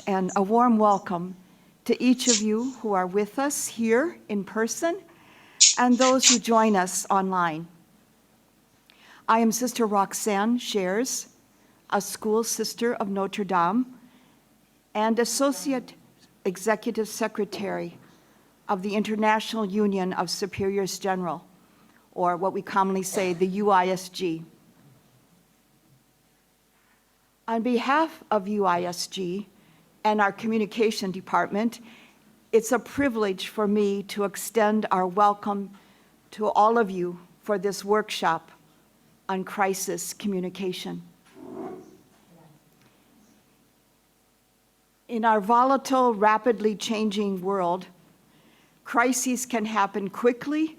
and a warm welcome to each of you who are with us here in person and those who join us online. I am Sister Roxanne Shares, a school sister of Notre Dame and Associate Executive Secretary of the International Union of Superiors General, or what we commonly say, the UISG. On behalf of UISG and our communication department, it's a privilege for me to extend our welcome to all of you for this workshop on crisis communication. In our volatile, rapidly changing world, crises can happen quickly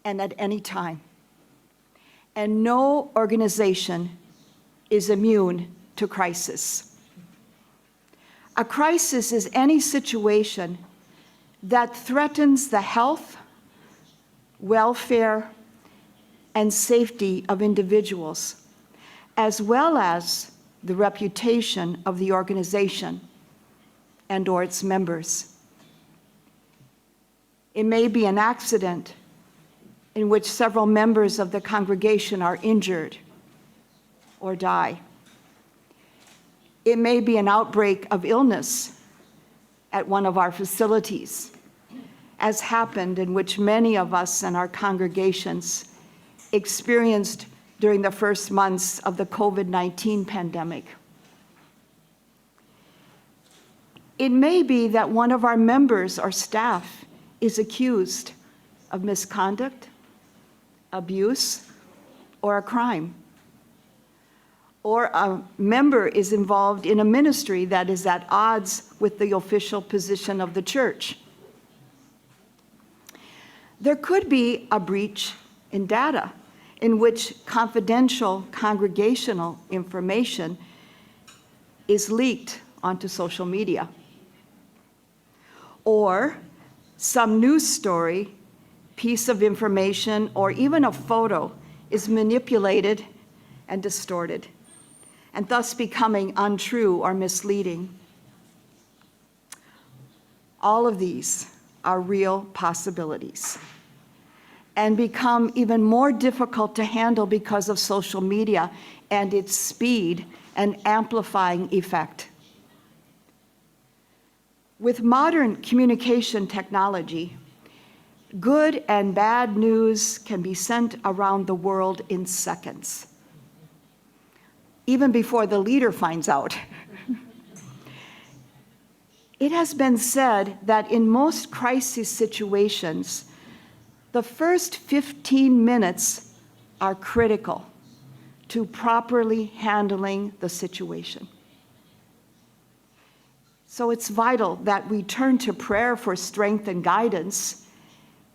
and at any time. And no organization is immune to crisis. A crisis is any situation that threatens the health, welfare, and safety of individuals, as well as the reputation of the organization and/or its members. It may be an accident in which several members of the congregation are injured or die. It may be an outbreak of illness at one of our facilities, as happened in which many of us and our congregations experienced during the first months of the COVID-19 pandemic. It may be that one of our members or staff is accused of misconduct, abuse, or a crime. Or a member is involved in a ministry that is at odds with the official position of the church. There could be a breach in data in which confidential congregational information is leaked onto social media. Or some news story, piece of information, or even a photo is manipulated and distorted, and thus becoming untrue or misleading. All of these are real possibilities and become even more difficult to handle because of social media and its speed and amplifying effect. With modern communication technology, good and bad news can be sent around the world in seconds, even before the leader finds out. It has been said that in most crisis situations, the first 15 minutes are critical to properly handling the situation. So it's vital that we turn to prayer for strength and guidance,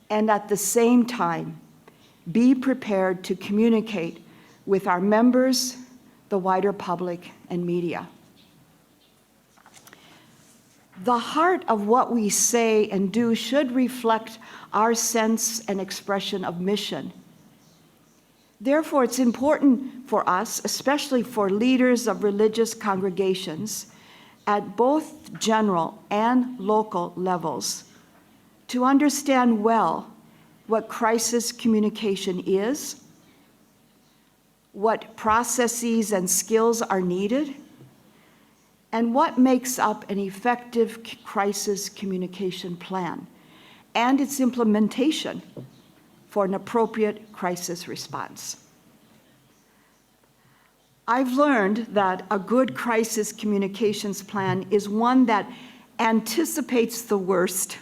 and at the same time, be prepared to communicate with our members, the wider public, and media. The heart of what we say and do should reflect our sense and expression of mission. Therefore, it's important for us, especially for leaders of religious congregations at both general and local levels, to understand well what crisis communication is, what processes and skills are needed, and what makes up an effective crisis communication plan and its implementation for an appropriate crisis response. I've learned that a good crisis communications plan is one that anticipates the worst,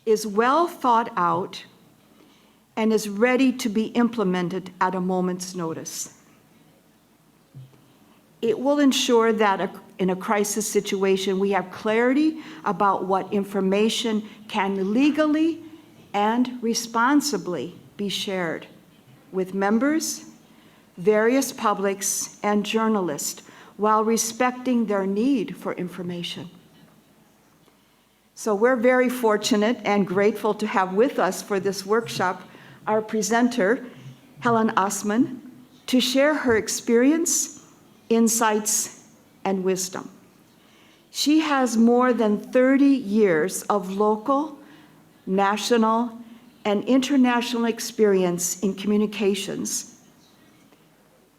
is well thought out, and is ready to be implemented at a moment's notice. It will ensure that in a crisis situation, we have clarity about what information can legally and responsibly be shared with members, various publics, and journalists, while respecting their need for information. So we're very fortunate and grateful to have with us for this workshop our presenter, Helen Osman, to share her experience, insights, and wisdom. She has more than 30 years of local, national, and international experience in communications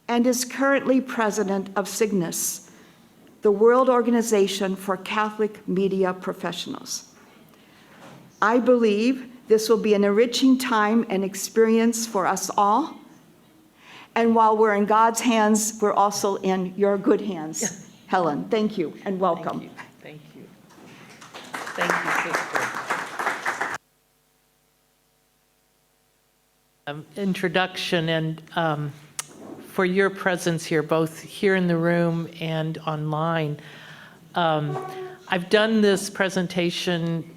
and is currently president of SIGNIS, the World Organization for Catholic Media Professionals. I believe this will be an enriching time and experience for us all. And while we're in God's hands, we're also in your good hands. Helen, thank you and welcome. Thank you. Thank you, sister. Introduction and for your presence here, both here in the room and online. I've done this presentation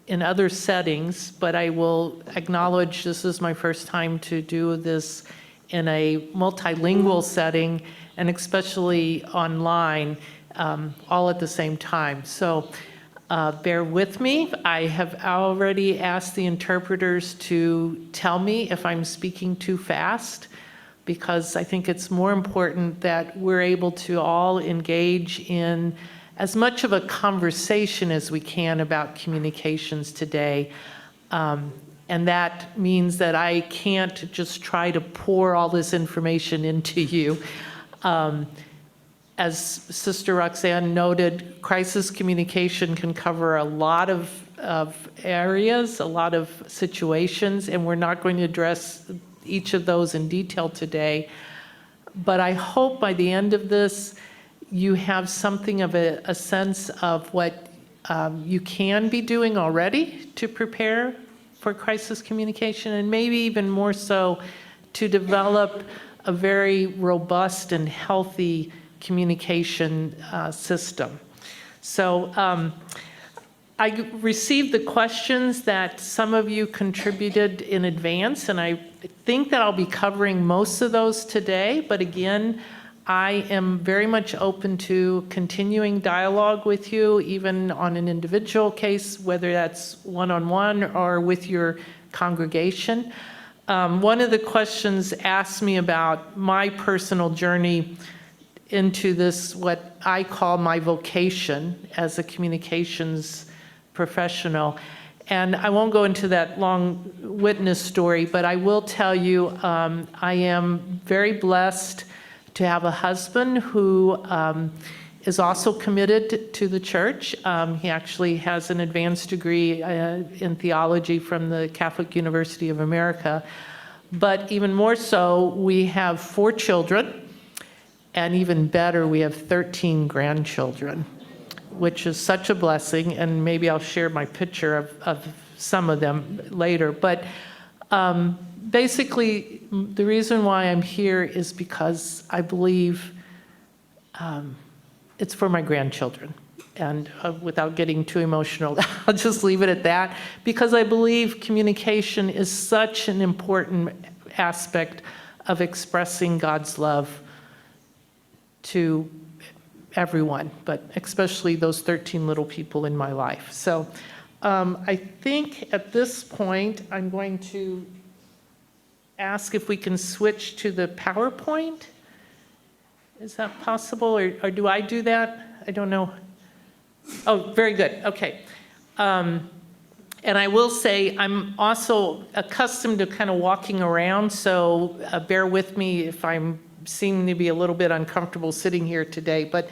in other settings, but I will acknowledge this is my first time to do this in a multilingual setting, and especially online, all at the same time. So bear with me. I have already asked the interpreters to tell me if I'm speaking too fast, because I think it's more important that we're able to all engage in as much of a conversation as we can about communications today. And that means that I can't just try to pour all this information into you. As Sister Roxanne noted, crisis communication can cover a lot of areas, a lot of situations, and we're not going to address each of those in detail today. But I hope by the end of this, you have something of a sense of what you can be doing already to prepare for crisis communication, and maybe even more so to develop a very robust and healthy communication system. So I received the questions that some of you contributed in advance, and I think that I'll be covering most of those today, but again, I am very much open to continuing dialogue with you, even on an individual case, whether that's one-on-one or with your congregation. One of the questions asked me about my personal journey into this, what I call my vocation as a communications professional. And I won't go into that long witness story, but I will tell you I am very blessed to have a husband who is also committed to the church. He actually has an advanced degree in theology from the Catholic University of America. But even more so, we have 4 children, and even better, we have 13 grandchildren, which is such a blessing, and maybe I'll share my picture of some of them later. But basically, the reason why I'm here is because I believe it's for my grandchildren. And without getting too emotional, I'll just leave it at that, because I believe communication is such an important aspect of expressing God's love to everyone, but especially those 13 little people in my life. So I think at this point, I'm going to ask if we can switch to the PowerPoint. Is that possible, or do I do that? I don't know. Oh, very good, okay. And I will say I'm also accustomed to kind of walking around, so bear with me if I'm seem to be a little bit uncomfortable sitting here today. But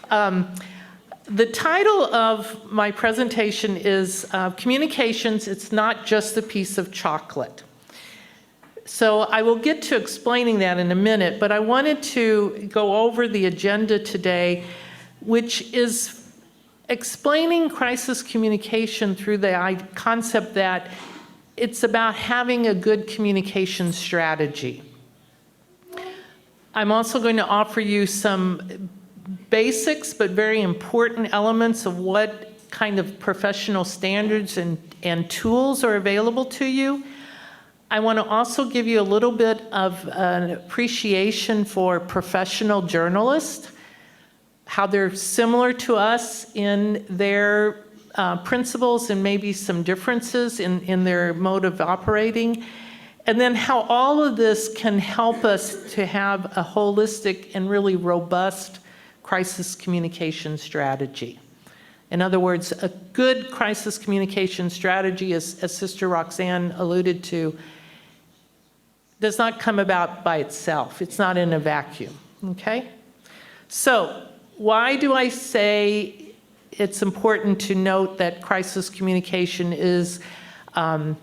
the title of my presentation is Communications, It's Not Just a Piece of Chocolate. So I will get to explaining that in a minute, but I wanted to go over the agenda today, which is explaining crisis communication through the concept that it's about having a good communication strategy. I'm also going to offer you some basics but very important elements of what kind of professional standards and tools are available to you. I want to also give you a little bit of an appreciation for professional journalists, how they're similar to us in their principles and maybe some differences in their mode of operating, and then how all of this can help us to have a holistic and really robust crisis communication strategy. In other words, a good crisis communication strategy, as Sister Roxanne alluded to, does not come about by itself. It's not in a vacuum, okay? So why do I say it's important to note that crisis communication is, in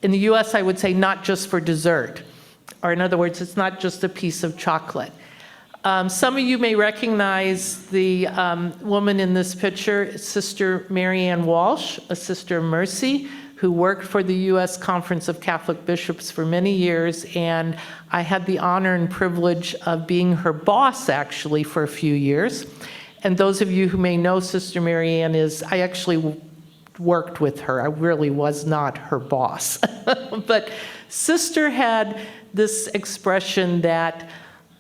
the US, I would say not just for dessert, or in other words, it's not just a piece of chocolate. Some of you may recognize the woman in this picture, Sister Mary Ann Walsh, a Sister of Mercy, who worked for the U.S. Conference of Catholic Bishops for many years, and I had the honor and privilege of being her boss, actually, for a few years. And those of you who may know Sister Mary Ann I actually worked with her. I really was not her boss. But Sister had this expression that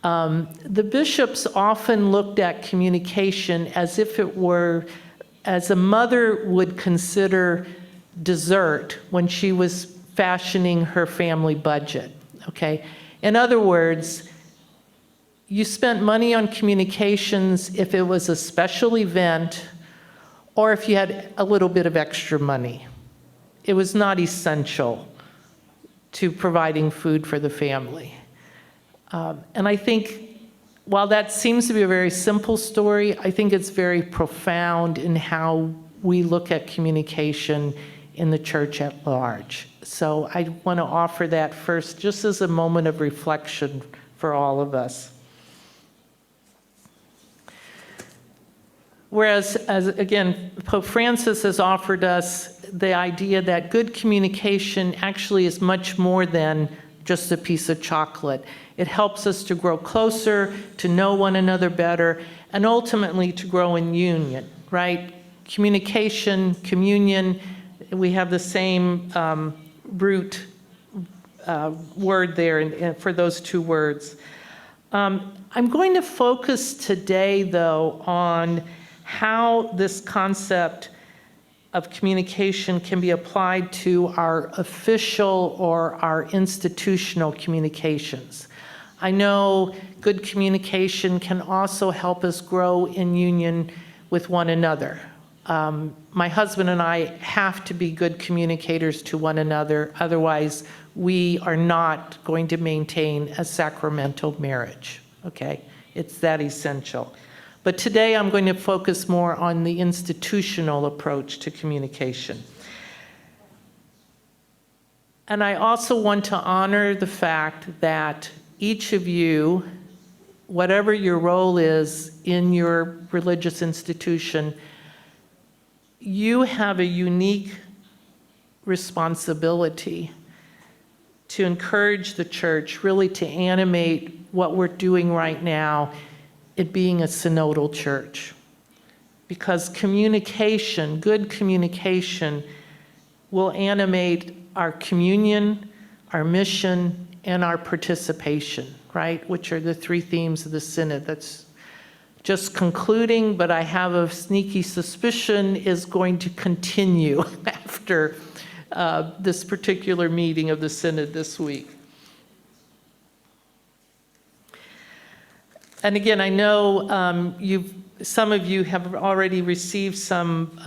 the bishops often looked at communication as if it were, as a mother would consider dessert when she was fashioning her family budget, okay? In other words, you spent money on communications if it was a special event or if you had a little bit of extra money. It was not essential to providing food for the family. And I think while that seems to be a very simple story, I think it's very profound in how we look at communication in the church at large. So I want to offer that first just as a moment of reflection for all of us. Whereas, again, Pope Francis has offered us the idea that good communication actually is much more than just a piece of chocolate. It helps us to grow closer, to know one another better, and ultimately to grow in union, right? Communication, communion, we have the same root word there for those two words. I'm going to focus today, though, on how this concept of communication can be applied to our official or our institutional communications. I know good communication can also help us grow in union with one another. My husband and I have to be good communicators to one another, otherwise we are not going to maintain a sacramental marriage, okay? It's that essential. But today I'm going to focus more on the institutional approach to communication. And I also want to honor the fact that each of you, whatever your role is in your religious institution, you have a unique responsibility to encourage the church, really to animate what we're doing right now, it being a synodal church. Because communication, good communication, will animate our communion, our mission, and our participation, right? Which are the three themes of the synod. That's just concluding, but I have a sneaky suspicion is going to continue after this particular meeting of the synod this week. And again, I know some of you have already received some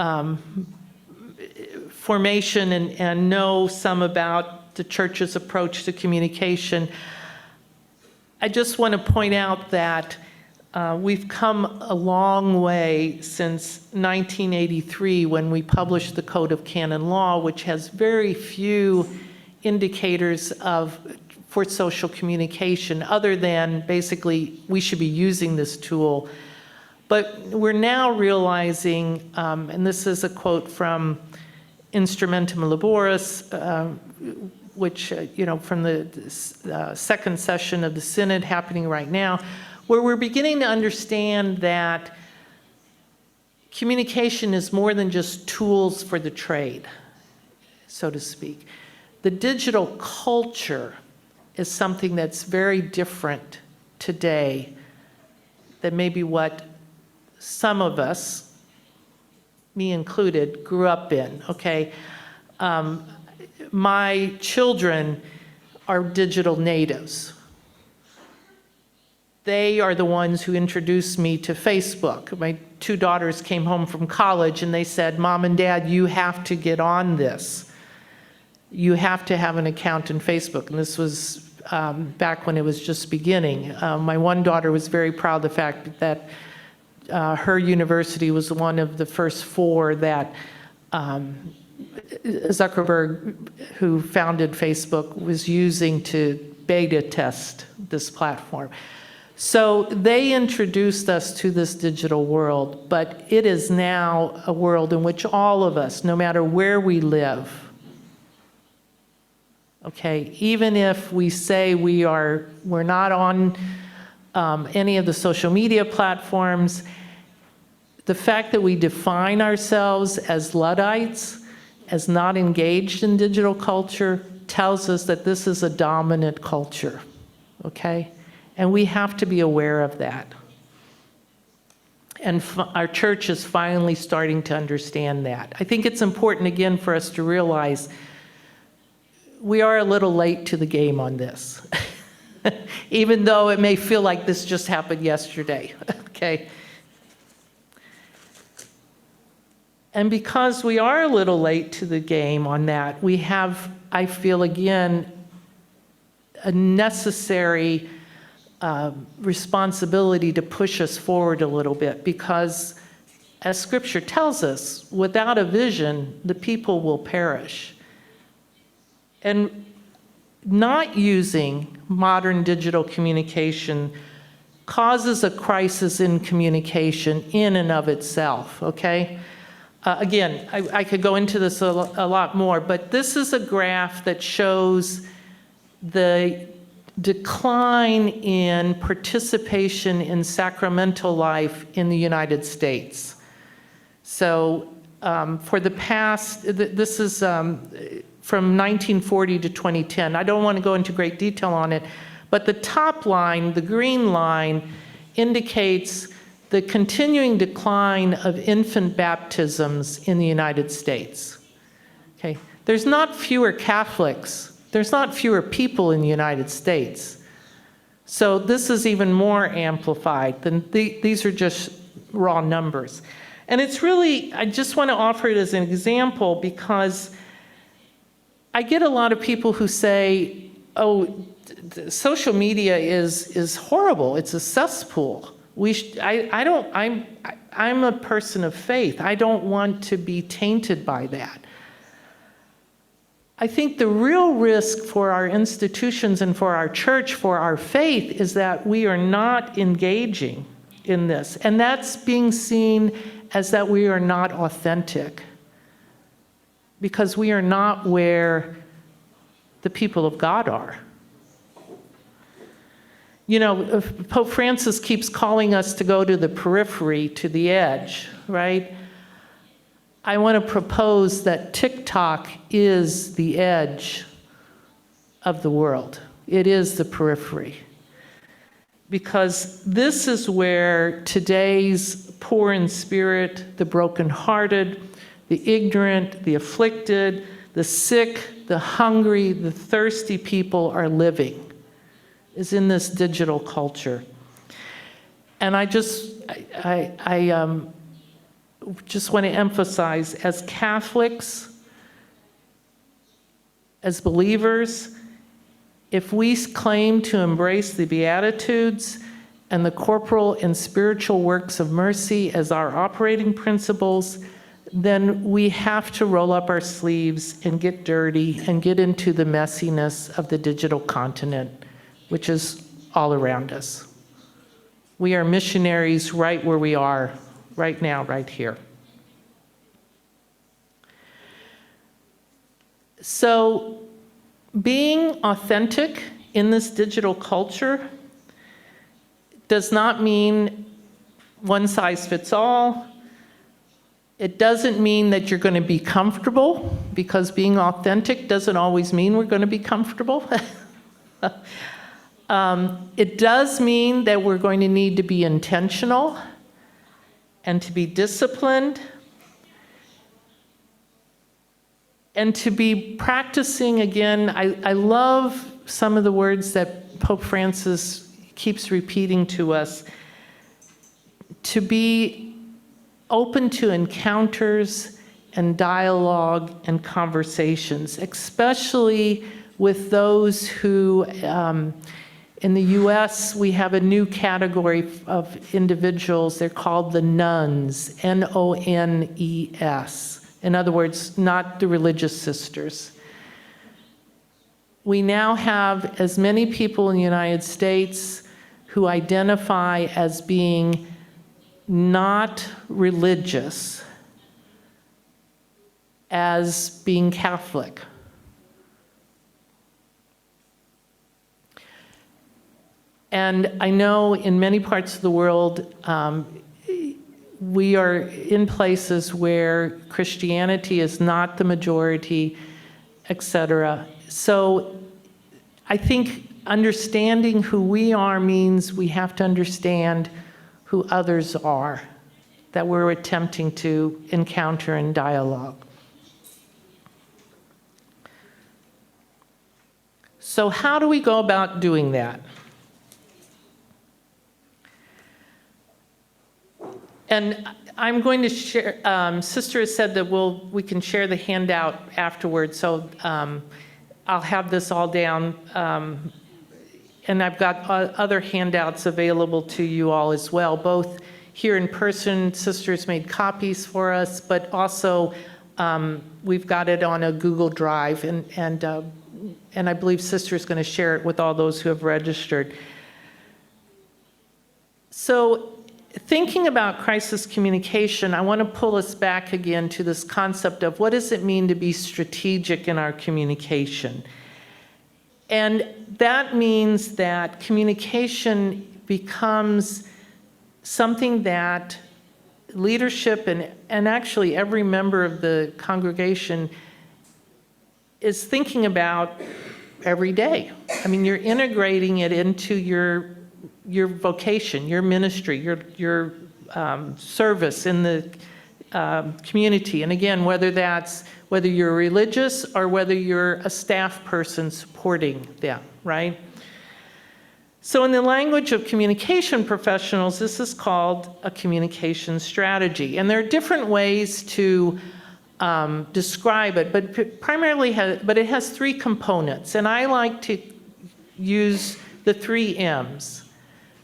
formation and know some about the church's approach to communication. I just want to point out that we've come a long way since 1983 when we published the Code of Canon Law, which has very few indicators for social communication other than basically we should be using this tool. But we're now realizing, and this is a quote from Instrumentum Laboris, which, from the second session of the Synod happening right now, where we're beginning to understand that communication is more than just tools for the trade, so to speak. The digital culture is something that's very different today than maybe what some of us, me included, grew up in, okay? My children are digital natives. they are the ones who introduced me to Facebook. My 2 daughters came home from college and they said, "Mom and Dad, you have to get on this. You have to have an account in Facebook." And this was back when it was just beginning. My one daughter was very proud of the fact that her university was one of the first 4 that Zuckerberg, who founded Facebook, was using to beta test this platform. So they introduced us to this digital world, but it is now a world in which all of us, no matter where we live, okay, even if we say we're not on any of the social media platforms, the fact that we define ourselves as Luddites, as not engaged in digital culture, tells us that this is a dominant culture, okay? And we have to be aware of that. And our church is finally starting to understand that. I think it's important, again, for us to realize we are a little late to the game on this, even though it may feel like this just happened yesterday, okay? And because we are a little late to the game on that, we have, I feel, again, a necessary responsibility to push us forward a little bit, because as Scripture tells us, without a vision, the people will perish. And not using modern digital communication causes a crisis in communication in and of itself, okay? Again, I could go into this a lot more, but this is a graph that shows the decline in participation in sacramental life in the United States. So for the past, this is from 1940 to 2010. I don't want to go into great detail on it, but the top line, the green line, indicates the continuing decline of infant baptisms in the United States. Okay, there's not fewer Catholics. There's not fewer people in the United States. So this is even more amplified than these are just raw numbers. And it's really, I just want to offer it as an example because I get a lot of people who say, "Oh, social media is horrible. It's a cesspool. I'm a person of faith. I don't want to be tainted by that." I think the real risk for our institutions and for our church, for our faith, is that we are not engaging in this. And that's being seen as that we are not authentic, because we are not where the people of God are. You know, Pope Francis keeps calling us to go to the periphery, to the edge, right? I want to propose that TikTok is the edge of the world. It is the periphery. Because this is where today's poor in spirit, the brokenhearted, the ignorant, the afflicted, the sick, the hungry, the thirsty people are living, is in this digital culture. And I just want to emphasize, as Catholics, as believers, if we claim to embrace the Beatitudes and the corporal and spiritual works of mercy as our operating principles, then we have to roll up our sleeves and get dirty and get into the messiness of the digital continent, which is all around us. We are missionaries right where we are, right now, right here. So, being authentic in this digital culture does not mean one size fits all. It doesn't mean that you're going to be comfortable, because being authentic doesn't always mean we're going to be comfortable. It does mean that we're going to need to be intentional and to be disciplined and to be practicing again. I love some of the words that Pope Francis keeps repeating to us to be open to encounters and dialogue and conversations, especially with those who, in the US, we have a new category of individuals. They're called the nuns, N-O-N-E-S. In other words, not the religious sisters. We now have as many people in the United States who identify as being not religious as being Catholic. And I know in many parts of the world, we are in places where Christianity is not the majority, etc. So I think understanding who we are means we have to understand who others are that we're attempting to encounter in dialogue. So how do we go about doing that? And I'm going to share, Sister has said that we can share the handout afterwards, so I'll have this all down. And I've got other handouts available to you all as well, both here in person. Sister's made copies for us, but also we've got it on a Google Drive, and I believe Sister's going to share it with all those who have registered. So thinking about crisis communication, I want to pull us back again to this concept of what does it mean to be strategic in our communication? And that means that communication becomes something that leadership and actually every member of the congregation is thinking about every day. I mean, you're integrating it into your vocation, your ministry, your service in the community. And again, whether you're religious or whether you're a staff person supporting them, right? So in the language of communication professionals, this is called a communication strategy. And there are different ways to describe it, but primarily, it has three components. And I like to use the 3 M's.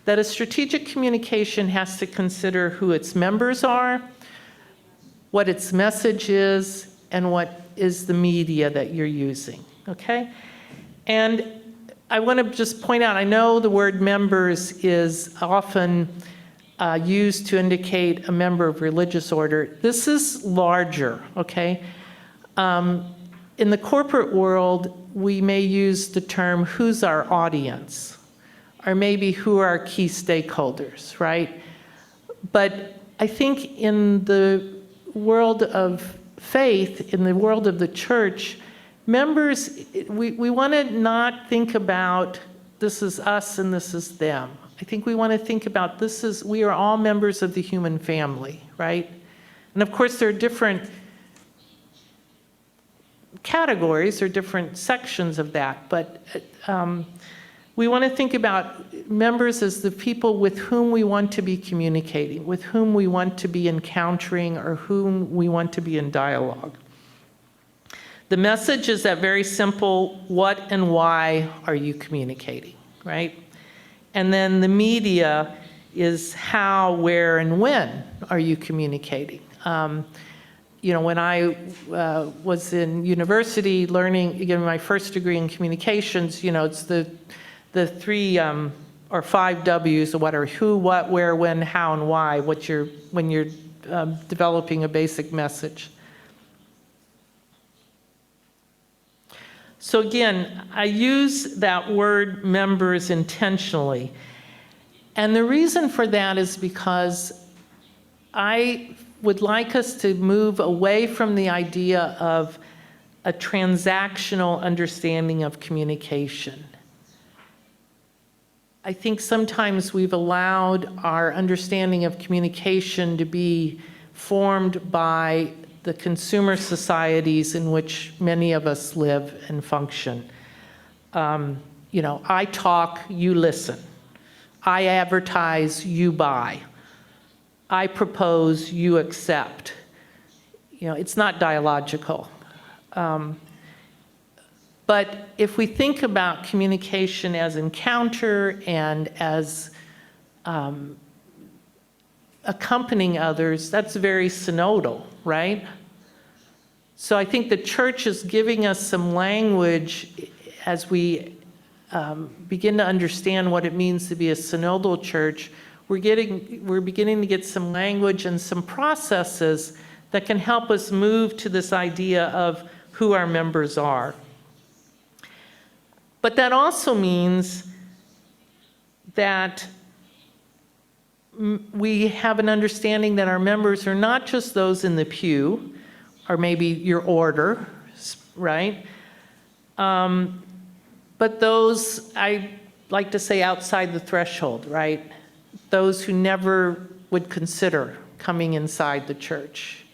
That a strategic communication has to consider who its members are, what its message is, and what is the media that you're using, okay? And I want to just point out, I know the word members is often used to indicate a member of religious order. This is larger, okay? In the corporate world, we may use the term, who's our audience? Or maybe who are our key stakeholders, right? But I think in the world of faith, in the world of the church, members, we want to not think about this is us and this is them. I think we want to think about we are all members of the human family, right? And of course, there are different categories or different sections of that, but we want to think about members as the people with whom we want to be communicating, with whom we want to be encountering, or whom we want to be in dialogue. The message is that very simple, what and why are you communicating, right? And then the media is how, where, and when are you communicating? You know, when I was in university learning, getting my first degree in communications, you know, it's the 3 or 5 W's, or what are who, what, where, when, how, and why, when you're developing a basic message. So again, I use that word members intentionally. And the reason for that is because I would like us to move away from the idea of a transactional understanding of communication. I think sometimes we've allowed our understanding of communication to be formed by the consumer societies in which many of us live and function. You know, I talk, you listen, I advertise, you buy. I propose, you accept. It's not dialogical. But if we think about communication as encounter and as accompanying others, that's very synodal, right? So I think the church is giving us some language as we begin to understand what it means to be a synodal church. We're beginning to get some language and some processes that can help us move to this idea of who our members are. But that also means that we have an understanding that our members are not just those in the pew, or maybe your order, right? But those, I like to say, outside the threshold, right? Those who never would consider coming inside the church.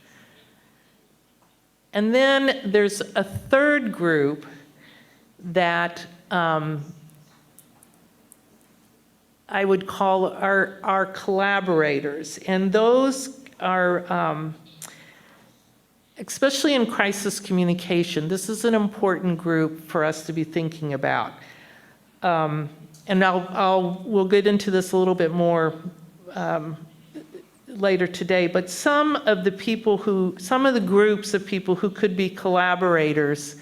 And then there's a third group that I would call our collaborators. And those are, especially in crisis communication, this is an important group for us to be thinking about. And we'll get into this a little bit more later today, but some of the groups of people who could be collaborators,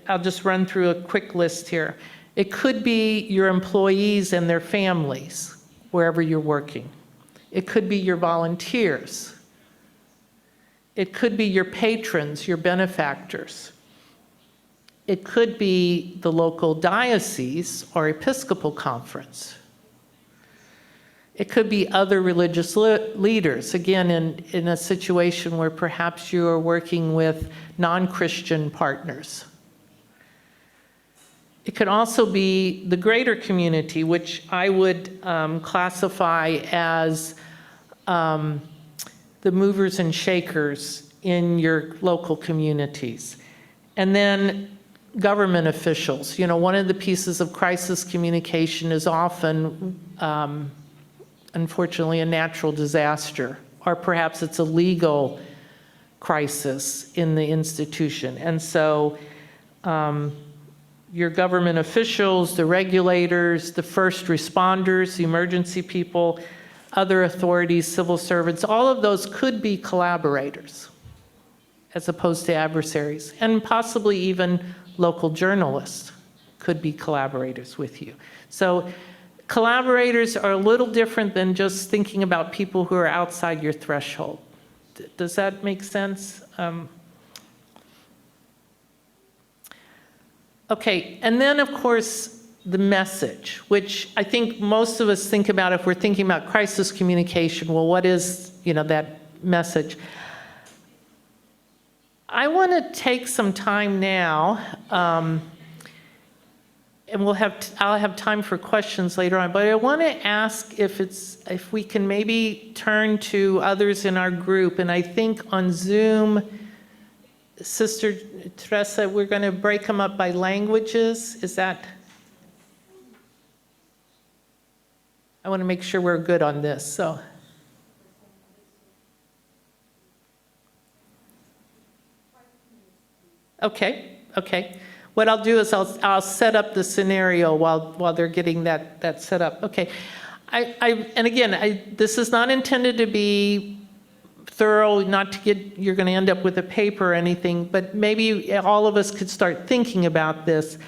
I'll just run through a quick list here. It could be your employees and their families, wherever you're working. It could be your volunteers. It could be your patrons, your benefactors. It could be the local diocese or Episcopal conference. It could be other religious leaders, again, in a situation where perhaps you are working with non-Christian partners. It could also be the greater community, which I would classify as the movers and shakers in your local communities. And then government officials. One of the pieces of crisis communication is often, unfortunately, a natural disaster, or perhaps it's a legal crisis in the institution. And so your government officials, the regulators, the first responders, the emergency people, other authorities, civil servants, all of those could be collaborators as opposed to adversaries, and possibly even local journalists could be collaborators with you. So collaborators are a little different than just thinking about people who are outside your threshold. Does that make sense? Okay, and then of course the message, which I think most of us think about if we're thinking about crisis communication. Well, what is, that message? I want to take some time now, and I'll have time for questions later on, but I want to ask if we can maybe turn to others in our group. And I think on Zoom, Sister Teresa, we're going to break them up by languages. Is that? I want to make sure we're good on this. So. Okay. What I'll do is I'll set up the scenario while they're getting that set up. Okay. And again, this is not intended to be thorough, you're going to end up with a paper or anything, but maybe all of us could start thinking about this.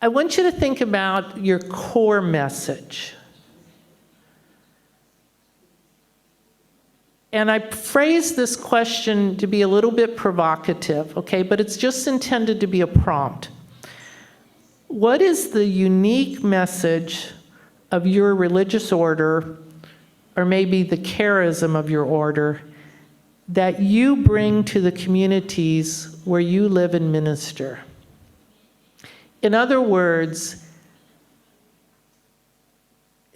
I want you to think about your core message. And I phrase this question to be a little bit provocative, okay, but it's just intended to be a prompt. What is the unique message of your religious order, or maybe the charism of your order, that you bring to the communities where you live and minister? In other words,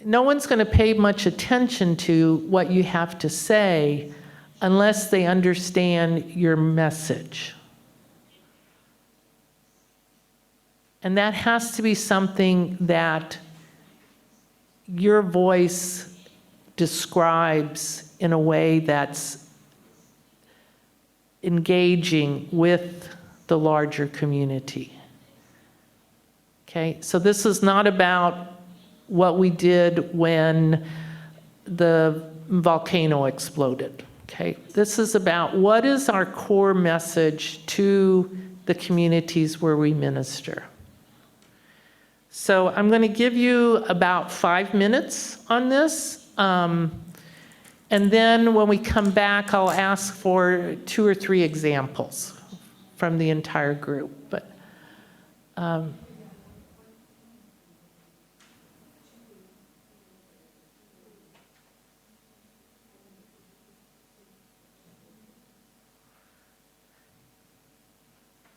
no one's going to pay much attention to what you have to say unless they understand your message. And that has to be something that your voice describes in a way that's engaging with the larger community. Okay, so this is not about what we did when the volcano exploded. Okay, this is about what is our core message to the communities where we minister. So I'm going to give you about 5 minutes on this. And then when we come back, I'll ask for 2 or 3 examples from the entire group. But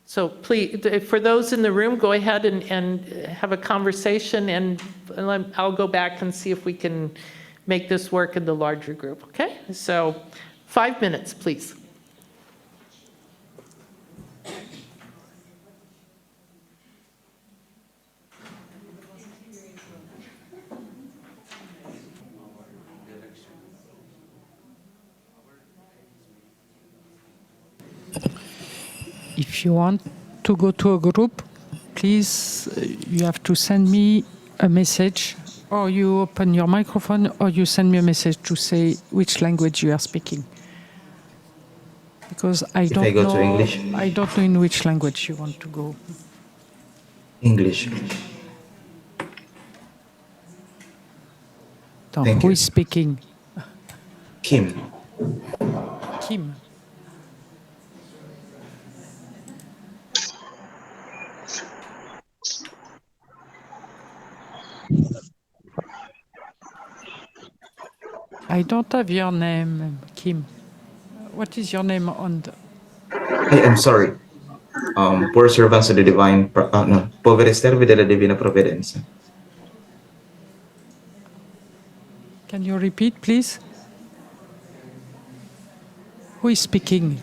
so please, for those in the room, go ahead and have a conversation, and I'll go back and see if we can make this work in the larger group, okay? So 5 minutes, please. If you want to go to a group, please, you have to send me a message, or you open your microphone, or you send me a message to say which language you are speaking. Because I don't know in which language you want to go. English. So who is speaking? Kim. Kim. I don't have your name, Kim. What is your name on the... I am sorry. Poor servants of the divine, no, poveri servi della divina provvidenza. Can you repeat, please? Who is speaking?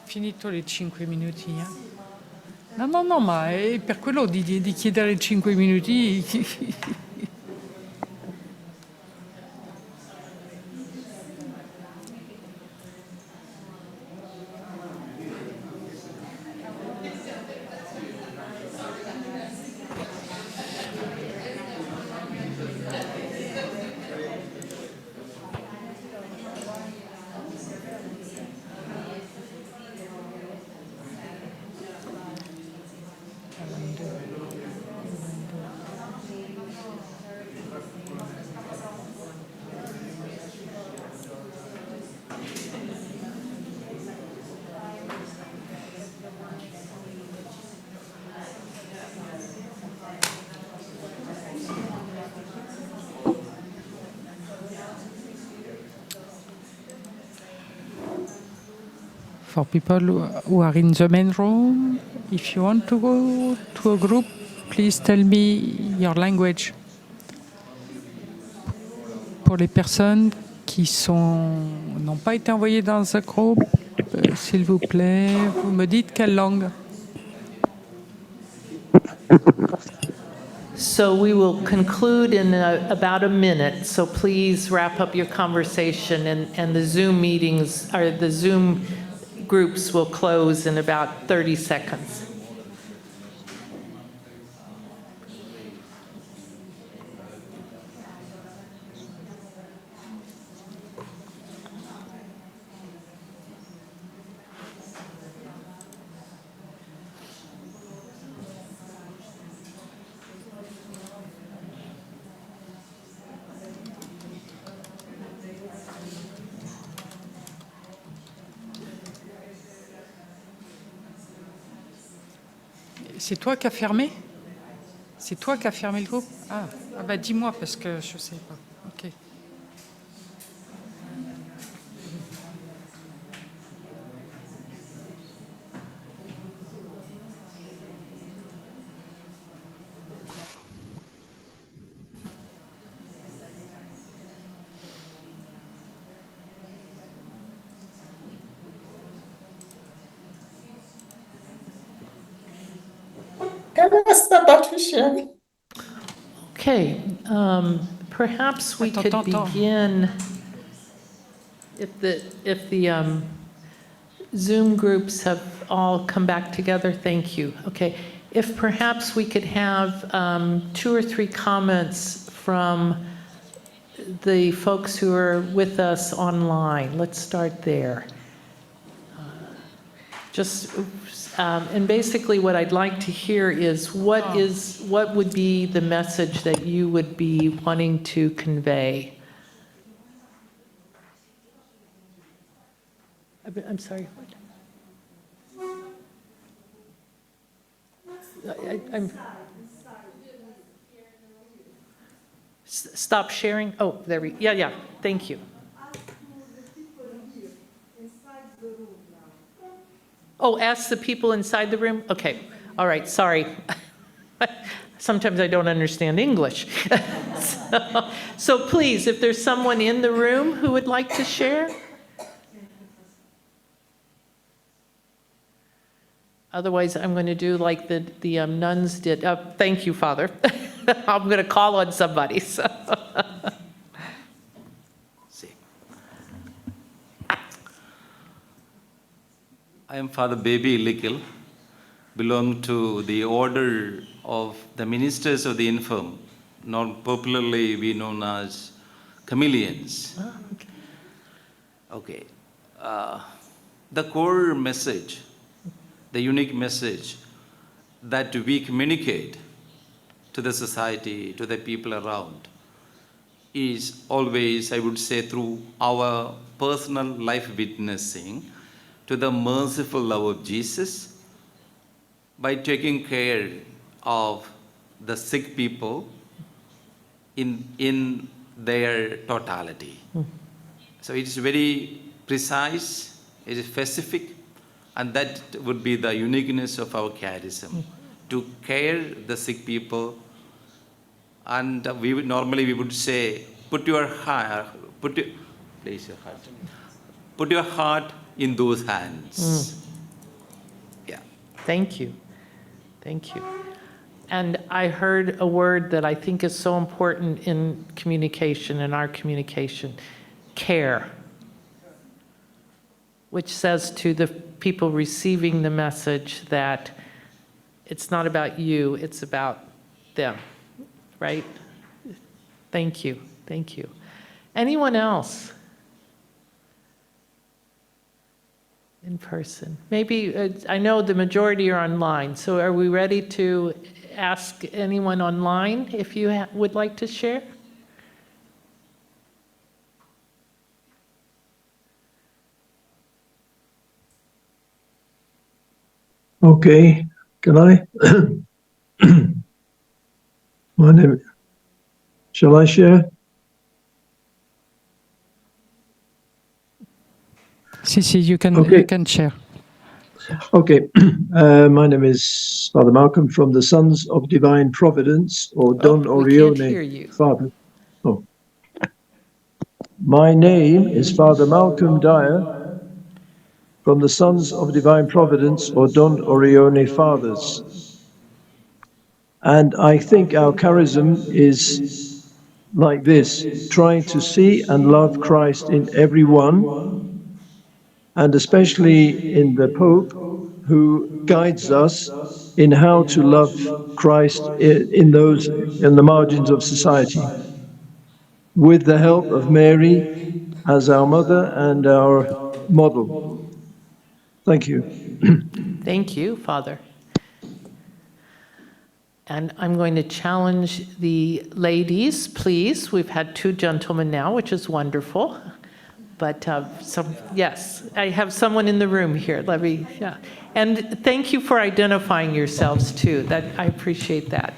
Finito le 5 minuti. No, ma è per quello di chiedere 5 minuti. For people who are in the main room, if you want to go to a group, please tell me your language. Pour les personnes qui n'ont pas été envoyées dans un groupe, s'il vous plaît, vous me dites quelle langue. So we will conclude in about a minute, so please wrap up your conversation, and the Zoom meetings, or the Zoom groups will close in about 30 seconds. C'est toi qui as fermé? C'est toi qui as fermé le groupe? Ah, bah dis-moi parce que je ne sais pas. Ok. Okay, perhaps we could Attends. begin, if the Zoom groups have all come back together, thank you. Okay, if perhaps we could have 2 or 3 comments from the folks who are with us online. Let's start there. And basically what I'd like to hear is what would be the message that you would be wanting to convey? I'm sorry. Stop sharing. Oh, there we. Yeah. Thank you. Oh, ask the people inside the room? Okay. All right. Sorry. Sometimes I don't understand English. So please, if there's someone in the room who would like to share. Otherwise, I'm going to do like the nuns did. Thank you, Father. I'm going to call on somebody. So. I am Father Baby Illikil, belong to the order of the ministers of the infirm, not popularly we known as chameleons. Oh, okay. Okay. The core message, the unique message that we communicate to the society, to the people around, is always, I would say, through our personal life witnessing to the merciful love of Jesus, by taking care of the sick people in their totality. So it is very precise, it is specific, and that would be the uniqueness of our charism, to care the sick people. And normally we would say, put your heart in those hands. Yeah. Thank you. And I heard a word that I think is so important in communication, in our communication, care, which says to the people receiving the message that it's not about you, it's about them, right? Thank you. Anyone else? In person. Maybe, I know the majority are online, so are we ready to ask anyone online if you would like to share? Okay, can I? My name, shall I share? Si, you can share. Okay, my name is Father Malcolm from the Sons of Divine Providence, or Don We can't hear Orione. you. Father. Oh. My name is Father Malcolm Dyer from the Sons of Divine Providence, or Don Orione Fathers. And I think our charism is like this, trying to see and love Christ in everyone, and especially in the Pope, who guides us in how to love Christ in the margins of society, with the help of Mary as our mother and our model. Thank you. Thank you, Father. And I'm going to challenge the ladies, please. We've had 2 gentlemen now, which is wonderful. But yes, I have someone in the room here. Let me, yeah. And thank you for identifying yourselves too. I appreciate that.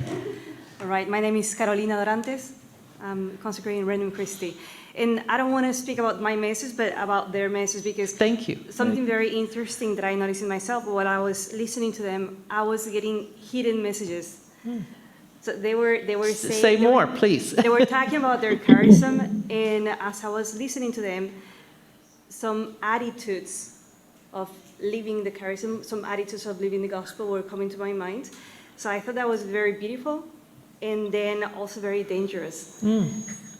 All right, my name is Carolina Dorantes. I'm consecrating Regnum Christi. And I don't want to speak about my message, but about their message, because Thank you. something very interesting that I noticed in myself while I was listening to them, I was getting hidden messages. So they were saying... Say more, please. They were talking about their charism, and as I was listening to them, some attitudes of living the charism, some attitudes of living the gospel were coming to my mind. So I thought that was very beautiful, and then also very dangerous.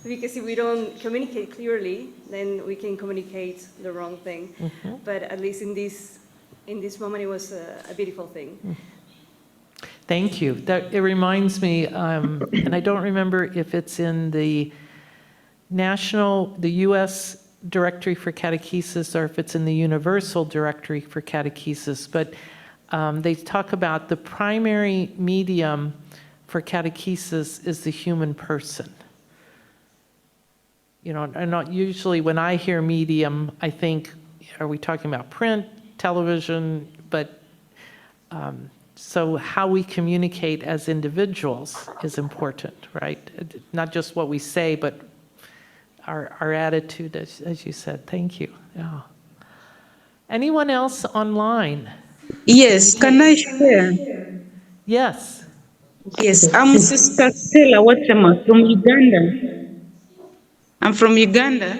Because if we don't communicate clearly, then we can communicate the wrong thing. But at least in this moment, it was a beautiful thing. Thank you. It reminds me, and I don't remember if it's in the U.S. Directory for Catechesis or if it's in the Universal Directory for Catechesis, but they talk about the primary medium for catechesis is the human person. You know, and not usually when I hear medium, I think, are we talking about print, television? But so how we communicate as individuals is important, right? Not just what we say, but our attitude, as you said. Thank you. Yeah. Anyone else online? Yes, can I share? Yes. Yes, I'm Sister Stella Watema from Uganda. I'm from Uganda.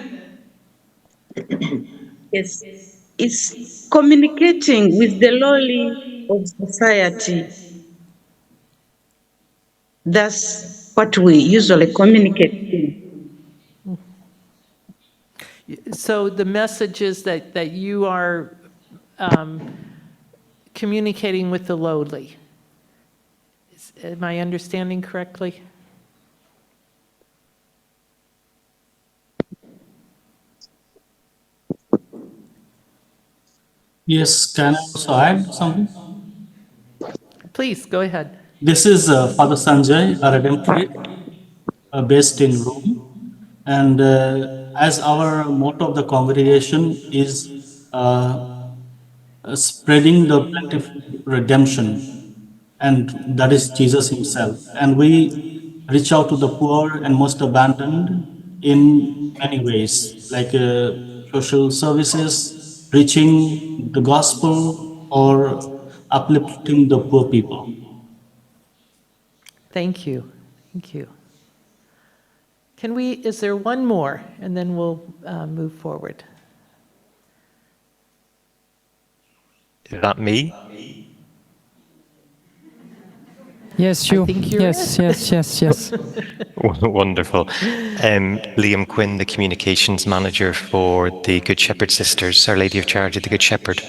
Yes, it's communicating with the lowly of society. That's what we usually communicate to. So the message is that you are communicating with the lowly. Am I understanding correctly? Yes, can I also add something? Please, go ahead. This is Father Sanjay, a Redemptorist, based in Rome. And as our motto of the congregation is spreading the plentiful redemption, and that is Jesus himself. And we reach out to the poor and most abandoned in many ways, like social services, preaching the gospel, or uplifting the poor people. Thank you. Thank you. Is there one more? And then we'll move forward. Is that me? Yes, you. I think you're Yes. Wonderful. Liam Quinn, the communications manager for the Good Shepherd Sisters, Our Lady of Charity, the Good Shepherd.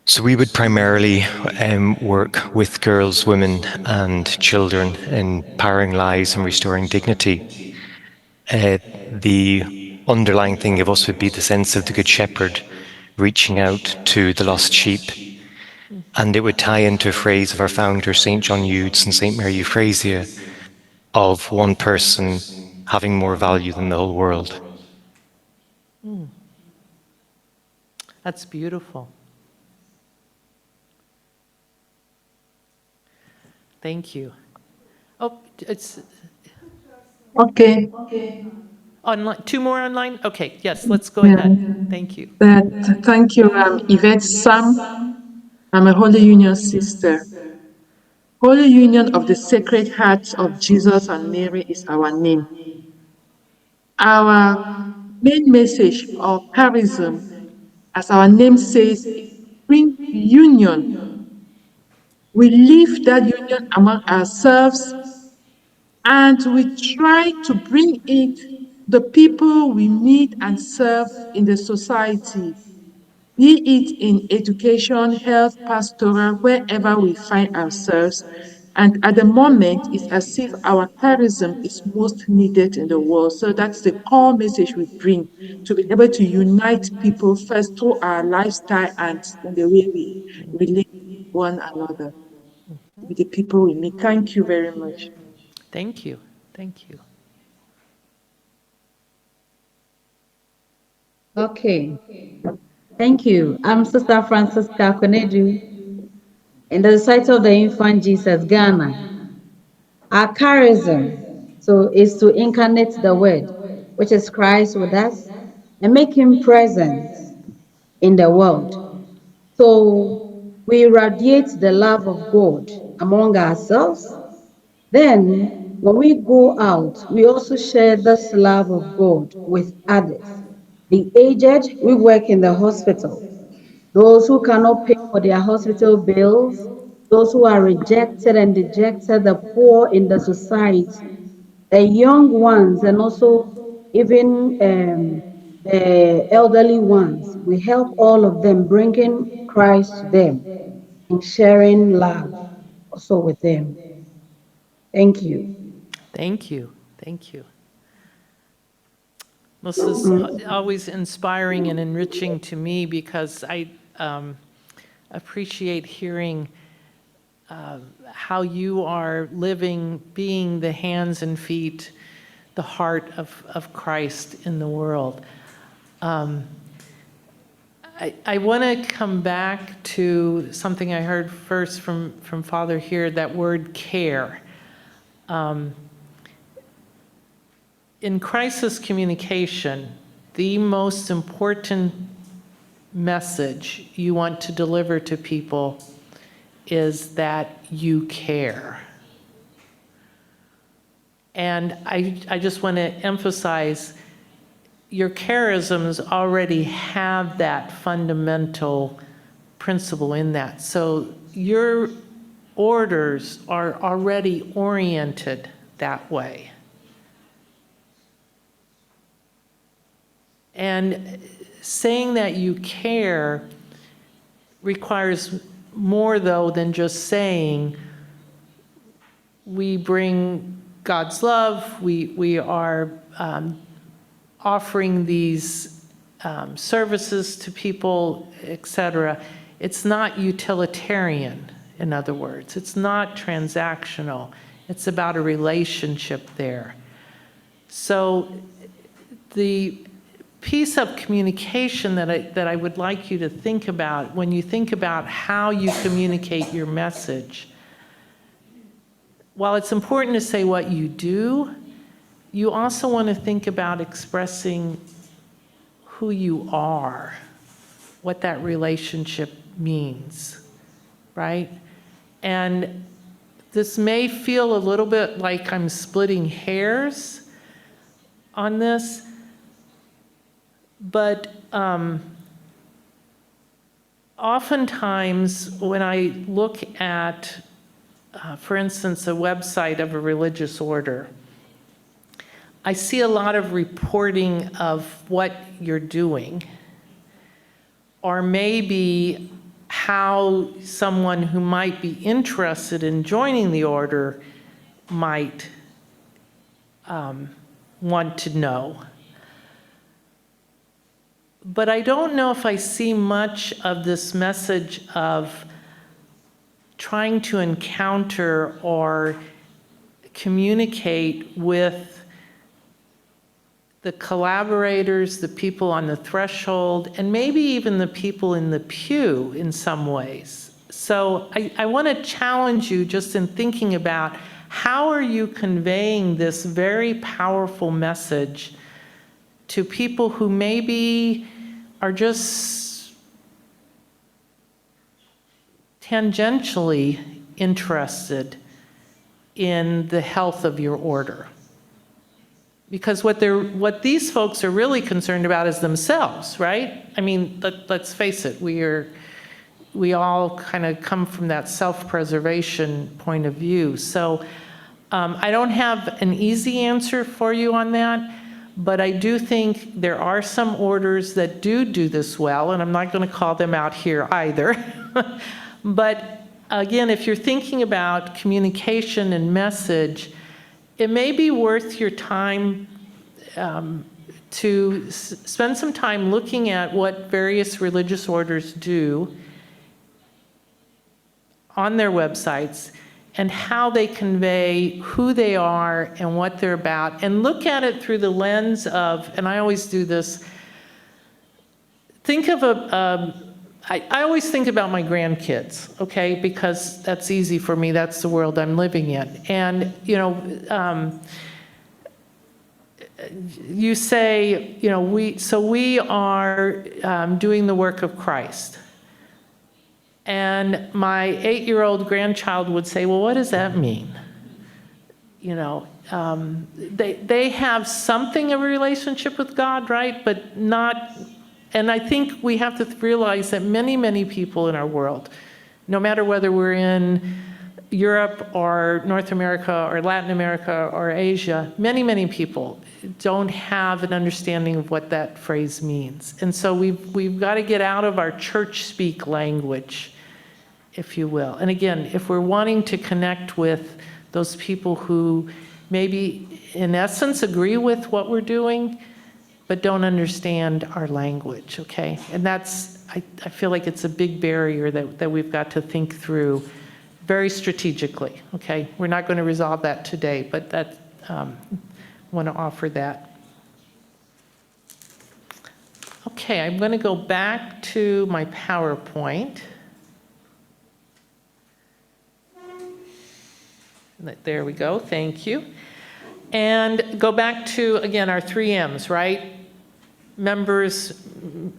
So we would primarily work with girls, women and children in empowering lives and restoring dignity. The underlying thing of us would be the sense of the Good Shepherd reaching out to the lost sheep. And it would tie into a phrase of our founder, St. John Eudes and St. Mary Euphrasia, of one person having more value than the whole world. That's beautiful. Thank you. Oh, it's Okay. online. Two more online? Okay, yes, let's go ahead. Thank you. Thank you, Yvette Sam. I'm a Holy Union sister. Holy Union of the Sacred Hearts of Jesus and Mary is our name. Our main message of charism, as our name says, bring union. We live that union among ourselves, and we try to bring it the people we meet and serve in the society, be it in education, health, pastoral, wherever we find ourselves. And at the moment, it's as if our charism is most needed in the world. So that's the core message we bring, to be able to unite people first through our lifestyle and in the way we relate to one another, with the people we meet. Thank you very much. Thank you. Thank you. Okay, thank you. I'm Sister Francisca Konedu in the Society of the Infant Jesus, Ghana. Our charism, so is to incarnate the word, which is Christ with us, and make him present in the world. So we radiate the love of God among ourselves. Then when we go out, we also share this love of God with others. The aged, we work in the hospital. Those who cannot pay for their hospital bills, those who are rejected and dejected, the poor in the society, the young ones, and also even the elderly ones. We help all of them, bringing Christ to them and sharing love also with them. Thank you. Thank you. Thank you. This is always inspiring and enriching to me because I appreciate hearing how you are living, being the hands and feet, the heart of Christ in the world. I want to come back to something I heard first from Father here, that word care. In crisis communication, the most important message you want to deliver to people is that you care. And I just want to emphasize, your charisms already have that fundamental principle in that. So your orders are already oriented that way. And saying that you care requires more, though, than just saying, we bring God's love, we are offering these services to people, etc. It's not utilitarian, in other words. It's not transactional. It's about a relationship there. So the piece of communication that I would like you to think about when you think about how you communicate your message, while it's important to say what you do, you also want to think about expressing who you are, what that relationship means, right? And this may feel a little bit like I'm splitting hairs on this, but oftentimes when I look at, for instance, a website of a religious order, I see a lot of reporting of what you're doing, or maybe how someone who might be interested in joining the order might want to know. But I don't know if I see much of this message of trying to encounter or communicate with the collaborators, the people on the threshold, and maybe even the people in the pew in some ways. So I want to challenge you just in thinking about, how are you conveying this very powerful message to people who maybe are just tangentially interested in the health of your order? Because what these folks are really concerned about is themselves, right? I mean, let's face it, we all kind of come from that self-preservation point of view. So I don't have an easy answer for you on that, but I do think there are some orders that do this well, and I'm not going to call them out here either. But again, if you're thinking about communication and message, it may be worth your time to spend some time looking at what various religious orders do on their websites and how they convey who they are and what they're about, and look at it through the lens of, and I always do this, think of I always think about my grandkids, okay, because that's easy for me. That's the world I'm living in. And, you know, you say, you know, we are doing the work of Christ. And my 8-year-old grandchild would say, well, what does that mean? You know, they have something of a relationship with God, right? But not, and I think we have to realize that many, many people in our world, no matter whether we're in Europe or North America or Latin America or Asia, many, many people don't have an understanding of what that phrase means. And so we've got to get out of our church speak language, if you will. And again, if we're wanting to connect with those people who maybe in essence agree with what we're doing, but don't understand our language, okay? And that's, I feel like it's a big barrier that we've got to think through very strategically, okay? We're not going to resolve that today, but that, want to offer that. Okay, I'm going to go back to my PowerPoint. There we go, thank you. And go back to, again, our 3 M's, right? Members,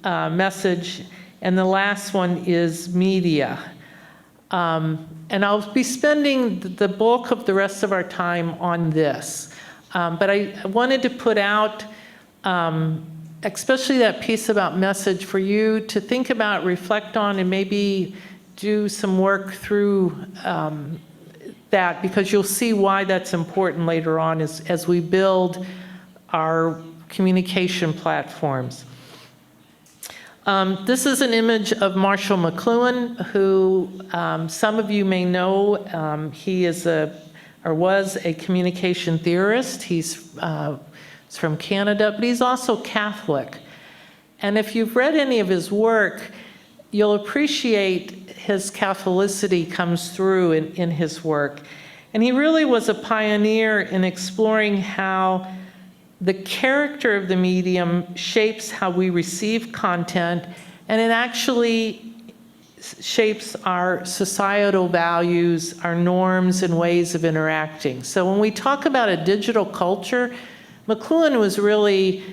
message, and the last one is media. And I'll be spending the bulk of the rest of our time on this. But I wanted to put out, especially that piece about message, for you to think about, reflect on, and maybe do some work through that, because you'll see why that's important later on as we build our communication platforms. This is an image of Marshall McLuhan, who some of you may know. He is was a communication theorist. He's from Canada, but he's also Catholic. And if you've read any of his work, you'll appreciate his Catholicity comes through in his work. And he really was a pioneer in exploring how the character of the medium shapes how we receive content, and it actually shapes our societal values, our norms and ways of interacting. So when we talk about a digital culture, McLuhan was really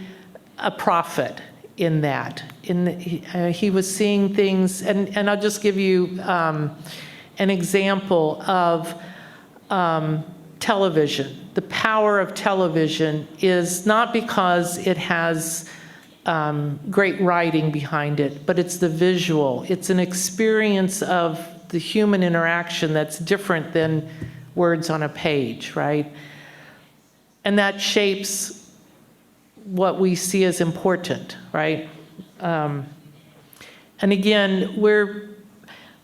a prophet in that. He was seeing things, and I'll just give you an example of television. The power of television is not because it has great writing behind it, but it's the visual. It's an experience of the human interaction that's different than words on a page, right? And that shapes what we see as important, right? And again,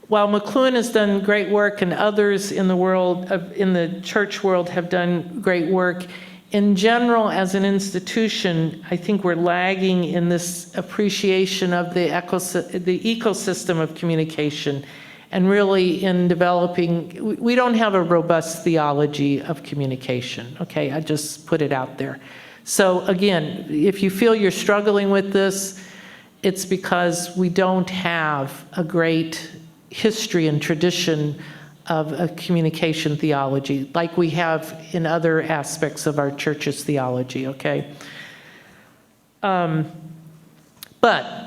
while McLuhan has done great work and others in the world, in the church world have done great work, in general, as an institution, I think we're lagging in this appreciation of the ecosystem of communication, and really in developing, we don't have a robust theology of communication, okay? I just put it out there. So again, if you feel you're struggling with this, it's because we don't have a great history and tradition of a communication theology like we have in other aspects of our church's theology, okay? But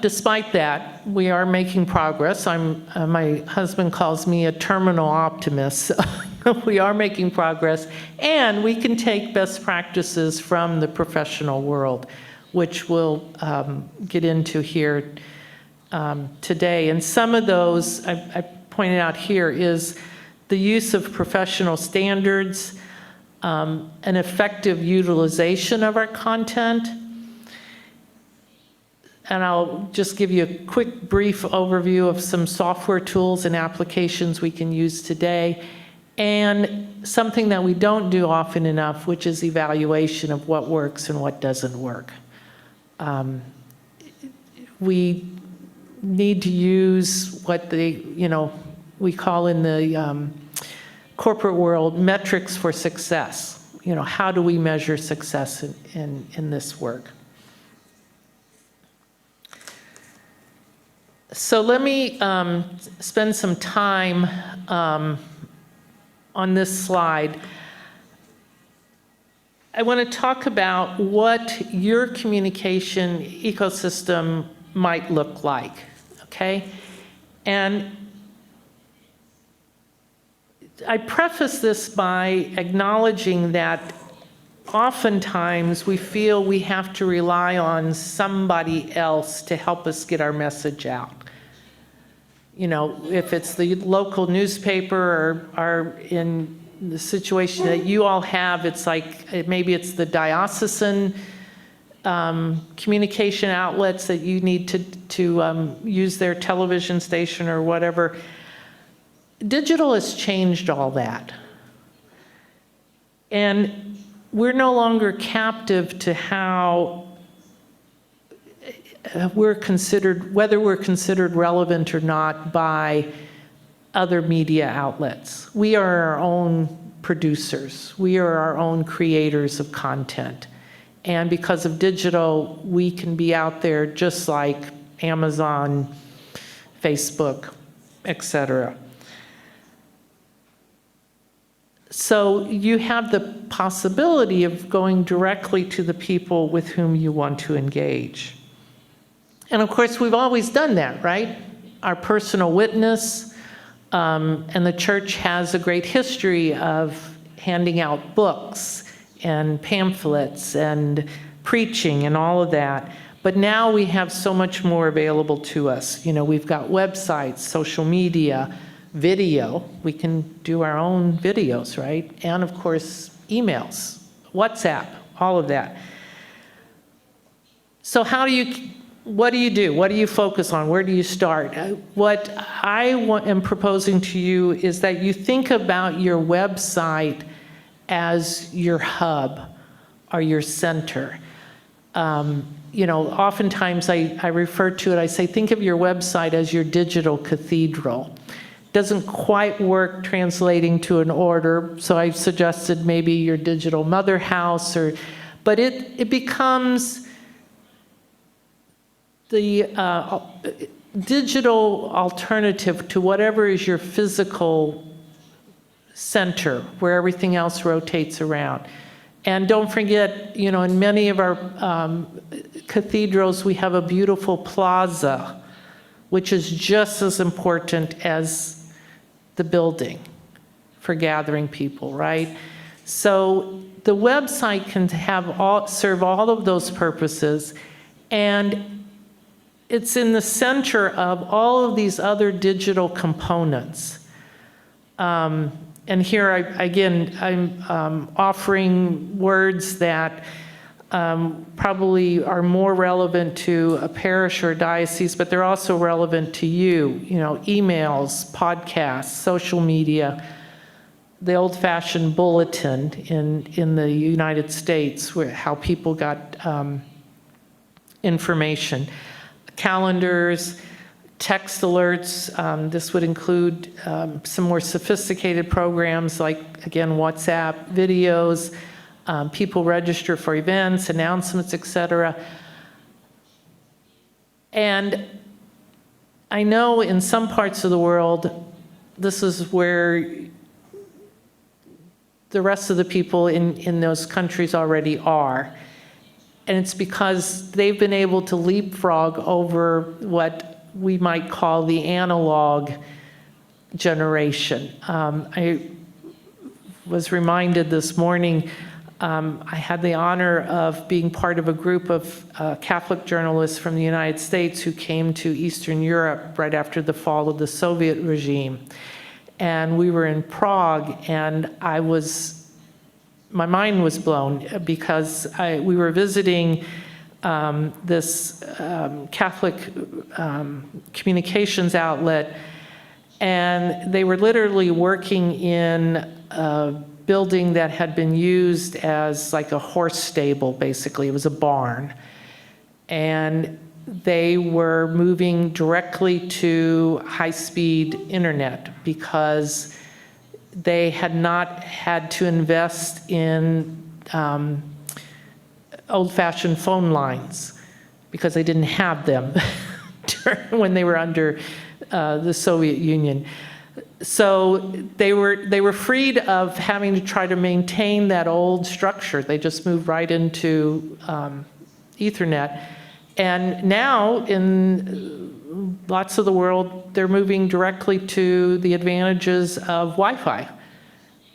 despite that, we are making progress. My husband calls me a terminal optimist. We are making progress, and we can take best practices from the professional world, which we'll get into here today. And some of those I pointed out here is the use of professional standards, an effective utilization of our content. And I'll just give you a quick, brief overview of some software tools and applications we can use today, and something that we don't do often enough, which is evaluation of what works and what doesn't work. We need to use what we call in the corporate world metrics for success. How do we measure success in this work? So let me spend some time on this slide. I want to talk about what your communication ecosystem might look like, okay? And I preface this by acknowledging that oftentimes we feel we have to rely on somebody else to help us get our message out. You know, if it's the local newspaper or in the situation that you all have, it's like maybe it's the diocesan communication outlets that you need to use their television station or whatever. Digital has changed all that. And we're no longer captive to how we're considered, whether we're considered relevant or not by other media outlets. We are our own producers. We are our own creators of content. And because of digital, we can be out there just like Amazon, Facebook, etc. So you have the possibility of going directly to the people with whom you want to engage. And of course, we've always done that, right? Our personal witness, and the church has a great history of handing out books and pamphlets and preaching and all of that. But now we have so much more available to us. You know, we've got websites, social media, video. We can do our own videos, right? And of course, emails, WhatsApp, all of that. So what do you do? What do you focus on? Where do you start? What I am proposing to you is that you think about your website as your hub or your center. You know, oftentimes I refer to it, I say, think of your website as your digital cathedral. Doesn't quite work translating to an order, so I suggested maybe your digital mother house, but it becomes the digital alternative to whatever is your physical center, where everything else rotates around. And don't forget, you know, in many of our cathedrals, we have a beautiful plaza, which is just as important as the building for gathering people, right? So the website can serve all of those purposes, and it's in the center of all of these other digital components. And here, I'm offering words that probably are more relevant to a parish or a diocese, but they're also relevant to you. You know, emails, podcasts, social media, the old-fashioned bulletin in the United States, how people got information. Calendars, text alerts. This would include some more sophisticated programs like, again, WhatsApp, videos. People register for events, announcements, etc. And I know in some parts of the world, this is where the rest of the people in those countries already are. And it's because they've been able to leapfrog over what we might call the analog generation. I was reminded this morning, I had the honor of being part of a group of Catholic journalists from the United States who came to Eastern Europe right after the fall of the Soviet regime. And we were in Prague, and my mind was blown because we were visiting this Catholic communications outlet, and they were literally working in a building that had been used as like a horse stable, basically. It was a barn. And they were moving directly to high-speed internet because they had not had to invest in old-fashioned phone lines because they didn't have them when they were under the Soviet Union. So they were freed of having to try to maintain that old structure. They just moved right into Ethernet. And now in lots of the world, they're moving directly to the advantages of Wi-Fi.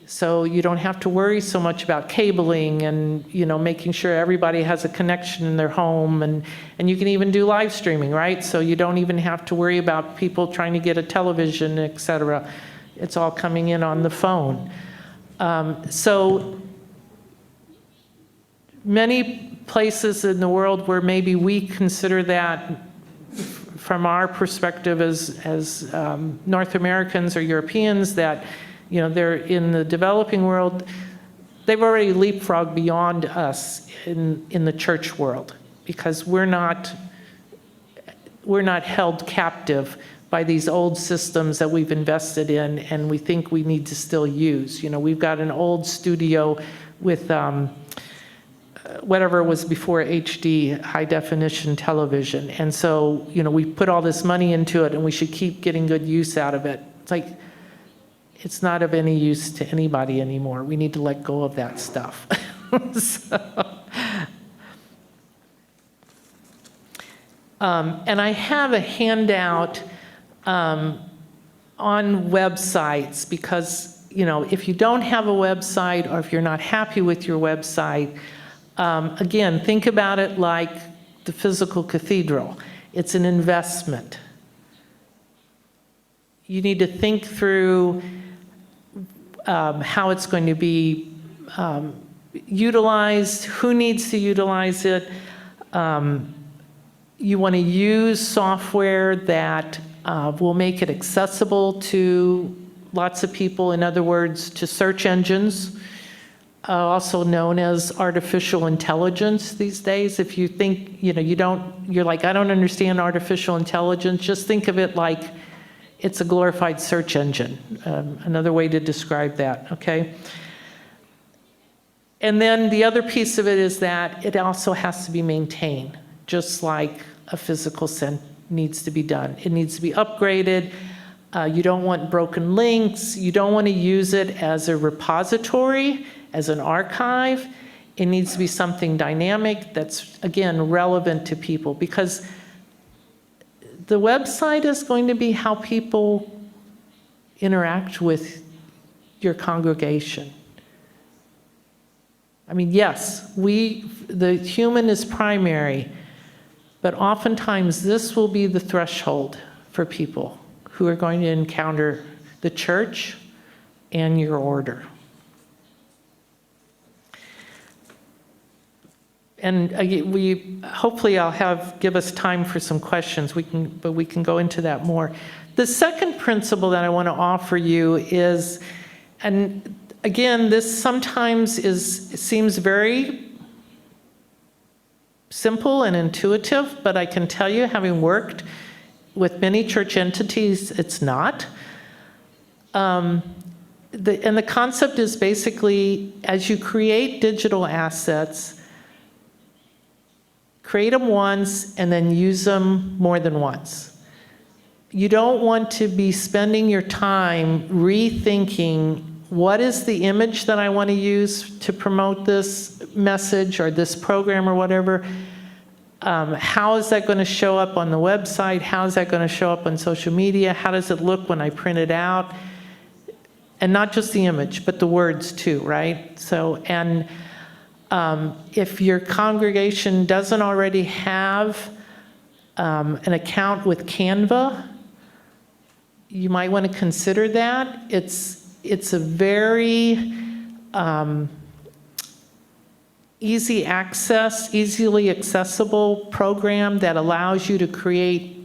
So you don't have to worry so much about cabling and, you know, making sure everybody has a connection in their home, and you can even do live streaming, right? So you don't even have to worry about people trying to get a television, et cetera. It's all coming in on the phone. So many places in the world where maybe we consider that from our perspective as North Americans or Europeans, that, you know, they're in the developing world, they've already leapfrogged beyond us in the church world, because we're not held captive by these old systems that we've invested in and we think we need to still use. You know, we've got an old studio with whatever was before HD, high definition television. And so, you know, we put all this money into it and we should keep getting good use out of it. It's like, it's not of any use to anybody anymore. We need to let go of that stuff. And I have a handout on websites, because, you know, if you don't have a website or if you're not happy with your website, again, think about it like the physical cathedral. It's an investment. You need to think through how it's going to be utilized, who needs to utilize it. You want to use software that will make it accessible to lots of people. In other words, to search engines, also known as artificial intelligence these days. If you think, you know, you're like, I don't understand artificial intelligence, just think of it like it's a glorified search engine, another way to describe that, okay? And then the other piece of it is that it also has to be maintained, just like a physical sense needs to be done. It needs to be upgraded. You don't want broken links. You don't want to use it as a repository, as an archive. It needs to be something dynamic that's, again, relevant to people, because the website is going to be how people interact with your congregation. I mean, yes, the human is primary, but oftentimes this will be the threshold for people who are going to encounter the church and your order. And hopefully I'll give us time for some questions. But we can go into that more. The second principle that I want to offer you is, and again, this sometimes seems very simple and intuitive, but I can tell you, having worked with many church entities, it's not. And the concept is basically, as you create digital assets, create them once and then use them more than once. You don't want to be spending your time rethinking, what is the image that I want to use to promote this message or this program or whatever? How is that going to show up on the website? How is that going to show up on social media? How does it look when I print it out? And not just the image, but the words too, right? So, and if your congregation doesn't already have an account with Canva, you might want to consider that. It's a very easy access, easily accessible program that allows you to create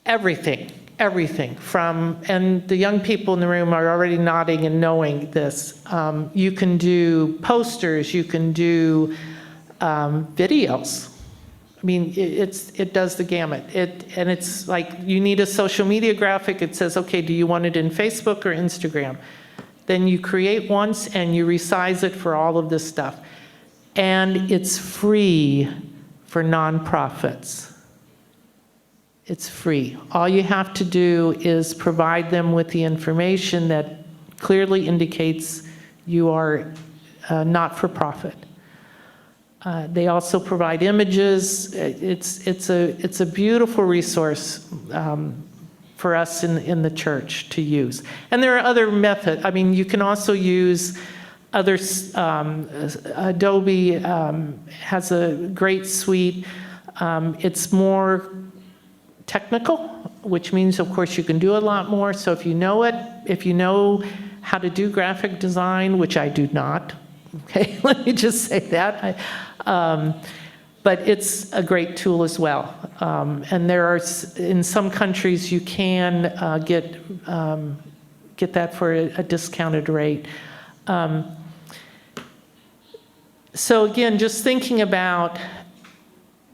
everything from, and the young people in the room are already nodding and knowing this. You can do posters, you can do videos. I mean, it does the gamut. And it's like, you need a social media graphic. It says, okay, do you want it in Facebook or Instagram? Then you create once and you resize it for all of this stuff. And it's free for nonprofits. It's free. All you have to do is provide them with the information that clearly indicates you are not-for-profit. They also provide images. It's a beautiful resource for us in the church to use. And there are other methods. I mean, you can also use other, Adobe has a great suite. It's more technical, which means, of course, you can do a lot more. So if you know it, if you know how to do graphic design, which I do not, okay, let me just say that. But it's a great tool as well. And there are, in some countries, you can get that for a discounted rate. So again, just thinking about,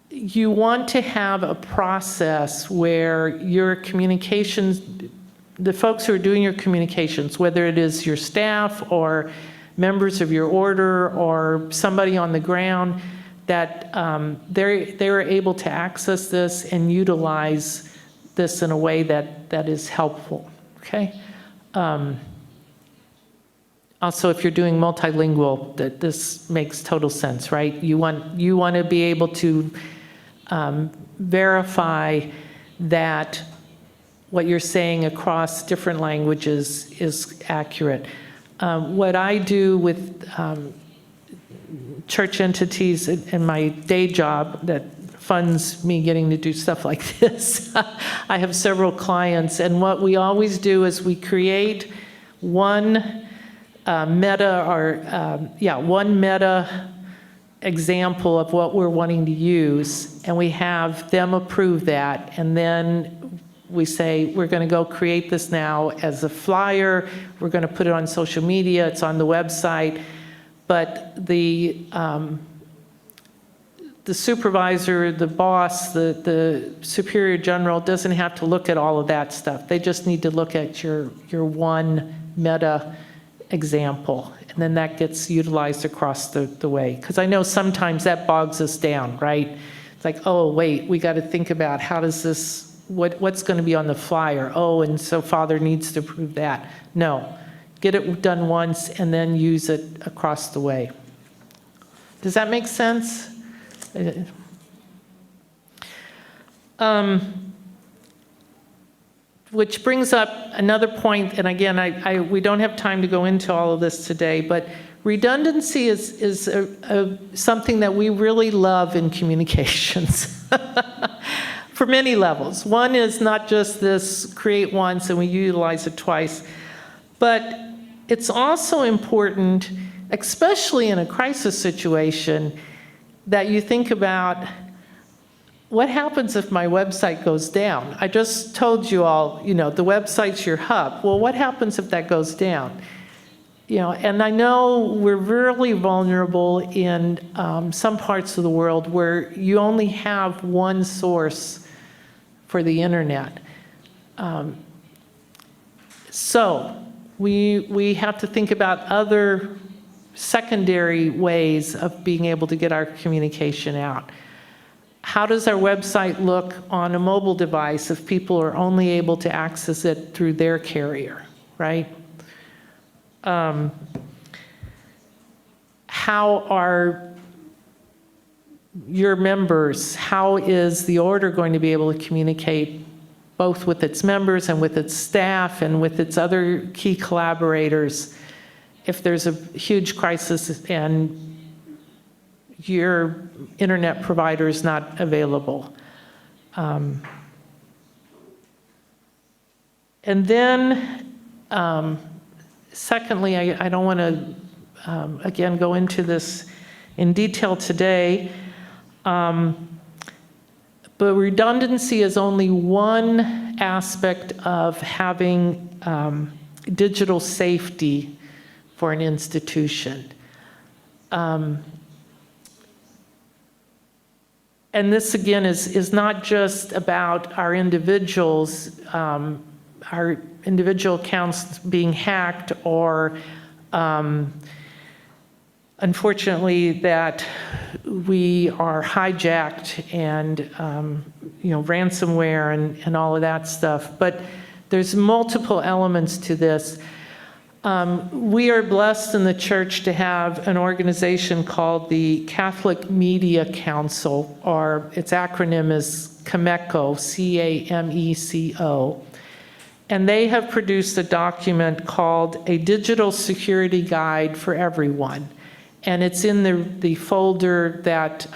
you want to have a process where your communications, the folks who are doing your communications, whether it is your staff or members of your order or somebody on the ground, that they're able to access this and utilize this in a way that is helpful, okay? Also, if you're doing multilingual, that this makes total sense, right? You want to be able to verify that what you're saying across different languages is accurate. What I do with church entities in my day job that funds me getting to do stuff like this, I have several clients, and what we always do is we create one meta example of what we're wanting to use, and we have them approve that, and then we say, we're going to go create this now as a flyer, we're going to put it on social media, it's on the website, but the supervisor, the boss, the superior general doesn't have to look at all of that stuff. They just need to look at your one meta example, and then that gets utilized across the way. Because I know sometimes that bogs us down, right? It's like, oh, wait, we got to think about how does this, what's going to be on the flyer? Oh, and so Father needs to prove that. No, get it done once and then use it across the way. Does that make sense? Which brings up another point, and again, we don't have time to go into all of this today, but redundancy is something that we really love in communications for many levels. One is not just this create once and we utilize it twice, but it's also important, especially in a crisis situation, that you think about, what happens if my website goes down? I just told you all, the website's your hub. Well, what happens if that goes down? And I know we're really vulnerable in some parts of the world where you only have one source for the internet. So we have to think about other secondary ways of being able to get our communication out. How does our website look on a mobile device if people are only able to access it through their carrier, right? How are your members, how is the order going to be able to communicate both with its members and with its staff and with its other key collaborators if there's a huge crisis and your internet provider is not available? And then, secondly, I don't want to, again, go into this in detail today, but redundancy is only one aspect of having digital safety for an institution. And this, again, is not just about our individuals, our individual accounts being hacked, or unfortunately that we are hijacked and, ransomware and all of that stuff. But there's multiple elements to this. We are blessed in the church to have an organization called the Catholic Media Council, or its acronym is CAMECO, C-A-M-E-C-O. And they have produced a document called A Digital Security Guide for Everyone. And it's in the folder that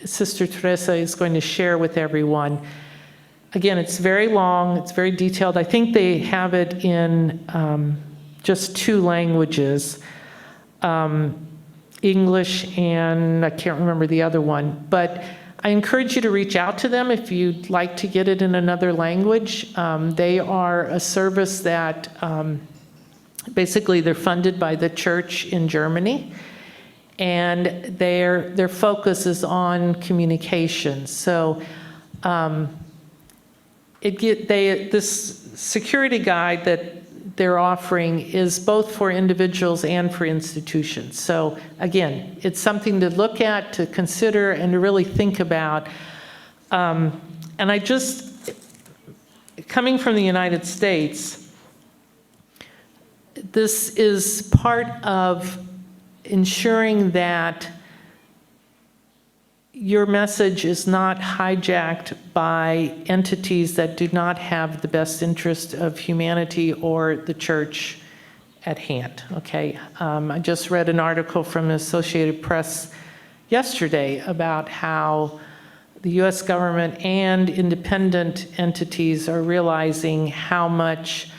Sister Teresa is going to share with everyone. Again, it's very long, it's very detailed. I think they have it in just 2 languages, English and I can't remember the other one. But I encourage you to reach out to them if you'd like to get it in another language. They are a service that basically they're funded by the church in Germany, and their focus is on communication. So this security guide that they're offering is both for individuals and for institutions. So again, it's something to look at, to consider, and to really think about. And coming from the United States, this is part of ensuring that your message is not hijacked by entities that do not have the best interest of humanity or the church at hand, okay? I just read an article from the Associated Press yesterday about how the US government and independent entities are realizing how much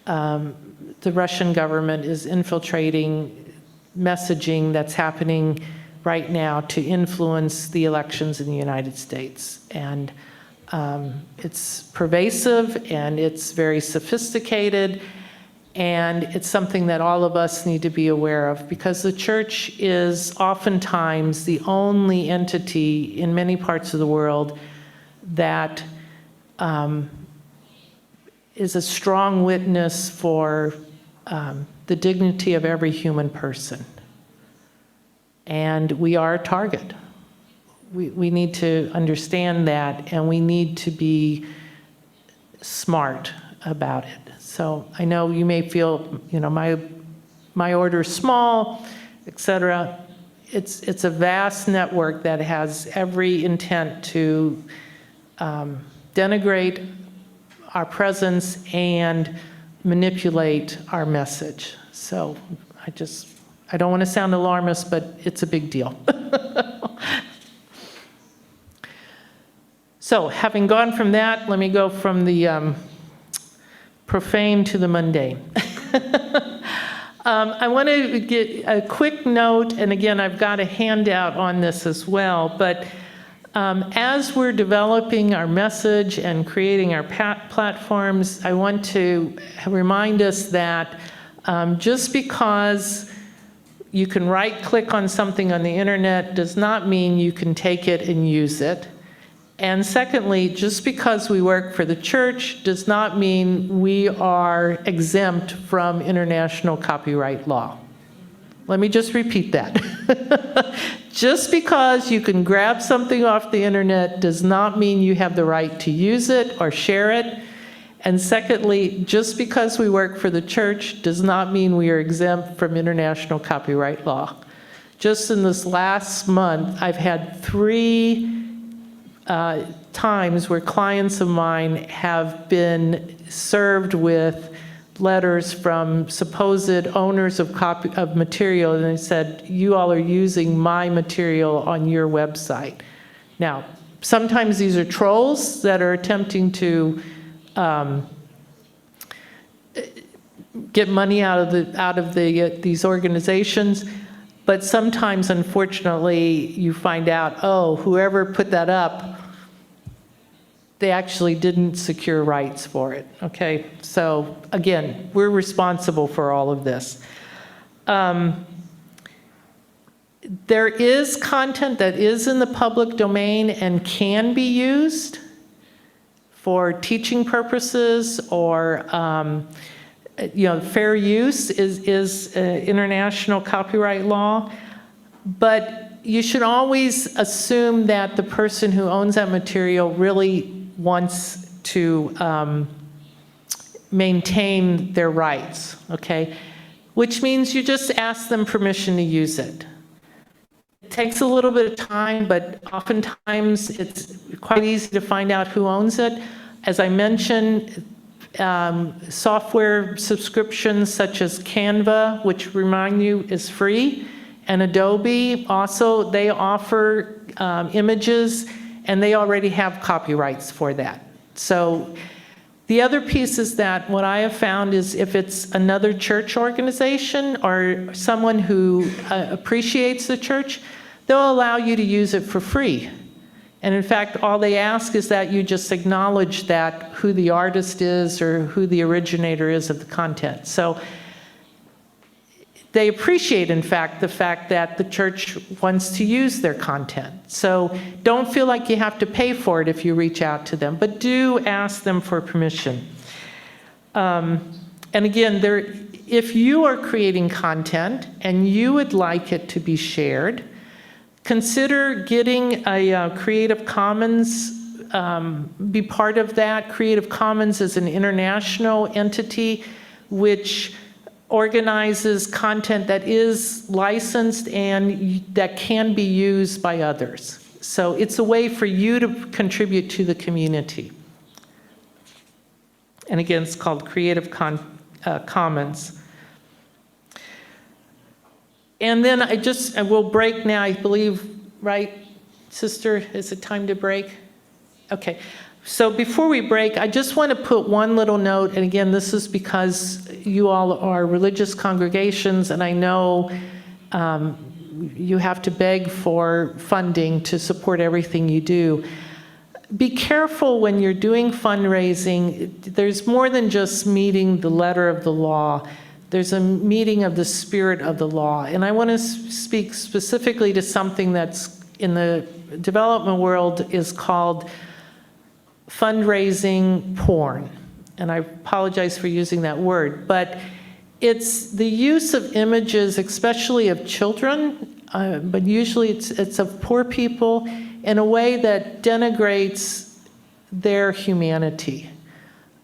the Russian government is infiltrating messaging that's happening right now to influence the elections in the United States. And it's pervasive and it's very sophisticated, and it's something that all of us need to be aware of, because the church is oftentimes the only entity in many parts of the world that is a strong witness for the dignity of every human person. And we are a target. We need to understand that, and we need to be smart about it. So I know you may feel, my order is small, etc. It's a vast network that has every intent to denigrate our presence and manipulate our message. So I don't want to sound alarmist, but it's a big deal. So having gone from that, let me go from the profane to the mundane. I want to get a quick note, and again, I've got a handout on this as well, but as we're developing our message and creating our platforms, I want to remind us that just because you can right-click on something on the internet does not mean you can take it and use it. And secondly, just because we work for the church does not mean we are exempt from international copyright law. Let me just repeat that. Just because you can grab something off the internet does not mean you have the right to use it or share it. And secondly, just because we work for the church does not mean we are exempt from international copyright law. Just in this last month, I've had 3 times where clients of mine have been served with letters from supposed owners of material, and they said, you all are using my material on your website. Now, sometimes these are trolls that are attempting to get money out of these organizations, but sometimes, unfortunately, you find out, oh, whoever put that up, they actually didn't secure rights for it, okay? So again, we're responsible for all of this. There is content that is in the public domain and can be used for teaching purposes or fair use is international copyright law, but you should always assume that the person who owns that material really wants to maintain their rights, okay? Which means you just ask them permission to use it. It takes a little bit of time, but oftentimes it's quite easy to find out who owns it. As I mentioned, software subscriptions such as Canva, which remind you is free, and Adobe also, they offer images, and they already have copyrights for that. So the other piece is that what I have found is if it's another church organization or someone who appreciates the church, they'll allow you to use it for free. And in fact, all they ask is that you just acknowledge that who the artist is or who the originator is of the content. So they appreciate, in fact, the fact that the church wants to use their content. So don't feel like you have to pay for it if you reach out to them, but do ask them for permission. And again, if you are creating content and you would like it to be shared, consider getting a Creative Commons, be part of that. Creative Commons is an international entity which organizes content that is licensed and that can be used by others. So it's a way for you to contribute to the community. And again, it's called Creative Commons. And then I will break now, I believe, right, sister? Is it time to break? Okay. So before we break, I just want to put one little note, and again, this is because you all are religious congregations, and I know you have to beg for funding to support everything you do. Be careful when you're doing fundraising. There's more than just meeting the letter of the law. There's a meeting of the spirit of the law. And I want to speak specifically to something that's in the development world is called fundraising porn. And I apologize for using that word, but it's the use of images, especially of children, but usually it's of poor people in a way that denigrates their humanity.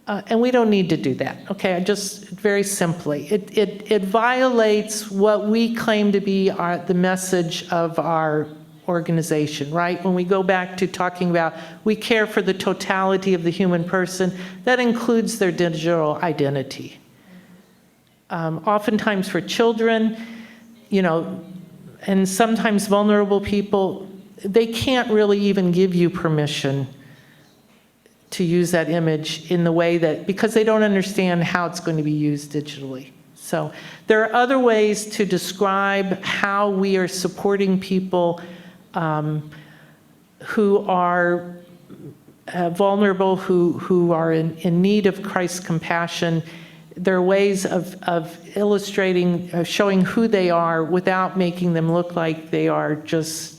And we don't need to do that, okay? Just very simply. It violates what we claim to be the message of our organization, right? When we go back to talking about we care for the totality of the human person, that includes their digital identity. Oftentimes for children, you know, and sometimes vulnerable people, they can't really even give you permission to use that image in the way that, because they don't understand how it's going to be used digitally. So there are other ways to describe how we are supporting people who are vulnerable, who are in need of Christ's compassion. There are ways of illustrating, of showing who they are without making them look like they are just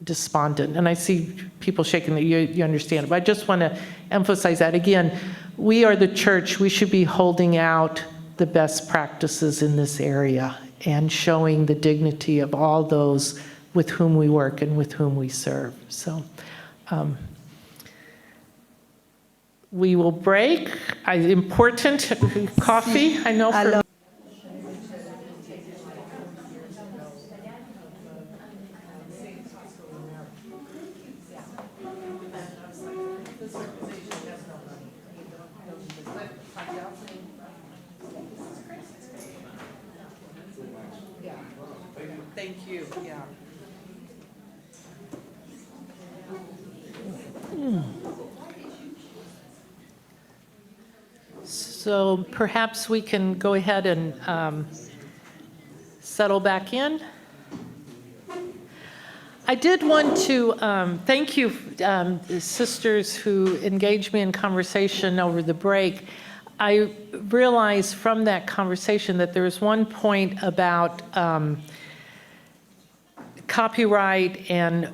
despondent. And I see people shaking that you understand it, but I just want to emphasize that. Again, we are the church. We should be holding out the best practices in this area and showing the dignity of all those with whom we work and with whom we serve. So we will break. Important coffee, I know for... Thank you, yeah. So perhaps we can go ahead and settle back in. I did want to thank you, sisters who engaged me in conversation over the break. I realized from that conversation that there was one point about copyright and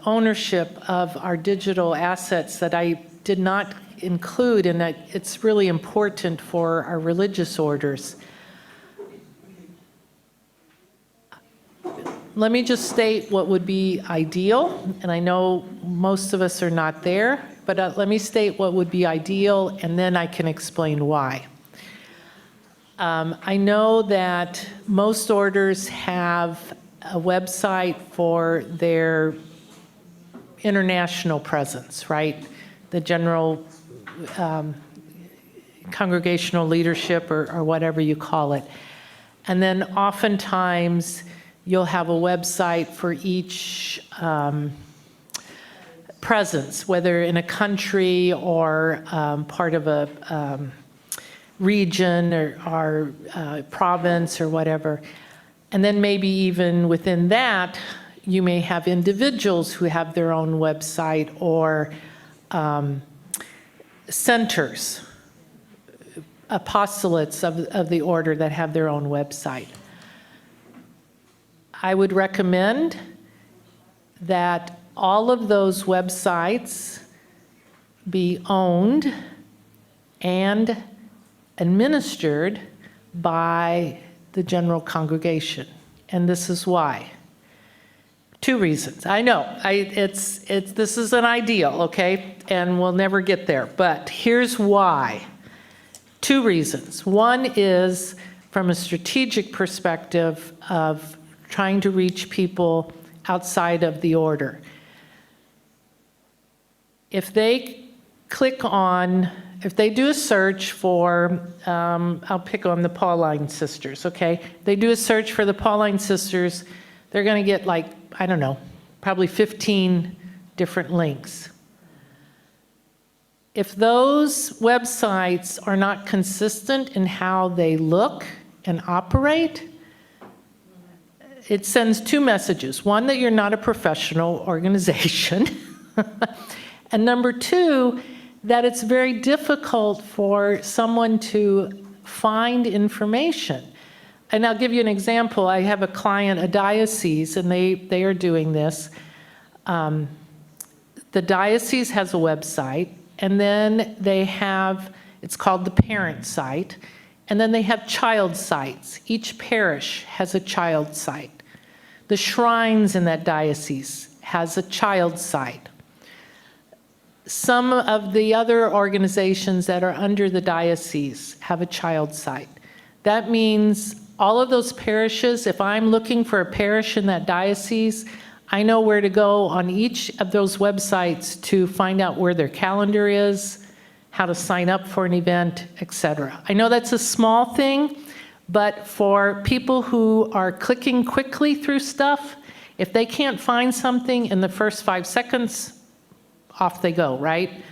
ownership of our digital assets that I did not include, and that it's really important for our religious orders. let me just state what would be ideal, and I know most of us are not there, but let me state what would be ideal, and then I can explain why. I know that most orders have a website for their international presence, right? The general congregational leadership or whatever you call it. And then oftentimes you'll have a website for each presence, whether in a country or part of a region or province or whatever. And then maybe even within that, you may have individuals who have their own website or centers, apostolates of the order that have their own website. I would recommend that all of those websites be owned and administered by the general congregation. And this is why. 2 reasons. I know, this is an ideal, okay? And we'll never get there, but here's why. 2 reasons. One is from a strategic perspective of trying to reach people outside of the order. If they if they do a search for, I'll pick on the Pauline sisters, okay? They do a search for the Pauline sisters, they're going to get like, I don't know, probably 15 different links. If those websites are not consistent in how they look and operate, it sends 2 messages. One, that you're not a professional organization. And number 2, that it's very difficult for someone to find information. And I'll give you an example. I have a client, a diocese, and they are doing this. The diocese has a website, and then they have, it's called the parent site, and then they have child sites. Each parish has a child site. The shrines in that diocese has a child site. Some of the other organizations that are under the diocese have a child site. That means all of those parishes, if I'm looking for a parish in that diocese, I know where to go on each of those websites to find out where their calendar is, how to sign up for an event, etc. I know that's a small thing, but for people who are clicking quickly through stuff, if they can't find something in the first 5 seconds, off they go, right?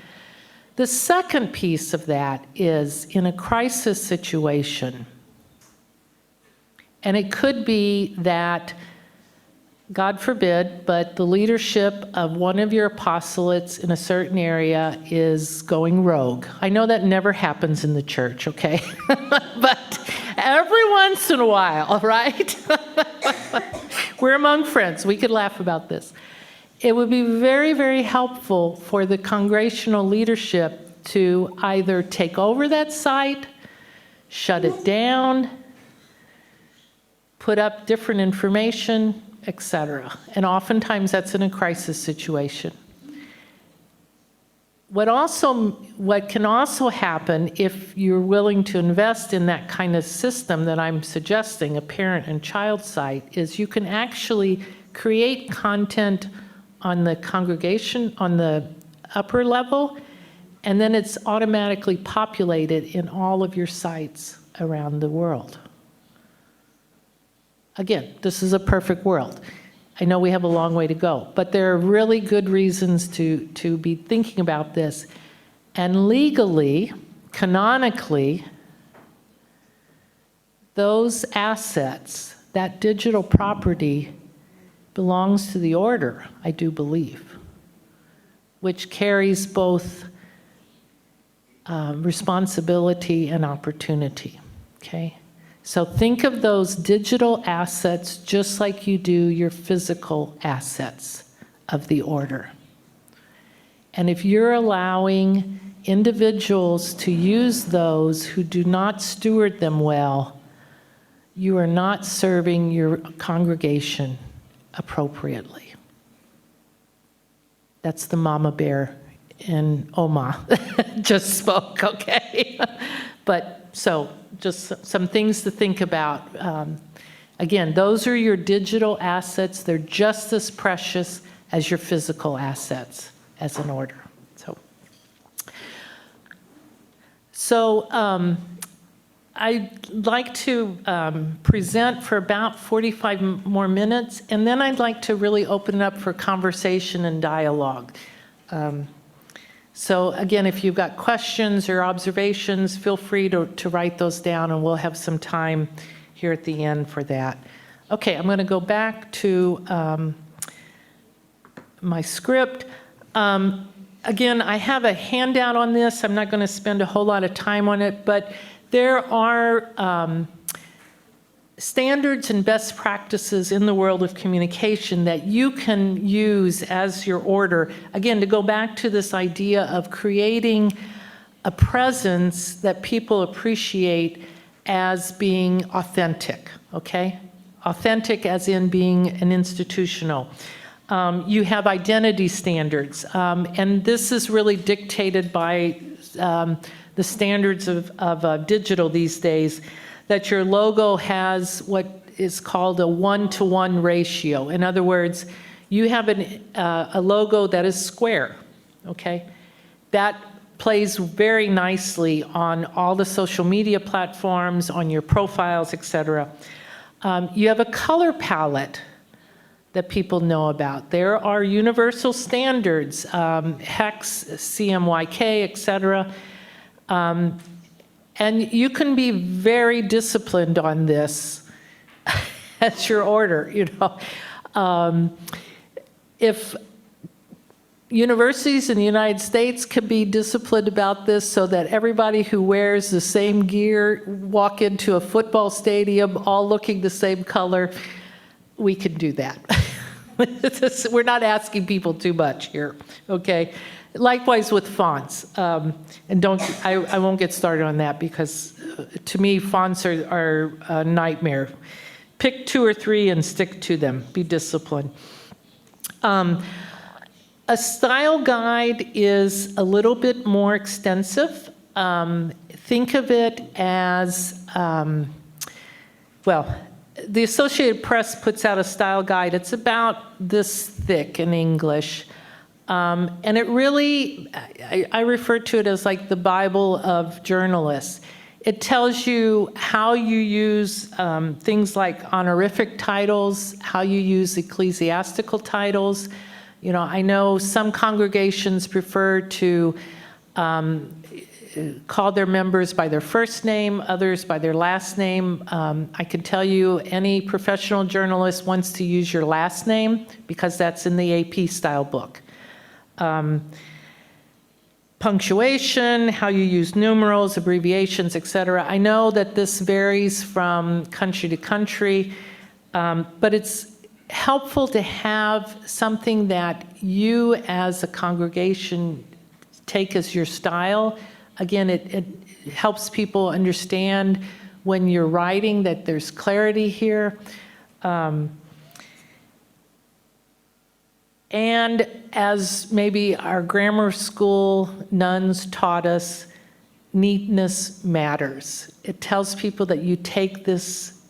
The second piece of that is in a crisis situation, and it could be that, God forbid, but the leadership of one of your apostolates in a certain area is going rogue. I know that never happens in the church, okay? But every once in a while, right? We're among friends. We could laugh about this. It would be very, very helpful for the congregational leadership to either take over that site, shut it down, put up different information, etc. And oftentimes that's in a crisis situation. What can also happen if you're willing to invest in that kind of system that I'm suggesting, a parent and child site, is you can actually create content on the congregation, on the upper level, and then it's automatically populated in all of your sites around the world. Again, this is a perfect world. I know we have a long way to go, but there are really good reasons to be thinking about this. And legally, canonically, those assets, that digital property, belongs to the order, I do believe, which carries both responsibility and opportunity, okay? So think of those digital assets just like you do your physical assets of the order. And if you're allowing individuals to use those who do not steward them well, you are not serving your congregation appropriately. That's the mama bear in Oma just spoke, okay? But so just some things to think about. Again, those are your digital assets. They're just as precious as your physical assets as an order. So I'd like to present for about 45 more minutes, and then I'd like to really open it up for conversation and dialogue. So again, if you've got questions or observations, feel free to write those down, and we'll have some time here at the end for that. Okay, I'm going to go back to my script. Again, I have a handout on this. I'm not going to spend a whole lot of time on it, but there are standards and best practices in the world of communication that you can use as your order. Again, to go back to this idea of creating a presence that people appreciate as being authentic, okay? Authentic as in being an institutional. You have identity standards, and this is really dictated by the standards of digital these days, that your logo has what is called a 1-to-1 ratio. In other words, you have a logo that is square, okay? That plays very nicely on all the social media platforms, on your profiles, etc. You have a color palette that people know about. There are universal standards, hex, CMYK, etc. And you can be very disciplined on this as your order, you know. If universities in the United States could be disciplined about this so that everybody who wears the same gear walk into a football stadium all looking the same color, we can do that. We're not asking people too much here, okay? Likewise with fonts, and I won't get started on that because to me fonts are a nightmare. Pick 2 or 3 and stick to them. Be disciplined. A style guide is a little bit more extensive. Think of it as, well, the Associated Press puts out a style guide. It's about this thick in English. And it really, I refer to it as like the Bible of journalists. It tells you how you use things like honorific titles, how you use ecclesiastical titles. You know, I know some congregations prefer to call their members by their first name, others by their last name. I can tell you any professional journalist wants to use your last name because that's in the AP style book. Punctuation, how you use numerals, abbreviations, etc. I know that this varies from country to country, but it's helpful to have something that you as a congregation take as your style. Again, it helps people understand when you're writing that there's clarity here. And as maybe our grammar school nuns taught us, neatness matters. It tells people that you take this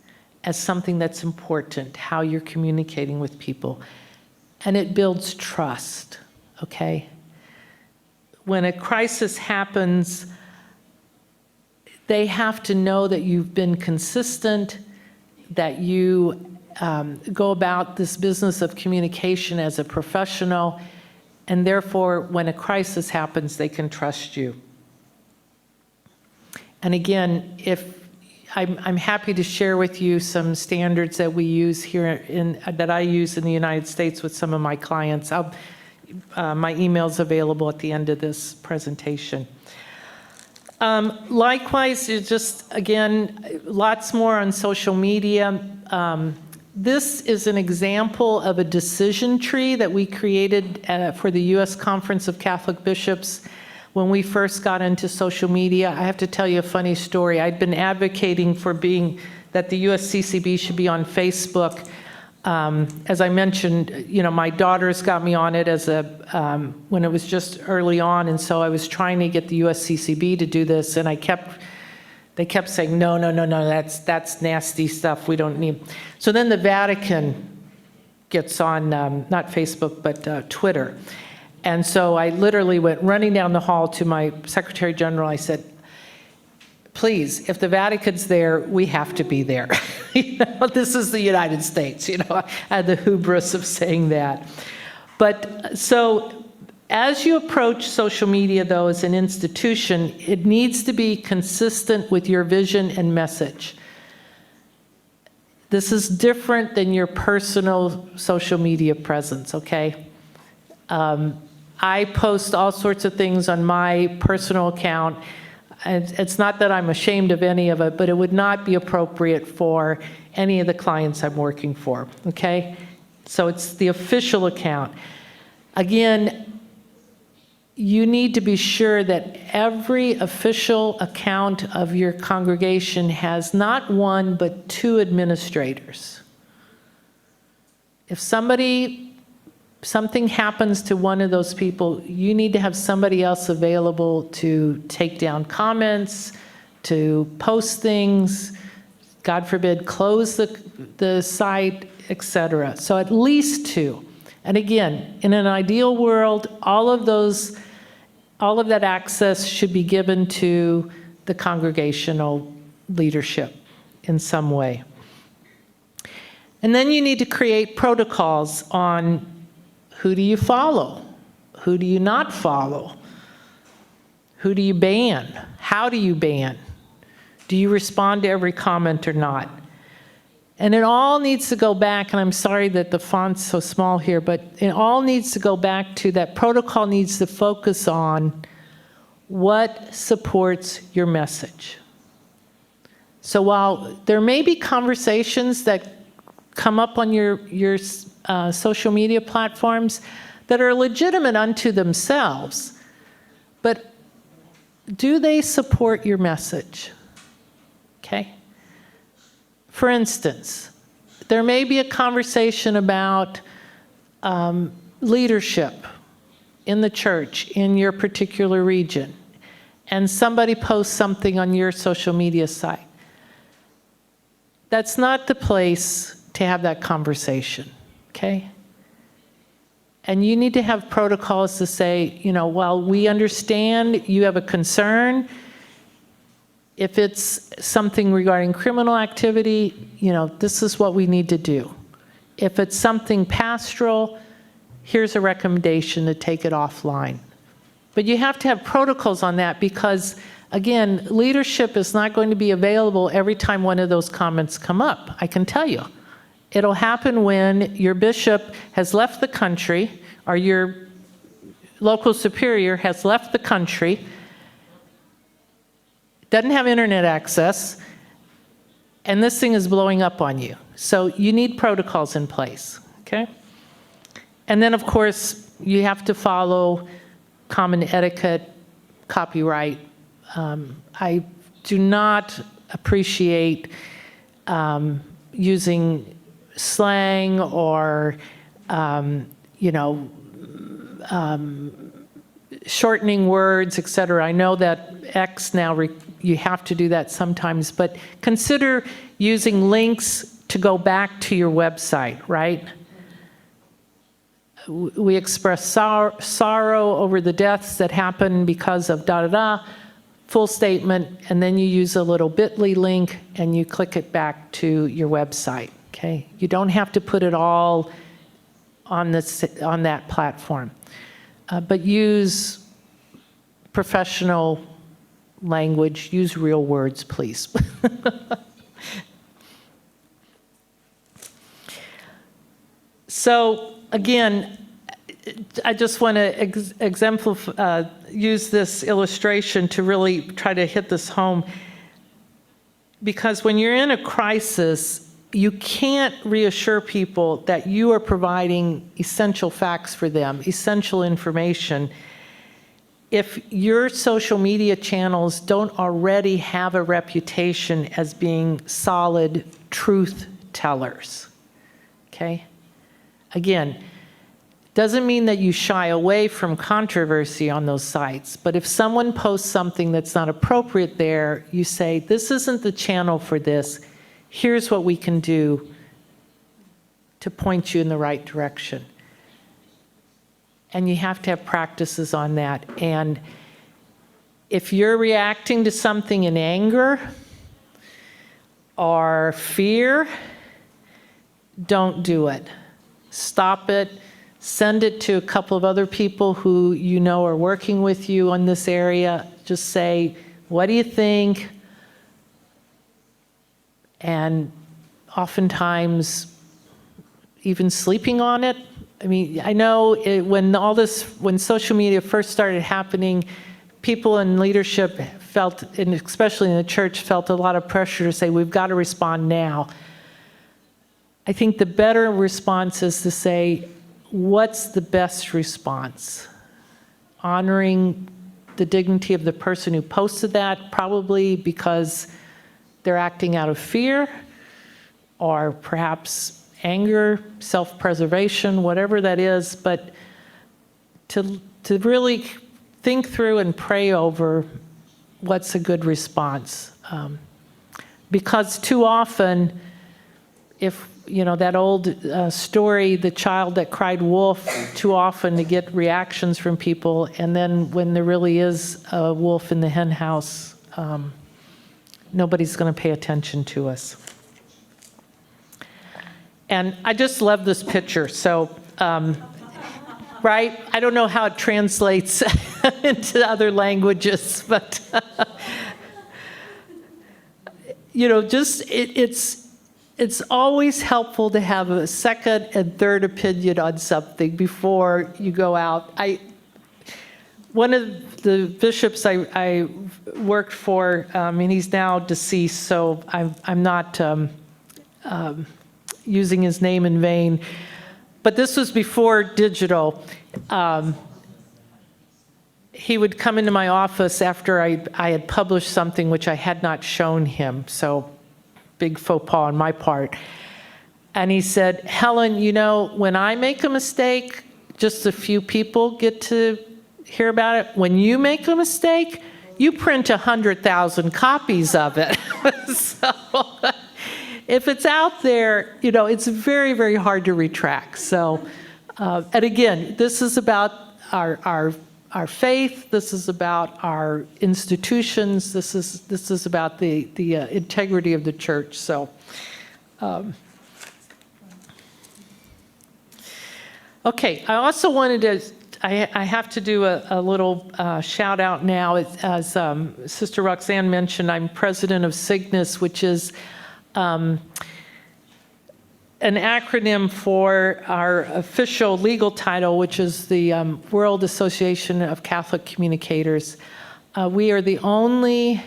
as something that's important, how you're communicating with people. And it builds trust, okay? When a crisis happens, they have to know that you've been consistent, that you go about this business of communication as a professional, and therefore, when a crisis happens, they can trust you. And again, if I'm happy to share with you some standards that we use here that I use in the United States with some of my clients. My email's available at the end of this presentation. Likewise, just again, lots more on social media. This is an example of a decision tree that we created for the U.S. Conference of Catholic Bishops when we first got into social media. I have to tell you a funny story. I'd been advocating for that the USCCB should be on Facebook As I mentioned, my daughters got me on it when it was just early on, and so I was trying to get the USCCB to do this, and they kept saying, no, that's nasty stuff, we don't need. So then the Vatican gets on, not Facebook, but Twitter. And so I literally went running down the hall to my Secretary General. I said, please, if the Vatican's there, we have to be there. This is the United States. I had the hubris of saying that. But so as you approach social media, though, as an institution, it needs to be consistent with your vision and message. This is different than your personal social media presence, okay? I post all sorts of things on my personal account. It's not that I'm ashamed of any of it, but it would not be appropriate for any of the clients I'm working for, okay? So it's the official account. Again, you need to be sure that every official account of your congregation has not one, but 2 administrators. If something happens to one of those people, you need to have somebody else available to take down comments, to post things, God forbid, close the site, etc. So at least 2. And again, in an ideal world, all of that access should be given to the congregational leadership in some way. And then you need to create protocols on who do you follow? Who do you not follow? Who do you ban? How do you ban? Do you respond to every comment or not? And it all needs to go back, and I'm sorry that the font's so small here, but it all needs to go back to that protocol needs to focus on what supports your message. So while there may be conversations that come up on your social media platforms that are legitimate unto themselves, but do they support your message? Okay? For instance, there may be a conversation about leadership in the church in your particular region, and somebody posts something on your social media site. That's not the place to have that conversation, okay? And you need to have protocols to say, while we understand you have a concern, if it's something regarding criminal activity, this is what we need to do. If it's something pastoral, here's a recommendation to take it offline. But you have to have protocols on that because, again, leadership is not going to be available every time one of those comments come up, I can tell you. It'll happen when your bishop has left the country or your local superior has left the country, doesn't have internet access, and this thing is blowing up on you. So you need protocols in place, okay? And then, of course, you have to follow common etiquette, copyright. I do not appreciate using slang or, shortening words, et cetera. I know that X now, you have to do that sometimes, but consider using links to go back to your website, right? We express sorrow over the deaths that happen because of da-da-da, full statement, and then you use a little bit.ly link and you click it back to your website, okay? You don't have to put it all on that platform. But use professional language, use real words, please. So again, I just want to use this illustration to really try to hit this home. Because when you're in a crisis, you can't reassure people that you are providing essential facts for them, essential information, if your social media channels don't already have a reputation as being solid truth tellers, okay? okay? Again, doesn't mean that you shy away from controversy on those sites, but if someone posts something that's not appropriate there, you say, this isn't the channel for this. Here's what we can do to point you in the right direction. And you have to have practices on that. And if you're reacting to something in anger or fear, don't do it. Stop it. Send it to a couple of other people who you know are working with you on this area. Just say, what do you think? And oftentimes, even sleeping on it. I mean, I know when social media first started happening, people in leadership felt, and especially in the church, felt a lot of pressure to say, we've got to respond now. I think the better response is to say, what's the best response? Honoring the dignity of the person who posted that, probably because they're acting out of fear, or perhaps anger, self-preservation, whatever that is, but to really think through and pray over what's a good response. Because too often, if that old story, the child that cried wolf, too often to get reactions from people, and then when there really is a wolf in the hen house, nobody's going to pay attention to us. And I just love this picture. So, right? I don't know how it translates into other languages, but it's always helpful to have a second and third opinion on something before you go out. One of the bishops I worked for, and he's now deceased, so I'm not using his name in vain, but this was before digital. He would come into my office after I had published something which I had not shown him, so big faux pas on my part. And he said, Helen, when I make a mistake, just a few people get to hear about it. When you make a mistake, you print 100,000 copies of it. So if it's out there, it's very, very hard to retract. So, and again, this is about our faith. This is about our institutions. This is about the integrity of the church. So, okay. I also wanted to. I have to do a little shout out now. As Sister Roxanne mentioned, I'm president of SIGNIS, which is an acronym for our official legal title, which is the World Association of Catholic Communicators. We are the only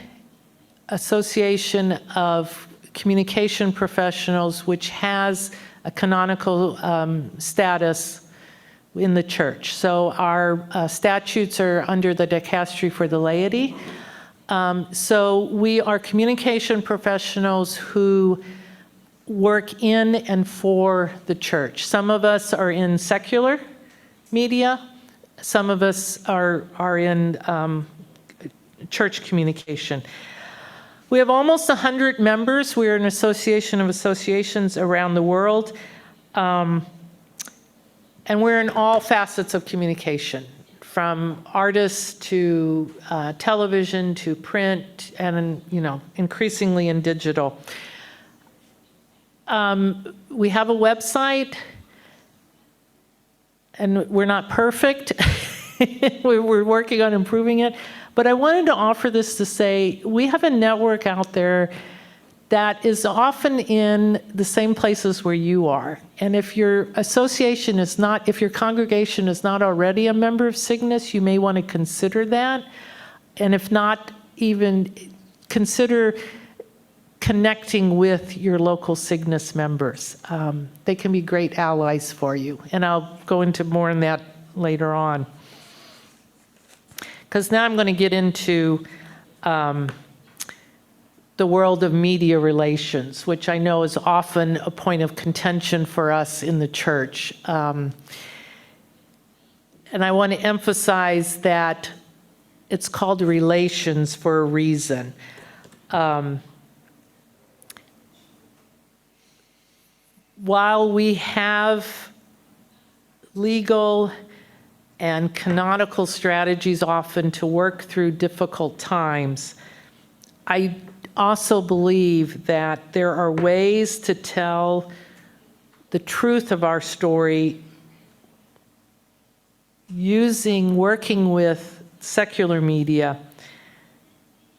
association of communication professionals which has a canonical status in the church. So our statutes are under the dicastery for the laity. So we are communication professionals who work in and for the church. Some of us are in secular media. Some of us are in church communication. We have almost 100 members. We are an association of associations around the world. And we're in all facets of communication, from artists to television to print and, increasingly in digital. We have a website, and we're not perfect. We're working on improving it. But I wanted to offer this to say, we have a network out there that is often in the same places where you are. And if your association is not, if your congregation is not already a member of SIGNIS, you may want to consider that. And if not, even consider connecting with your local SIGNIS members. They can be great allies for you. And I'll go into more on that later on. Because now I'm going to get into the world of media relations, which I know is often a point of contention for us in the church. And I want to emphasize that it's called relations for a reason. While we have legal and canonical strategies often to work through difficult times, I also believe that there are ways to tell the truth of our story working with secular media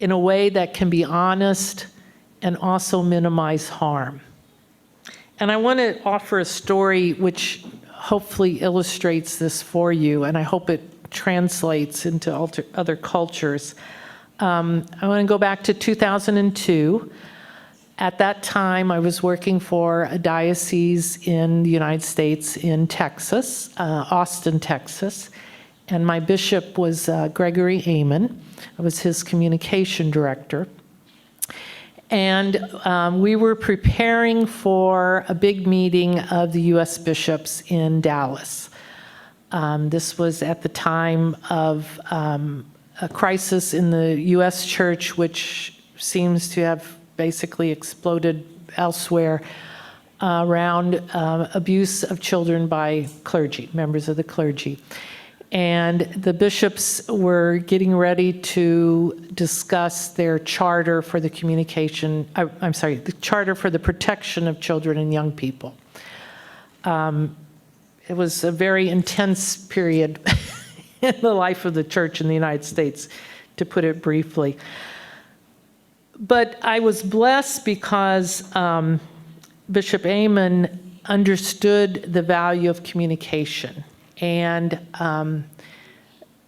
in a way that can be honest and also minimize harm. And I want to offer a story which hopefully illustrates this for you, and I hope it translates into other cultures. I want to go back to 2002. At that time, I was working for a diocese in the United States in Texas, Austin, Texas, and my bishop was Gregory Amen. I was his communication director. And we were preparing for a big meeting of the U.S. bishops in Dallas. This was at the time of a crisis in the U.S. church, which seems to have basically exploded elsewhere, around abuse of children by clergy, members of the clergy. And the bishops were getting ready to discuss their charter for the the charter for the protection of children and young people. It was a very intense period in the life of the church in the United States, to put it briefly. But I was blessed because Bishop Amen understood the value of communication. And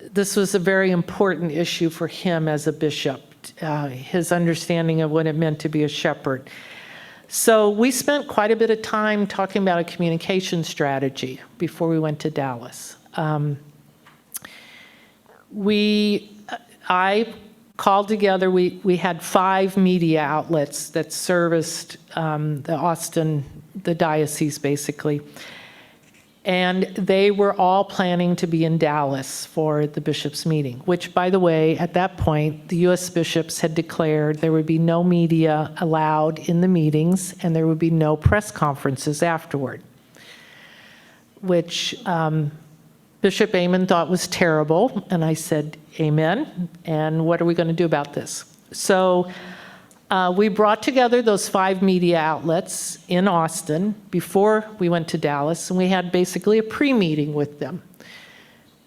this was a very important issue for him as a bishop, his understanding of what it meant to be a shepherd. So we spent quite a bit of time talking about a communication strategy before we went to Dallas. I called together, we had 5 media outlets that serviced the diocese basically. And they were all planning to be in Dallas for the bishops' meeting, which, by the way, at that point, the U.S. bishops had declared there would be no media allowed in the meetings and there would be no press conferences afterward, which Bishop Amen thought was terrible. And I said, amen, and what are we going to do about this? So we brought together those 5 media outlets in Austin before we went to Dallas, and we had basically a pre-meeting with them.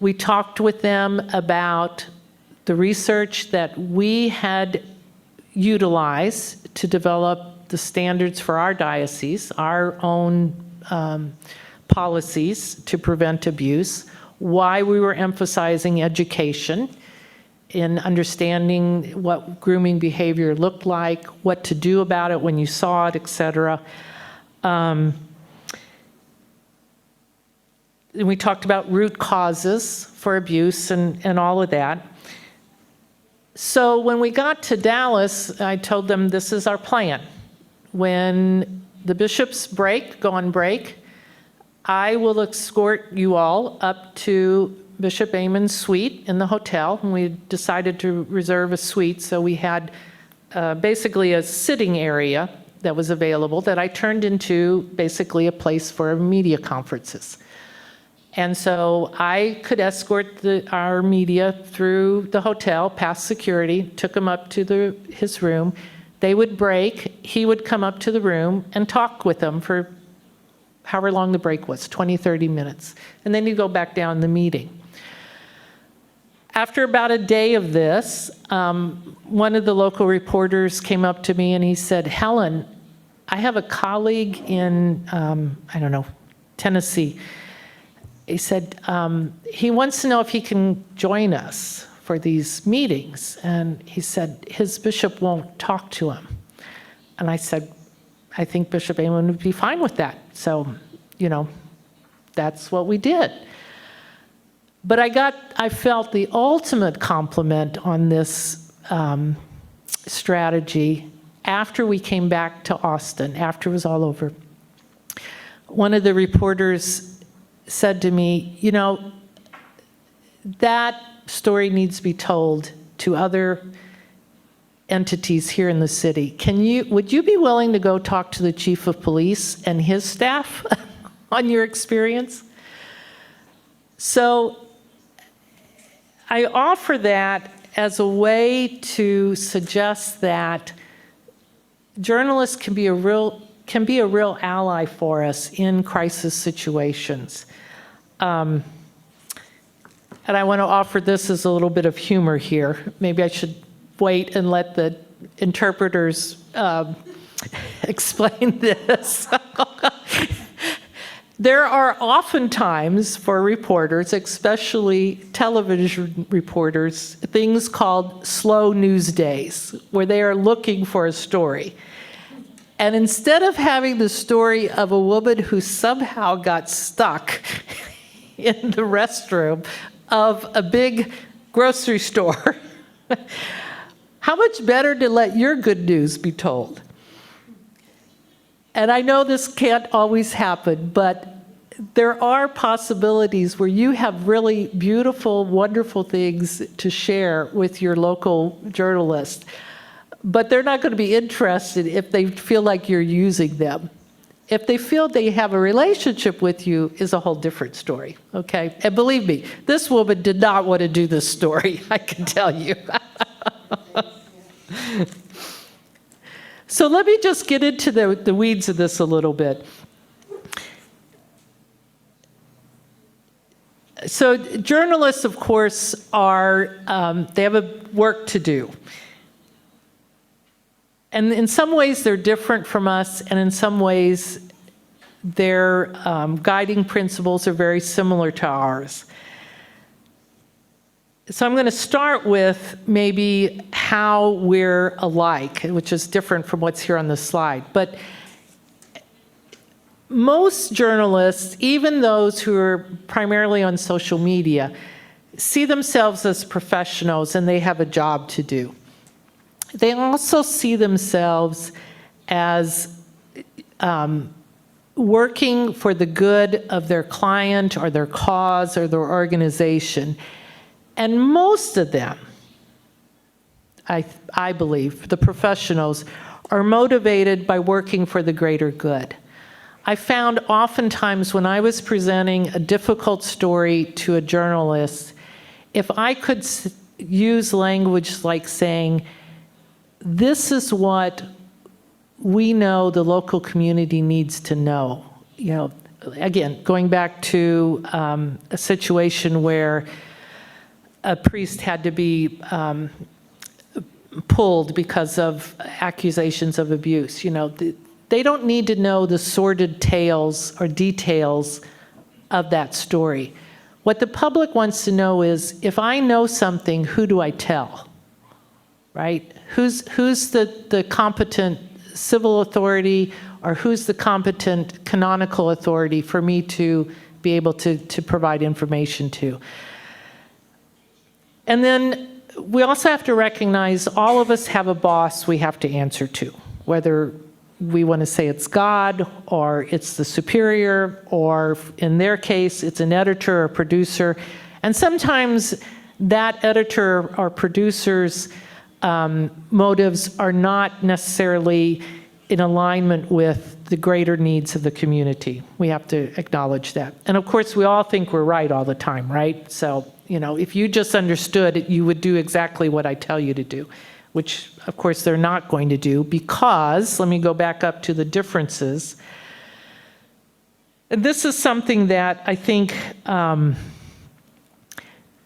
We talked with them about the research that we had utilized to develop the standards for our diocese, our own policies to prevent abuse, why we were emphasizing education in understanding what grooming behavior looked like, what to do about it when you saw it, etc. We talked about root causes for abuse and all of that. So when we got to Dallas, I told them this is our plan. When the bishops go on break, I will escort you all up to Bishop Amen's suite in the hotel, and we decided to reserve a suite, so we had basically a sitting area that was available that I turned into basically a place for media conferences. And so I could escort our media through the hotel, past security, took them up to his room. They would break, he would come up to the room and talk with them for however long the break was, 20, 30 minutes. And then he'd go back down the meeting. After about a day of this, one of the local reporters came up to me and he said, Helen, I have a colleague in, Tennessee. He said, he wants to know if he can join us for these meetings. And he said, his bishop won't talk to him. And I said, I think Bishop Amen would be fine with that. So, that's what we did. But I felt the ultimate compliment on this strategy after we came back to Austin, after it was all over, one of the reporters said to me, you know, that story needs to be told to other entities here in the city. Would you be willing to go talk to the chief of police and his staff on your experience? So I offer that as a way to suggest that journalists can be a real ally for us in crisis situations. And I want to offer this as a little bit of humor here. Maybe I should wait and let the interpreters explain this. There are oftentimes for reporters, especially television reporters, things called slow news days, where they are looking for a story. And instead of having the story of a woman who somehow got stuck in the restroom of a big grocery store, how much better to let your good news be told? And I know this can't always happen, but there are possibilities where you have really beautiful, wonderful things to share with your local journalist, but they're not going to be interested if they feel like you're using them. If they feel they have a relationship with you is a whole different story, okay? And believe me, this woman did not want to do this story, I can tell you. So let me just get into the weeds of this a little bit. So journalists, of course, they have a work to do. And in some ways, they're different from us, and in some ways, their guiding principles are very similar to ours. So I'm going to start with maybe how we're alike, which is different from what's here on the slide. But most journalists, even those who are primarily on social media, see themselves as professionals and they have a job to do. They also see themselves as working for the good of their client or their cause or their organization. And most of them, I believe, the professionals, are motivated by working for the greater good. I found oftentimes when I was presenting a difficult story to a journalist, if I could use language like saying, this is what we know the local community needs to know. You know, again, going back to a situation where a priest had to be pulled because of accusations of abuse. You know, they don't need to know the sordid tales or details of that story. What the public wants to know is, if I know something, who do I tell? Right? Who's the competent civil authority, or who's the competent canonical authority for me to be able to provide information to? And then we also have to recognize all of us have a boss we have to answer to, whether we want to say it's God, or it's the superior, or in their case, it's an editor or producer. And sometimes that editor or producer's motives are not necessarily in alignment with the greater needs of the community. We have to acknowledge that. And of course, we all think we're right all the time, right? So, you know, if you just understood it, you would do exactly what I tell you to do, which of course they're not going to do, because, let me go back up to the differences. And this is something that I think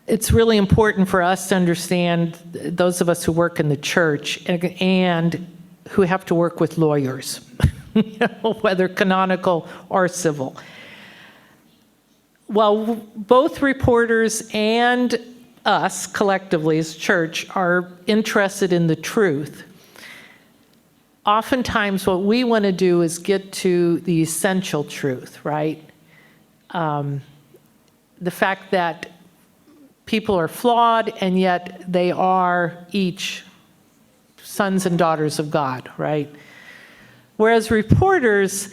it's really important for us to understand, those of us who work in the church and who have to work with lawyers, you know, whether canonical or civil. While both reporters and us collectively as church are interested in the truth, oftentimes what we want to do is get to the essential truth, right? The fact that people are flawed, and yet they are each sons and daughters of God, right? Whereas reporters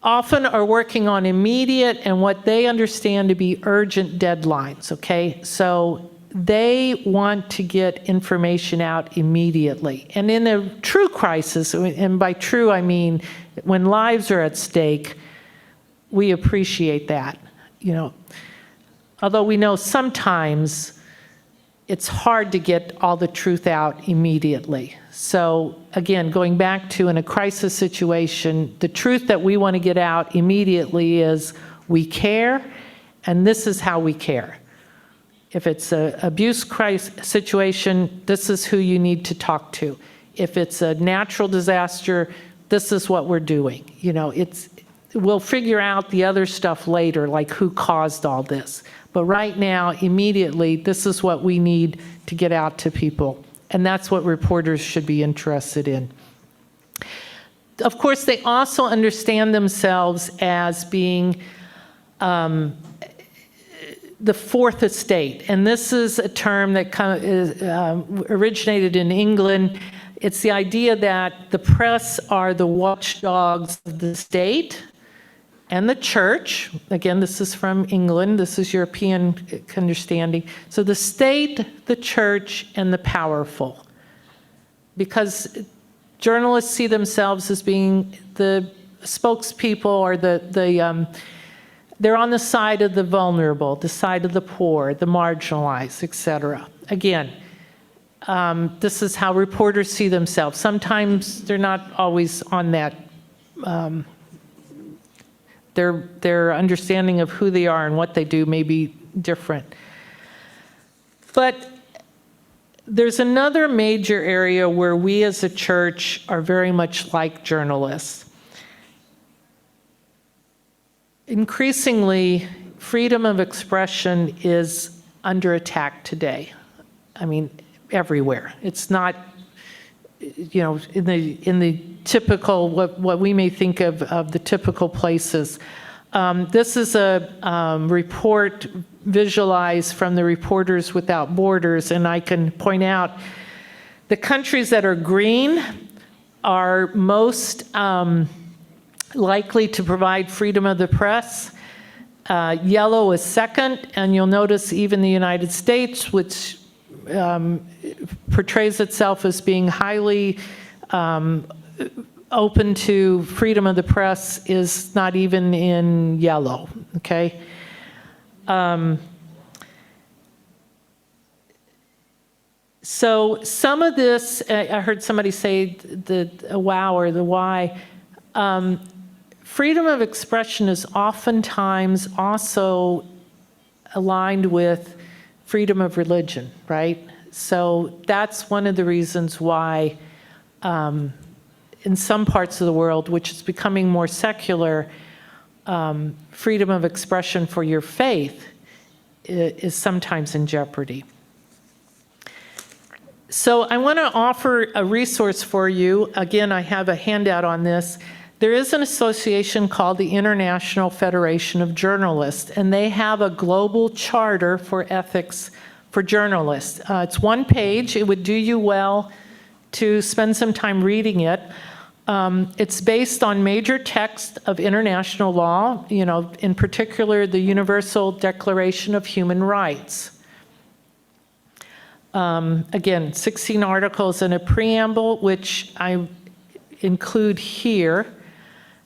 often are working on immediate and what they understand to be urgent deadlines, okay? So they want to get information out immediately. And in a true crisis, and by true I mean when lives are at stake, we appreciate that, you know. Although we know sometimes it's hard to get all the truth out immediately. So again, going back to in a crisis situation, the truth that we want to get out immediately is we care, and this is how we care. If it's an abuse crisis situation, this is who you need to talk to. If it's a natural disaster, this is what we're doing. You know, we'll figure out the other stuff later, like who caused all this. But right now, immediately, this is what we need to get out to people. And that's what reporters should be interested in. Of course, they also understand themselves as being the fourth estate. And this is a term that originated in England. It's the idea that the press are the watchdogs of the state and the church. Again, this is from England. This is European understanding. So the state, the church, and the powerful. Because journalists see themselves as being the spokespeople or they're on the side of the vulnerable, the side of the poor, the marginalized, etc. Again, this is how reporters see themselves. Sometimes they're not always on that. Their understanding of who they are and what they do may be different. But there's another major area where we as a church are very much like journalists. Increasingly, freedom of expression is under attack today. I mean, everywhere. It's not, you know, in the typical, what we may think of the typical places. This is a report visualized from the Reporters Without Borders, and I can point out the countries that are green are most likely to provide freedom of the press. Yellow is second, and you'll notice even the United States, which portrays itself as being highly open to freedom of the press, is not even in yellow, okay? So some of this, I heard somebody say the wow or the why. Freedom of expression is oftentimes also aligned with freedom of religion, right? So that's one of the reasons why in some parts of the world, which is becoming more secular, freedom of expression for your faith is sometimes in jeopardy. So I want to offer a resource for you. Again, I have a handout on this. There is an association called the International Federation of Journalists, and they have a global charter for ethics for journalists. It's one page. It would do you well to spend some time reading it. It's based on major texts of international law, you know, in particular the Universal Declaration of Human Rights. Again, 16 articles and a preamble, which I include here,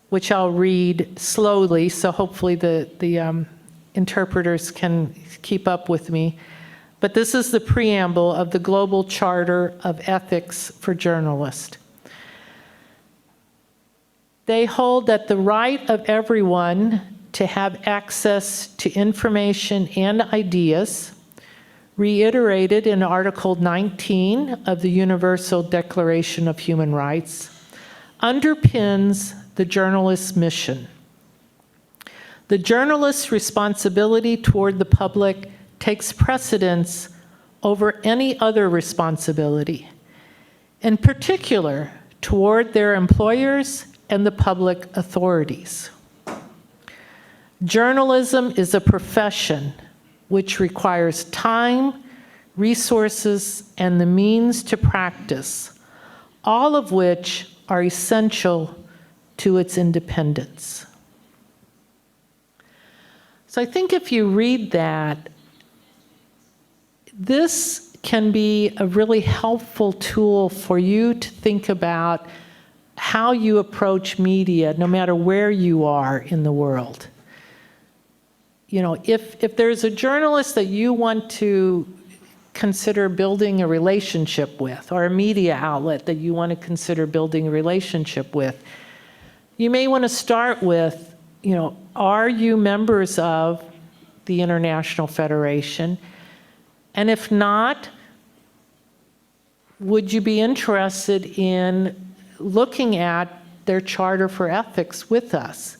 which I'll read slowly, so hopefully the interpreters can keep up with me. But this is the preamble of the Global Charter of Ethics for Journalists. They hold that the right of everyone to have access to information and ideas, reiterated in Article 19 of the Universal Declaration of Human Rights, underpins the journalist's mission. The journalist's responsibility toward the public takes precedence over any other responsibility, in particular toward their employers and the public authorities. Journalism is a profession which requires time, resources, and the means to practice, all of which are essential to its independence. So I think if you read that, this can be a really helpful tool for you to think about how you approach media, no matter where you are in the world. You know, if there's a journalist that you want to consider building a relationship with, or a media outlet that you want to consider building a relationship with, you may want to start with, you know, are you members of the International Federation? And if not, would you be interested in looking at their Charter for Ethics with us?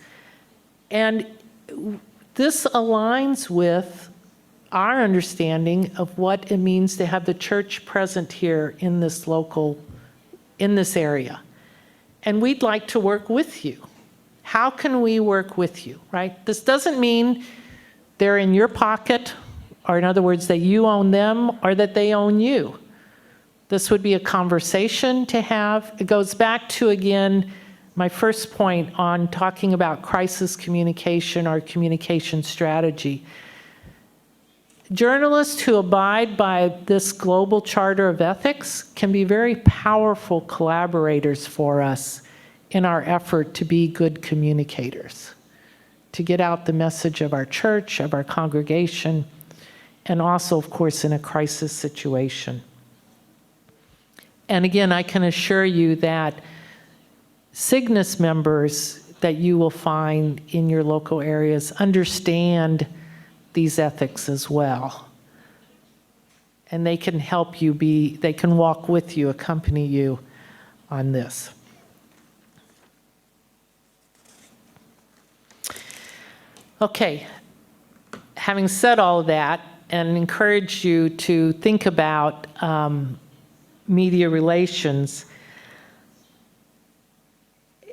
And this aligns with our understanding of what it means to have the church present here in this area. And we'd like to work with you. How can we work with you, right? This doesn't mean they're in your pocket, or in other words, that you own them or that they own you. This would be a conversation to have. It goes back to, again, my first point on talking about crisis communication or communication strategy. Journalists who abide by this global charter of ethics can be very powerful collaborators for us in our effort to be good communicators, to get out the message of our church, of our congregation, and also, of course, in a crisis situation. And again, I can assure you that SIGNIS members that you will find in your local areas understand these ethics as well. And they can help you they can walk with you, accompany you on this. Okay, having said all of that, and encourage you to think about media relations,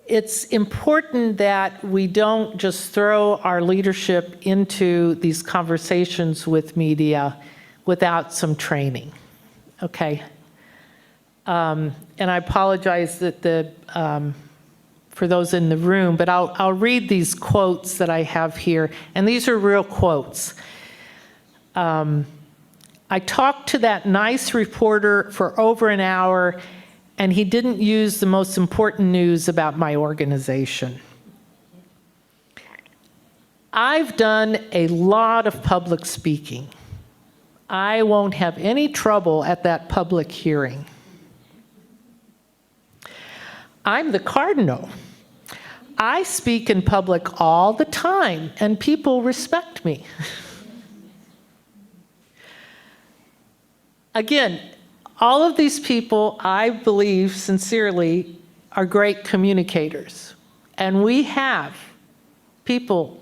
it's important that we don't just throw our leadership into these conversations with media without some training, okay? And I apologize that for those in the room, but I'll read these quotes that I have here, and these are real quotes. I talked to that nice reporter for over an hour, and he didn't use the most important news about my organization. I've done a lot of public speaking. I won't have any trouble at that public hearing. I'm the cardinal. I speak in public all the time, and people respect me. Again, all of these people, I believe sincerely, are great communicators. And we have people,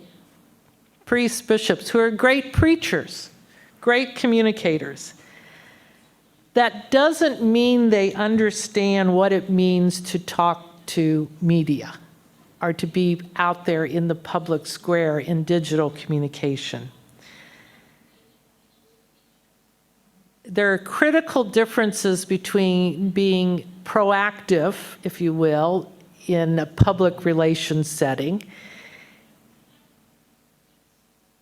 priests, bishops, who are great preachers, great communicators. That doesn't mean they understand what it means to talk to media or to be out there in the public square in digital communication. There are critical differences between being proactive, if you will, in a public relations setting,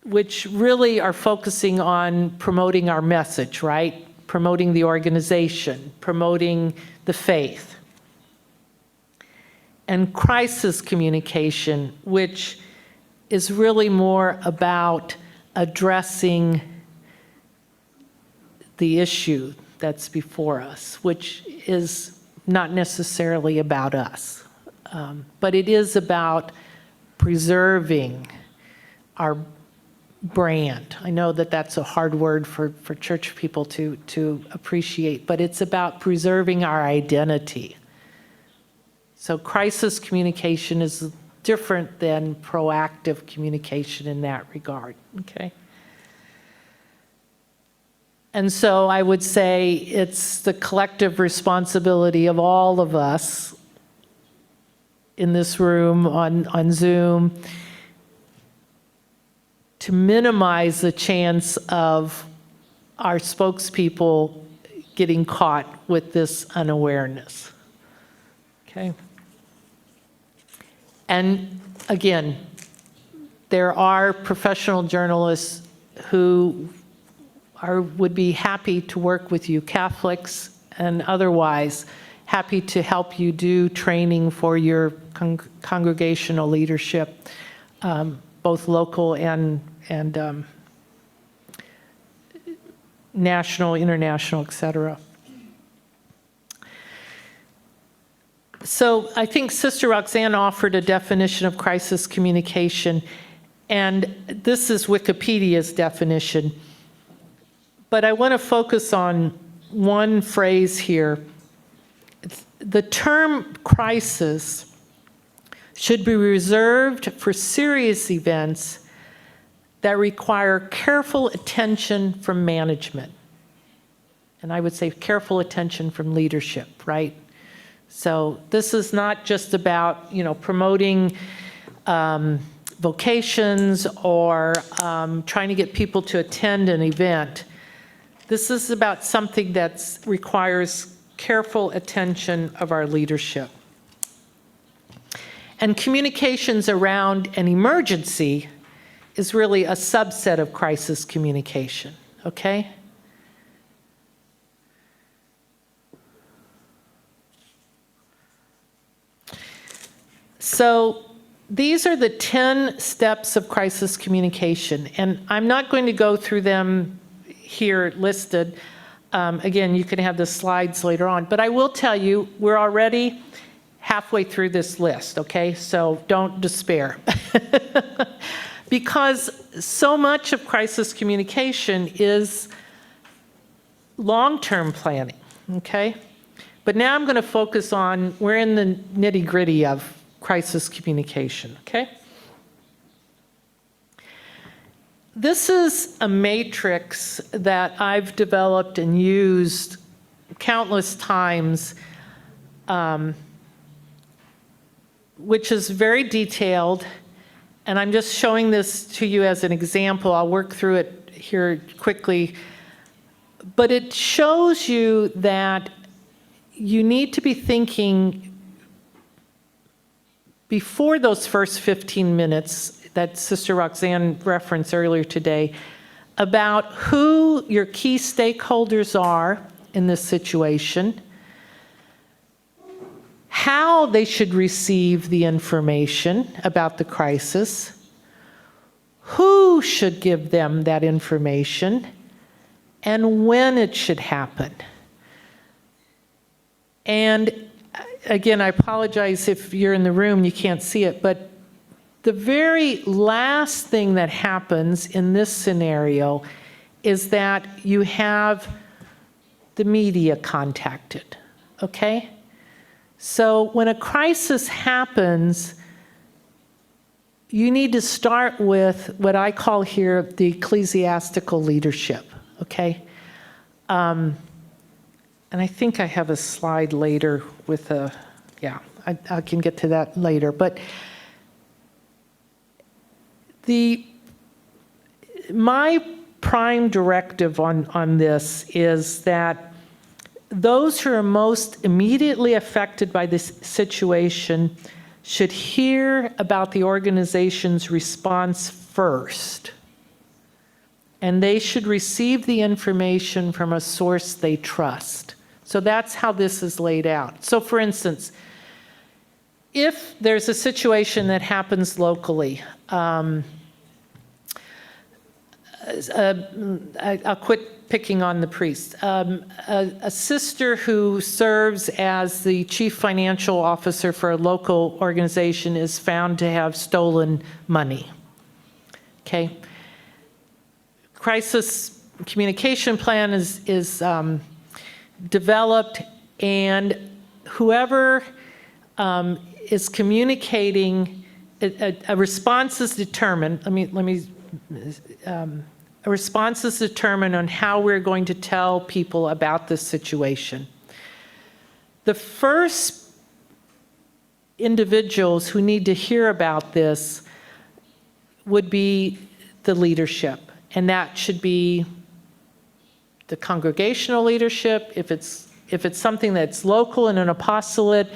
which really are focusing on promoting our message, right? Promoting the organization, promoting the faith. And crisis communication, which is really more about addressing the issue that's before us, which is not necessarily about us, but it is about preserving our brand. I know that that's a hard word for church people to appreciate, but it's about preserving our identity. So crisis communication is different than proactive communication in that regard, okay? And so I would say it's the collective responsibility of all of us in this room, on Zoom, to minimize the chance of our spokespeople getting caught with this unawareness. Okay? And again, there are professional journalists who would be happy to work with you, Catholics and otherwise, happy to help you do training for your congregational leadership, both local and national, international, et cetera. So I think Sister Roxanne offered a definition of crisis communication, and this is Wikipedia's definition. But I want to focus on one phrase here. The term crisis should be reserved for serious events that require careful attention from management. And I would say careful attention from leadership, right? So this is not just about, promoting vocations or trying to get people to attend an event. This is about something that requires careful attention of our leadership. And communications around an emergency is really a subset of crisis communication, okay? So these are the 10 steps of crisis communication, and I'm not going to go through them here listed. Again, you can have the slides later on, but I will tell you, we're already halfway through this list, okay? So don't despair. Because so much of crisis communication is long-term planning, okay? But now I'm going to focus on, we're in the nitty-gritty of crisis communication, okay? This is a matrix that I've developed and used countless times, which is very detailed, and I'm just showing this to you as an example. I'll work through it here quickly, but it shows you that you need to be thinking before those first 15 minutes that Sister Roxanne referenced earlier today about who your key stakeholders are in this situation, how they should receive the information about the crisis, who should give them that information, and when it should happen. And again, I apologize if you're in the room and you can't see it, but the very last thing that happens in this scenario is that you have the media contacted, okay? So when a crisis happens, you need to start with what I call here the ecclesiastical leadership, okay? And I think I have a slide later with I can get to that later, but my prime directive on this is that those who are most immediately affected by this situation should hear about the organization's response first. And they should receive the information from a source they trust. So that's how this is laid out. So for instance, if there's a situation that happens locally, I'll quit picking on the priest. A sister who serves as the chief financial officer for a local organization is found to have stolen money. Okay. Crisis communication plan is developed, and whoever is communicating, a response is determined. A response is determined on how we're going to tell people about this situation. The first individuals who need to hear about this would be the leadership, and that should be the congregational leadership. If it's something that's local in an apostolate,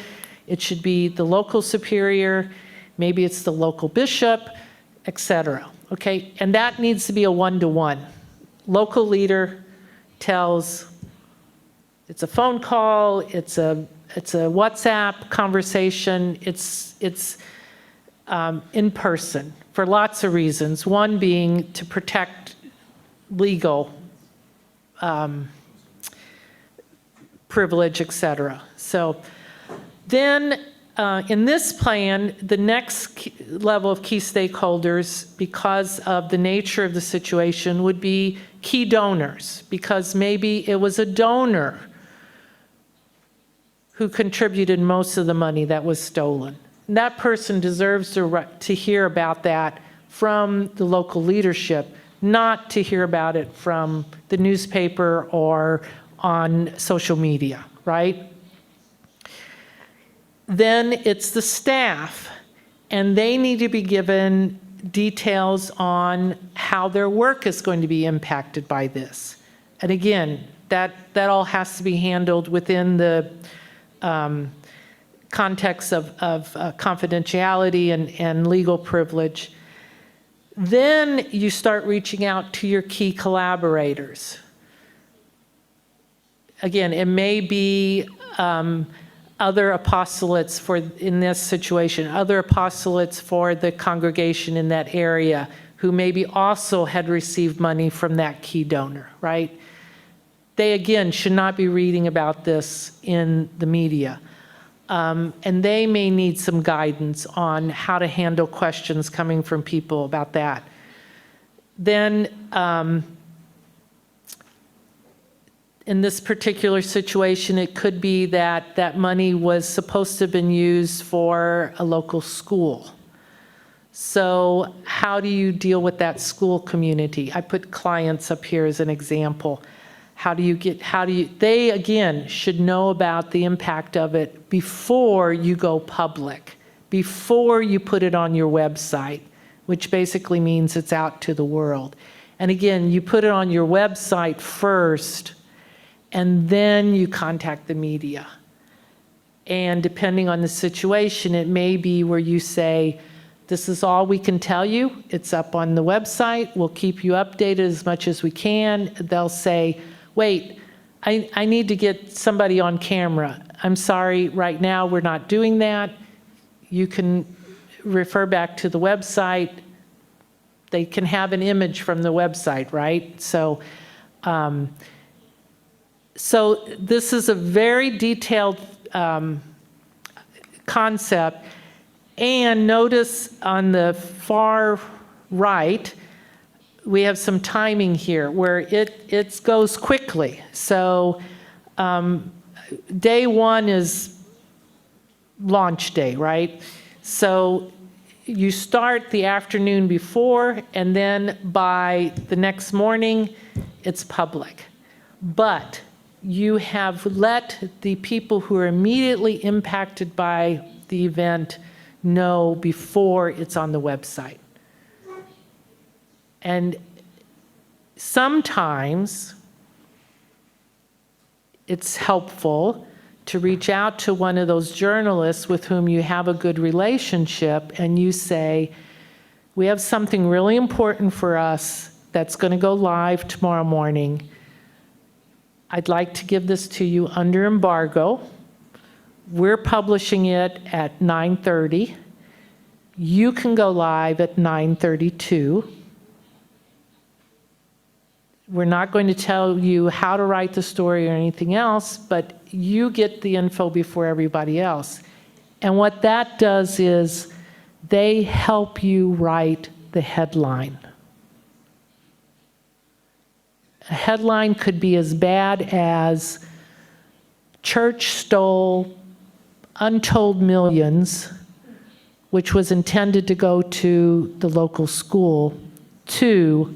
it should be the local superior, maybe it's the local bishop, etc. Okay, and that needs to be a one-to-one. Local leader tells, it's a phone call, it's a WhatsApp conversation, it's in person for lots of reasons. One being to protect legal privilege, etc. So then in this plan, the next level of key stakeholders, because of the nature of the situation, would be key donors, because maybe it was a donor who contributed most of the money that was stolen. And that person deserves to hear about that from the local leadership, not to hear about it from the newspaper or on social media, right? Then it's the staff, and they need to be given details on how their work is going to be impacted by this. And again, that all has to be handled within the context of confidentiality and legal privilege. Then you start reaching out to your key collaborators. Again, it may be other apostolates in this situation, other apostolates for the congregation in that area who maybe also had received money from that key donor, right? They, again, should not be reading about this in the media. And they may need some guidance on how to handle questions coming from people about that. Then, in this particular situation, it could be that that money was supposed to have been used for a local school. So how do you deal with that school community? I put clients up here as an example. They, again, should know about the impact of it before you go public, before you put it on your website, which basically means it's out to the world. And again, you put it on your website first, and then you contact the media. And depending on the situation, it may be where you say, this is all we can tell you. It's up on the website. We'll keep you updated as much as we can. They'll say, wait, I need to get somebody on camera. I'm sorry, right now we're not doing that. You can refer back to the website. They can have an image from the website, right? So this is a very detailed concept. And notice on the far right, we have some timing here where it goes quickly. So day one is launch day, right? So you start the afternoon before, and then by the next morning, it's public. But you have let the people who are immediately impacted by the event know before it's on the website. And sometimes it's helpful to reach out to one of those journalists with whom you have a good relationship, and you say, we have something really important for us that's going to go live tomorrow morning. I'd like to give this to you under embargo. We're publishing it at 9:30. You can go live at 9:32. We're not going to tell you how to write the story or anything else, but you get the info before everybody else. And what that does is they help you write the headline. A headline could be as bad as church stole untold millions, which was intended to go to the local school, to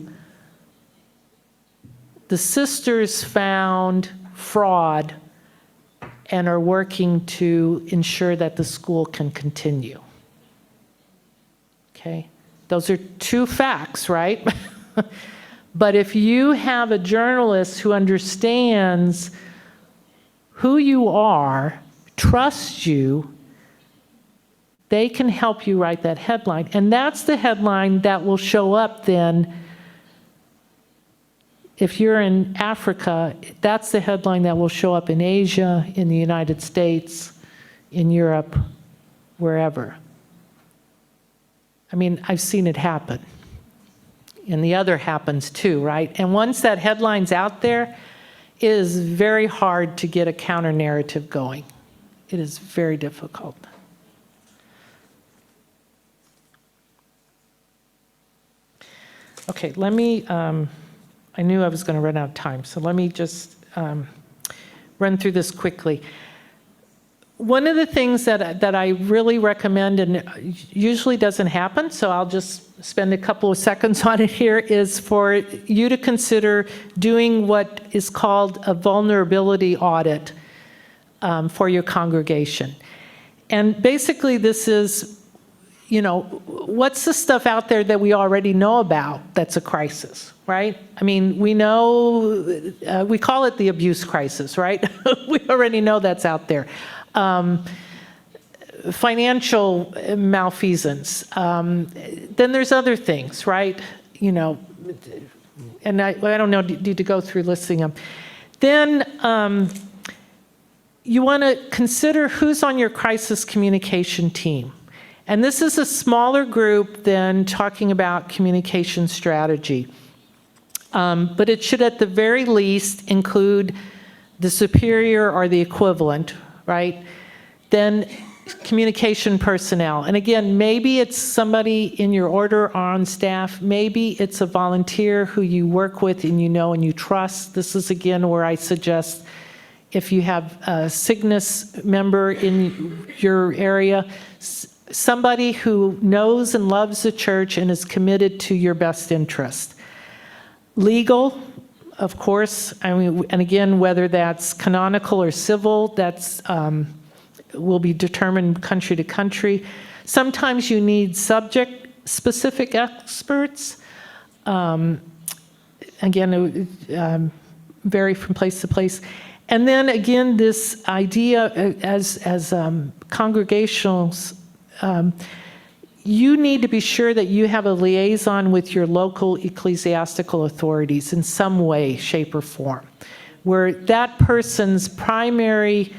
the sisters found fraud and are working to ensure that the school can continue. Okay? Those are two facts, right? But if you have a journalist who understands who you are, trusts you, they can help you write that headline. And that's the headline that will show up then. If you're in Africa, that's the headline that will show up in Asia, in the United States, in Europe, wherever. I mean, I've seen it happen. And the other happens too, right? And once that headline's out there, it is very hard to get a counter narrative going. It is very difficult. Okay, let me, I knew I was going to run out of time, so let me just run through this quickly. One of the things that I really recommend, and it usually doesn't happen, so I'll just spend a couple of seconds on it here, is for you to consider doing what is called a vulnerability audit for your congregation. And basically this is, you know, what's the stuff out there that we already know about that's a crisis, right? I mean, we know, we call it the abuse crisis, right? We already know that's out there. Financial malfeasance. Then there's other things, right? You know, and I don't know, need to go through listing them. Then you want to consider who's on your crisis communication team. And this is a smaller group than talking about communication strategy. But it should at the very least include the superior or the equivalent, right? Then communication personnel. And again, maybe it's somebody in your order or on staff. Maybe it's a volunteer who you work with and you know and you trust. This is again where I suggest if you have a SIGNIS member in your area, somebody who knows and loves the church and is committed to your best interest. Legal, of course, I mean, and again, whether that's canonical or civil, that's will be determined country to country. Sometimes you need subject-specific experts. Again, it vary from place to place. And then again, this idea as congregationals, you need to be sure that you have a liaison with your local ecclesiastical authorities in some way, shape, or form, where that person's primary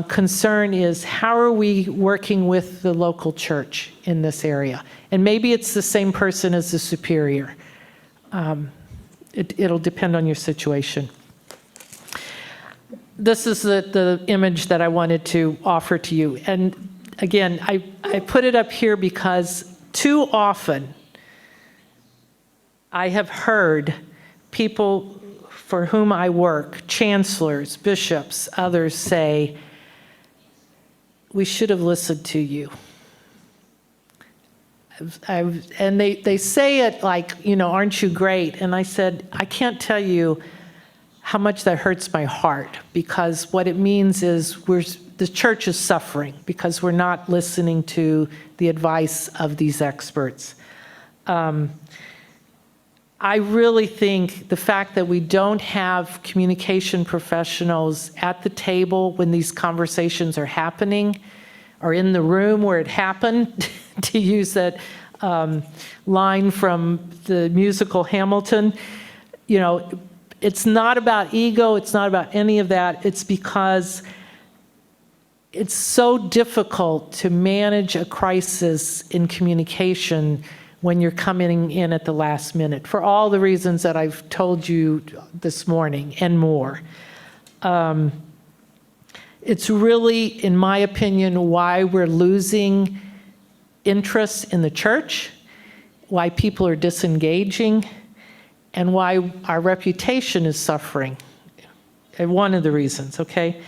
concern is how are we working with the local church in this area? And maybe it's the same person as the superior. It'll depend on your situation. This is the image that I wanted to offer to you. And again, I put it up here because too often I have heard people for whom I work, chancellors, bishops, others say, we should have listened to you. And they say it like, you know, aren't you great? And I said, I can't tell you how much that hurts my heart, because what it means is the church is suffering because we're not listening to the advice of these experts. I really think the fact that we don't have communication professionals at the table when these conversations are happening, or in the room where it happened, to use that line from the musical Hamilton, you know, it's not about ego, it's not about any of that. It's because it's so difficult to manage a crisis in communication when you're coming in at the last minute, for all the reasons that I've told you this morning and more. It's really, in my opinion, why we're losing interest in the church, why people are disengaging, and why our reputation is suffering. One of the reasons, okay?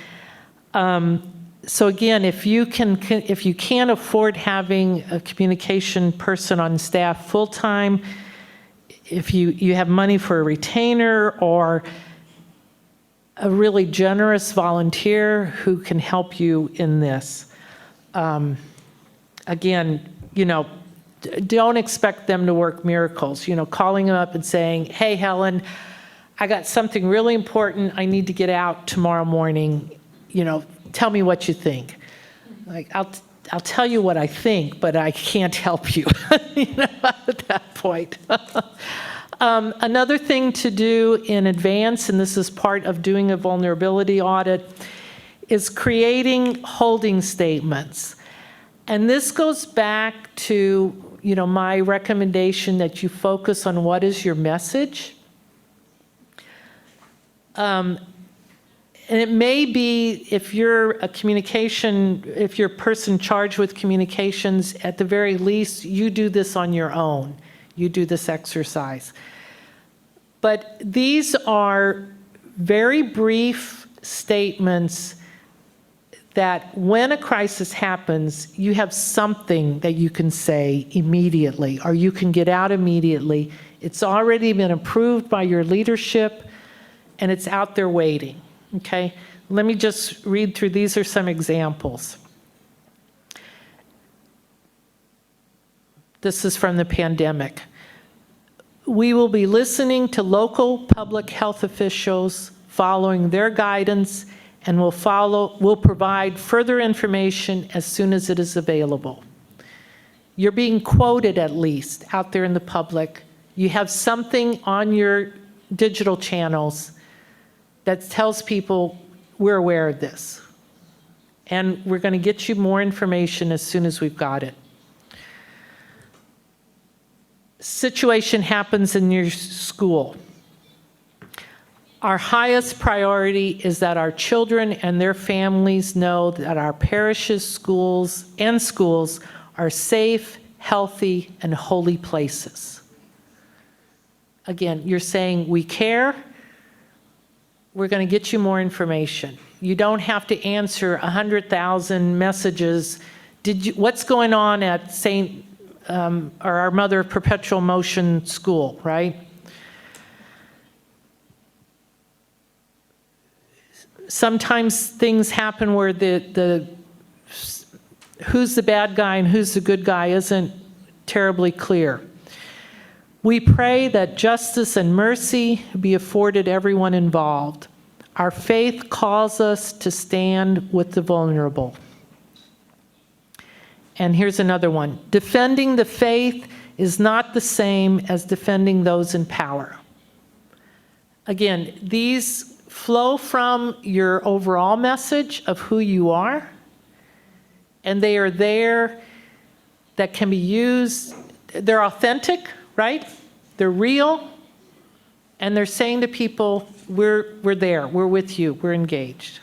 So again, if you can't afford having a communication person on staff full-time, if you have money for a retainer or a really generous volunteer who can help you in this. Again, you know, don't expect them to work miracles, calling them up and saying, hey, Helen, I got something really important. I need to get out tomorrow morning. Tell me what you think. Like, I'll tell you what I think, but I can't help you, at that point. Another thing to do in advance, and this is part of doing a vulnerability audit, is creating holding statements. And this goes back to, my recommendation that you focus on what is your message. And it may be, if you're a person charged with communications, at the very least, you do this on your own. You do this exercise. But these are very brief statements that when a crisis happens, you have something that you can say immediately, or you can get out immediately. It's already been approved by your leadership, and it's out there waiting, okay? Let me just read through. These are some examples. This is from the pandemic. We will be listening to local public health officials, following their guidance, and will provide further information as soon as it is available. You're being quoted, at least, out there in the public. You have something on your digital channels that tells people, we're aware of this. And we're going to get you more information as soon as we've got it. Situation happens in your school. Our highest priority is that our children and their families know that our parishes, schools are safe, healthy, and holy places. Again, you're saying, we care. We're going to get you more information. You don't have to answer 100,000 messages. What's going on at or our Mother of Perpetual Motion School, right? Sometimes things happen where who's the bad guy and who's the good guy isn't terribly clear. We pray that justice and mercy be afforded everyone involved. Our faith calls us to stand with the vulnerable. And here's another one. Defending the faith is not the same as defending those in power. Again, these flow from your overall message of who you are, and they are there that can be used. They're authentic, right? They're real, and they're saying to people, we're there, we're with you, we're engaged.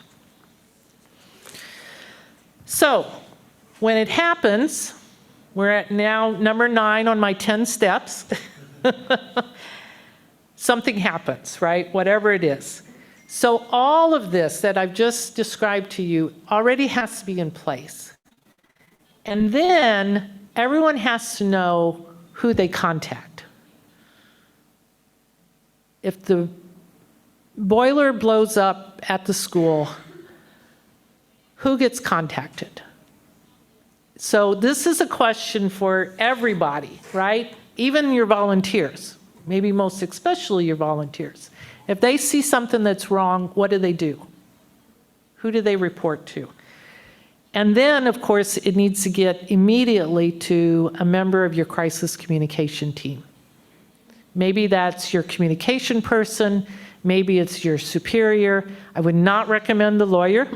So, when it happens, we're at now number 9 on my 10 steps. Something happens, right? Whatever it is. So all of this that I've just described to you already has to be in place. And then everyone has to know who they contact. If the boiler blows up at the school, who gets contacted? So this is a question for everybody, right? Even your volunteers, maybe most especially your volunteers. If they see something that's wrong, what do? Who do they report to? And then, of course, it needs to get immediately to a member of your crisis communication team. Maybe that's your communication person, maybe it's your superior. I would not recommend the lawyer,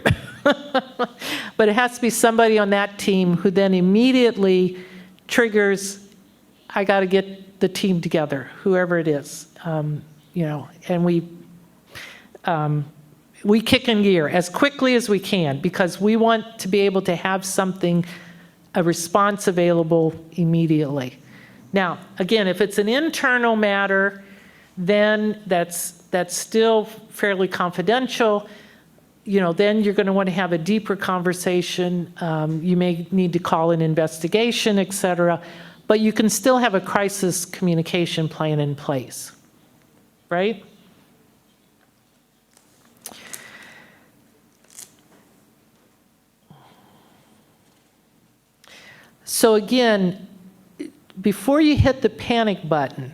but it has to be somebody on that team who then immediately triggers, I got to get the team together, whoever it is. And we kick in gear as quickly as we can because we want to be able to have a response available immediately. Now, again, if it's an internal matter, then that's still fairly confidential. Then you're going to want to have a deeper conversation. You may need to call an investigation, et cetera, but you can still have a crisis communication plan in place, right? So again, before you hit the panic button,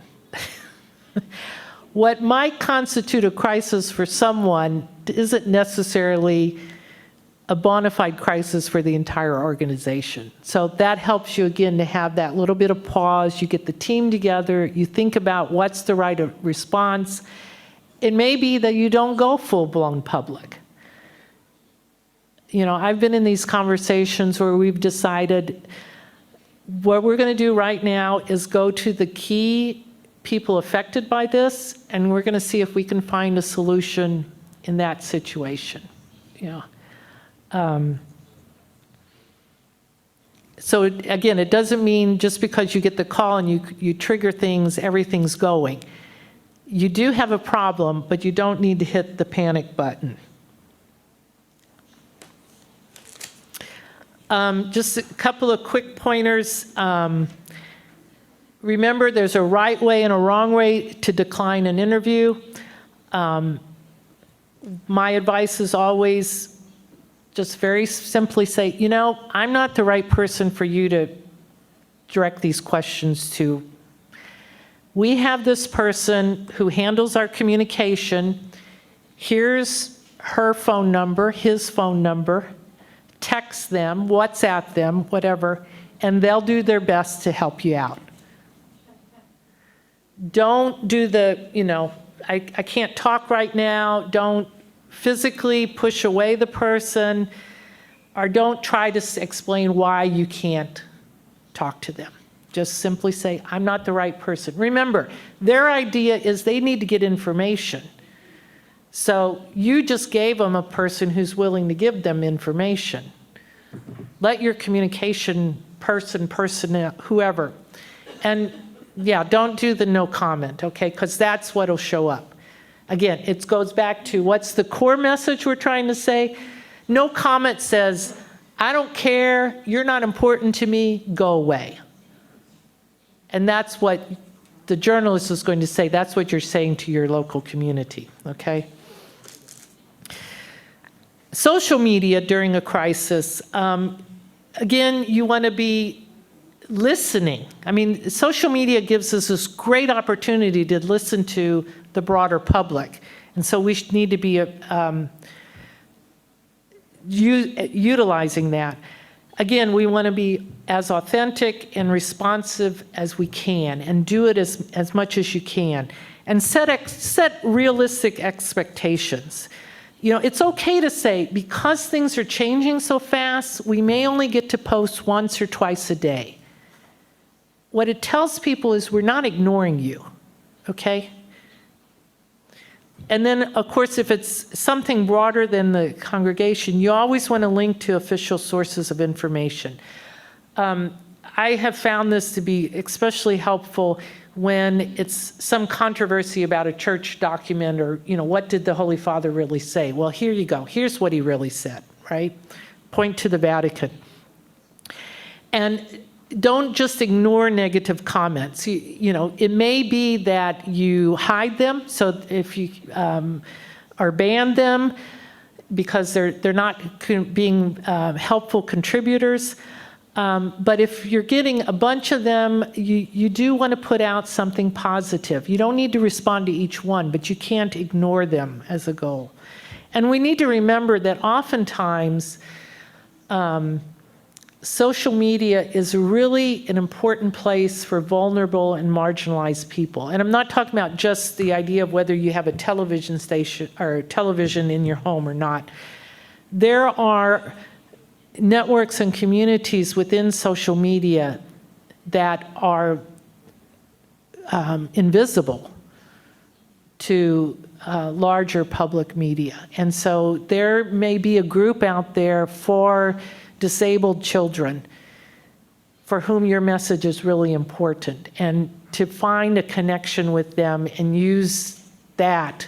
what might constitute a crisis for someone isn't necessarily a bona fide crisis for the entire organization. So that helps you, again, to have that little bit of pause. You get the team together, you think about what's the right response. It may be that you don't go full-blown public. You know, I've been in these conversations where we've decided what we're going to do right now is go to the key people affected by this, and we're going to see if we can find a solution in that situation. You know. So again, it doesn't mean just because you get the call and you trigger things, everything's going. You do have a problem, but you don't need to hit the panic button. Just a couple of quick pointers. Remember, there's a right way and a wrong way to decline an interview. My advice is always just very simply say, you know, I'm not the right person for you to direct these questions to. We have this person who handles our communication. Here's her phone number, his phone number. Text them, WhatsApp them, whatever, and they'll do their best to help you out. Don't do the, you know, I can't talk right now. Don't physically push away the person, or don't try to explain why you can't talk to them. Just simply say, I'm not the right person. Remember, their idea is they need to get information. So you just gave them a person who's willing to give them information. Let your communication person, whoever. And yeah, don't do the no comment, okay? Because that's what'll show up. Again, it goes back to what's the core message we're trying to say? No comment says, I don't care, you're not important to me, go away. And that's what the journalist is going to say. That's what you're saying to your local community, okay? Social media during a crisis. Again, you want to be listening. I mean, social media gives us this great opportunity to listen to the broader public. And so we need to be utilizing that. Again, we want to be as authentic and responsive as we can, and do it as much as you can. And set realistic expectations. You know, it's okay to say, because things are changing so fast, we may only get to post once or twice a day. What it tells people is we're not ignoring you, okay? And then, of course, if it's something broader than the congregation, you always want to link to official sources of information. I have found this to be especially helpful when it's some controversy about a church document, or, you know, what did the Holy Father really say? Well, here you go. Here's what he really said, right? Point to the Vatican. And don't just ignore negative comments. You know, it may be that you hide them. So if you or ban them because they're not being helpful contributors. But if you're getting a bunch of them, you do want to put out something positive. You don't need to respond to each one, but you can't ignore them as a goal. And we need to remember that oftentimes social media is really an important place for vulnerable and marginalized people. And I'm not talking about just the idea of whether you have a television station or television in your home or not. There are networks and communities within social media that are invisible to larger public media. And so there may be a group out there for disabled children for whom your message is really important. And to find a connection with them and use that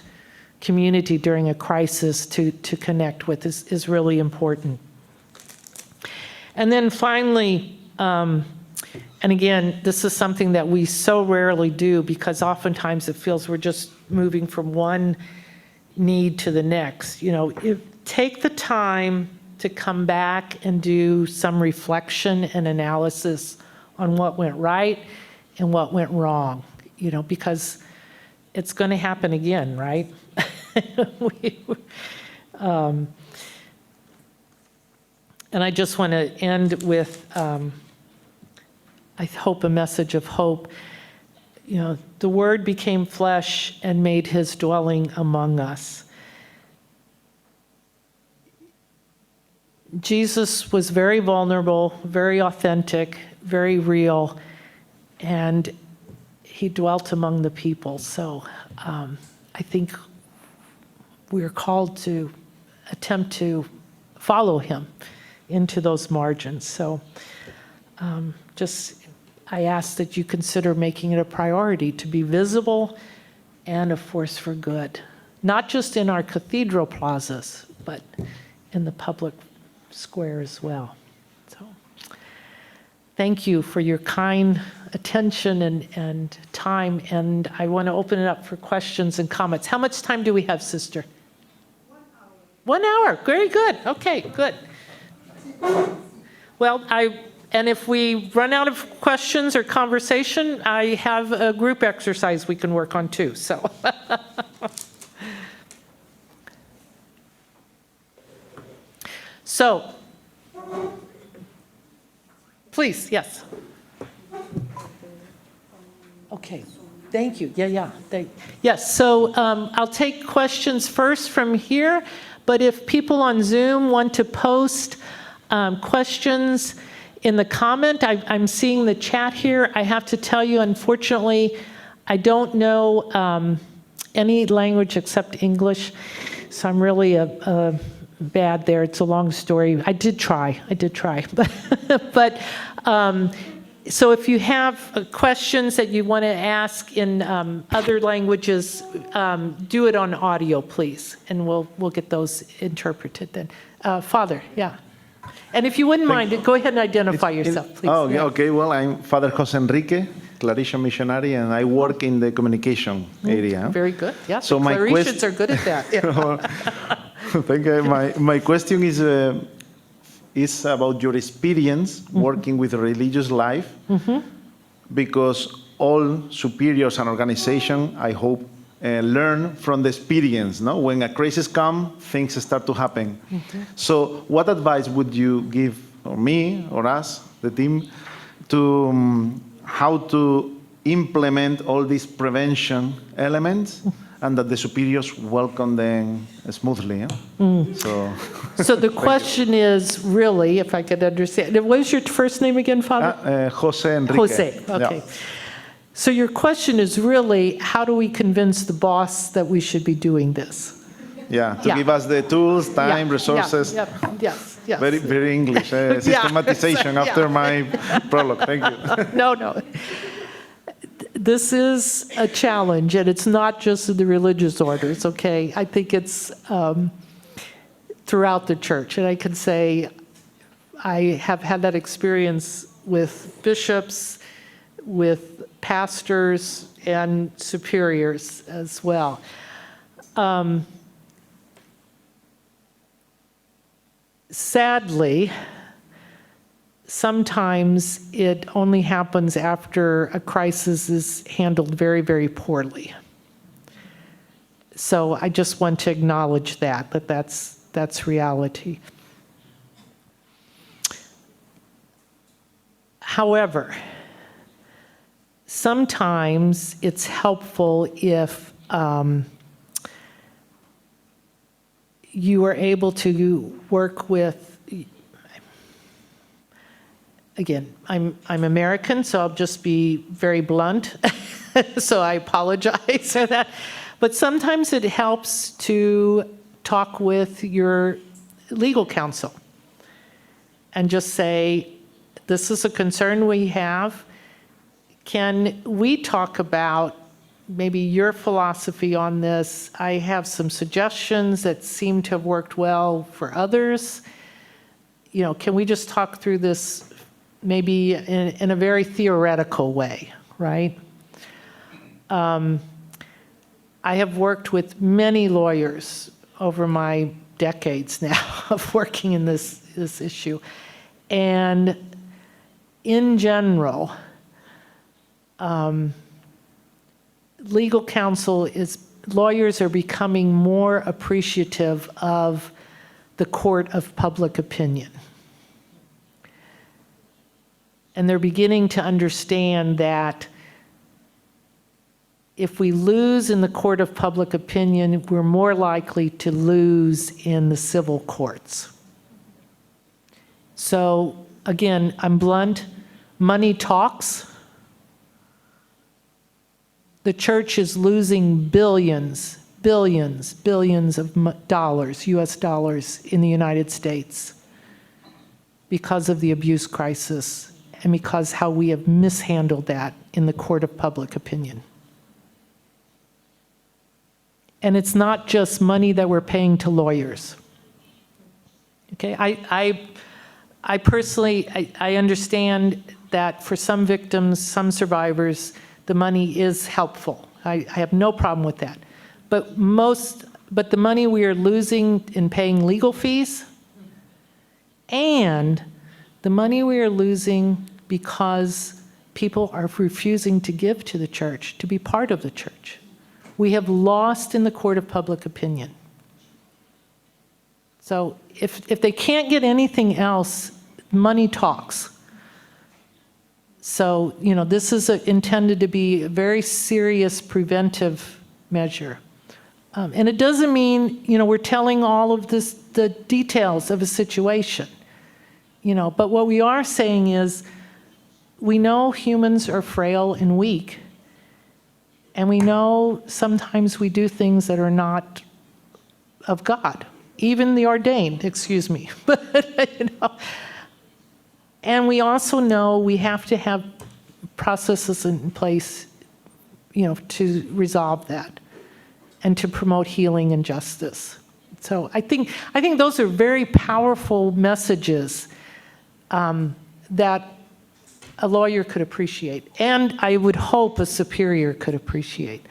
community during a crisis to connect with is really important. And then finally, and again, this is something that we so rarely do because oftentimes it feels we're just moving from one need to the next. You know, take the time to come back and do some reflection and analysis on what went right and what went wrong, because it's going to happen again, right? And I just want to end with, I hope, a message of hope. The Word became flesh and made his dwelling among us. Jesus was very vulnerable, very authentic, very real, and he dwelt among the people. So I think we're called to attempt to follow him into those margins. So I ask that you consider making it a priority to be visible and a force for good, not just in our cathedral plazas, but in the public square as well. So thank you for your kind attention and time, and I want to open it up for questions and comments. How much time do we have, sister? 1 hour. 1 hour. Very good. Okay, good. Well, and if we run out of questions or conversation, I have a group exercise we can work on too. So. So, please, yes. Okay, thank you. Yeah. Yes, so I'll take questions first from here, but if people on Zoom want to post questions in the comment, I'm seeing the chat here. I have to tell you, unfortunately, I don't know any language except English, so I'm really bad there. It's a long story. I did try, but so if you have questions that you want to ask in other languages, do it on audio, please, and we'll get those interpreted then. Father, yeah. And if you wouldn't mind, go ahead and identify yourself, please. Oh, yeah. Okay. Well, I'm Father Jose Enrique, Claretian missionary, and I work in the communication area. Very good. Yeah, So the my Claretians are good at that. Yeah. Thank you. My question is about your experience working with religious life, because all superiors and organizations, I hope, learn from the experience. No, when a crisis comes, things start to happen. So, what advice would you give, or me, or us, the team, to how to implement all these prevention elements? And that the superiors welcome them smoothly. So the question is really, if I could understand, what is your first name again, Father? Jose Enrique. Jose, okay. Yeah. So your question is really, how do we convince the boss that we should be doing this? Yeah, to give us the tools, time, resources. Yes. Very, very English. Systematization after my prologue. Thank you. No. This is a challenge, and it's not just the religious orders, okay? I think it's throughout the church. And I can say I have had that experience with bishops, with pastors, and superiors as well. Sadly, sometimes it only happens after a crisis is handled very, very poorly. So I just want to acknowledge that's reality. However, sometimes it's helpful if you are able to work with. Again, I'm American, so I'll just be very blunt. So I apologize for that. But sometimes it helps to talk with your legal counsel and just say, this is a concern we have. Can we talk about maybe your philosophy on this? I have some suggestions that seem to have worked well for others. Can we just talk through this maybe in a very theoretical way, right? I have worked with many lawyers over my decades now of working in this issue. And in general, legal counsel lawyers are becoming more appreciative of the court of public opinion. And they're beginning to understand that if we lose in the court of public opinion, we're more likely to lose in the civil courts. So again, I'm blunt, money talks. The church is losing billions of dollars, US dollars in the United States because of the abuse crisis and because how we have mishandled that in the court of public opinion. And it's not just money that we're paying to lawyers. Okay, I personally, I understand that for some victims, some survivors, the money is helpful. I have no problem with that. But the money we are losing in paying legal fees and the money we are losing because people are refusing to give to the church, to be part of the church. We have lost in the court of public opinion. So if they can't get anything else, money talks. So, this is intended to be a very serious preventive measure. And it doesn't mean, we're telling all of the details of a situation. But what we are saying is, we know humans are frail and weak. And we know sometimes we do things that are not of God, even the ordained, excuse me. And we also know we have to have processes in place, to resolve that and to promote healing and justice. So I think those are very powerful messages that a lawyer could appreciate, and I would hope a superior could appreciate.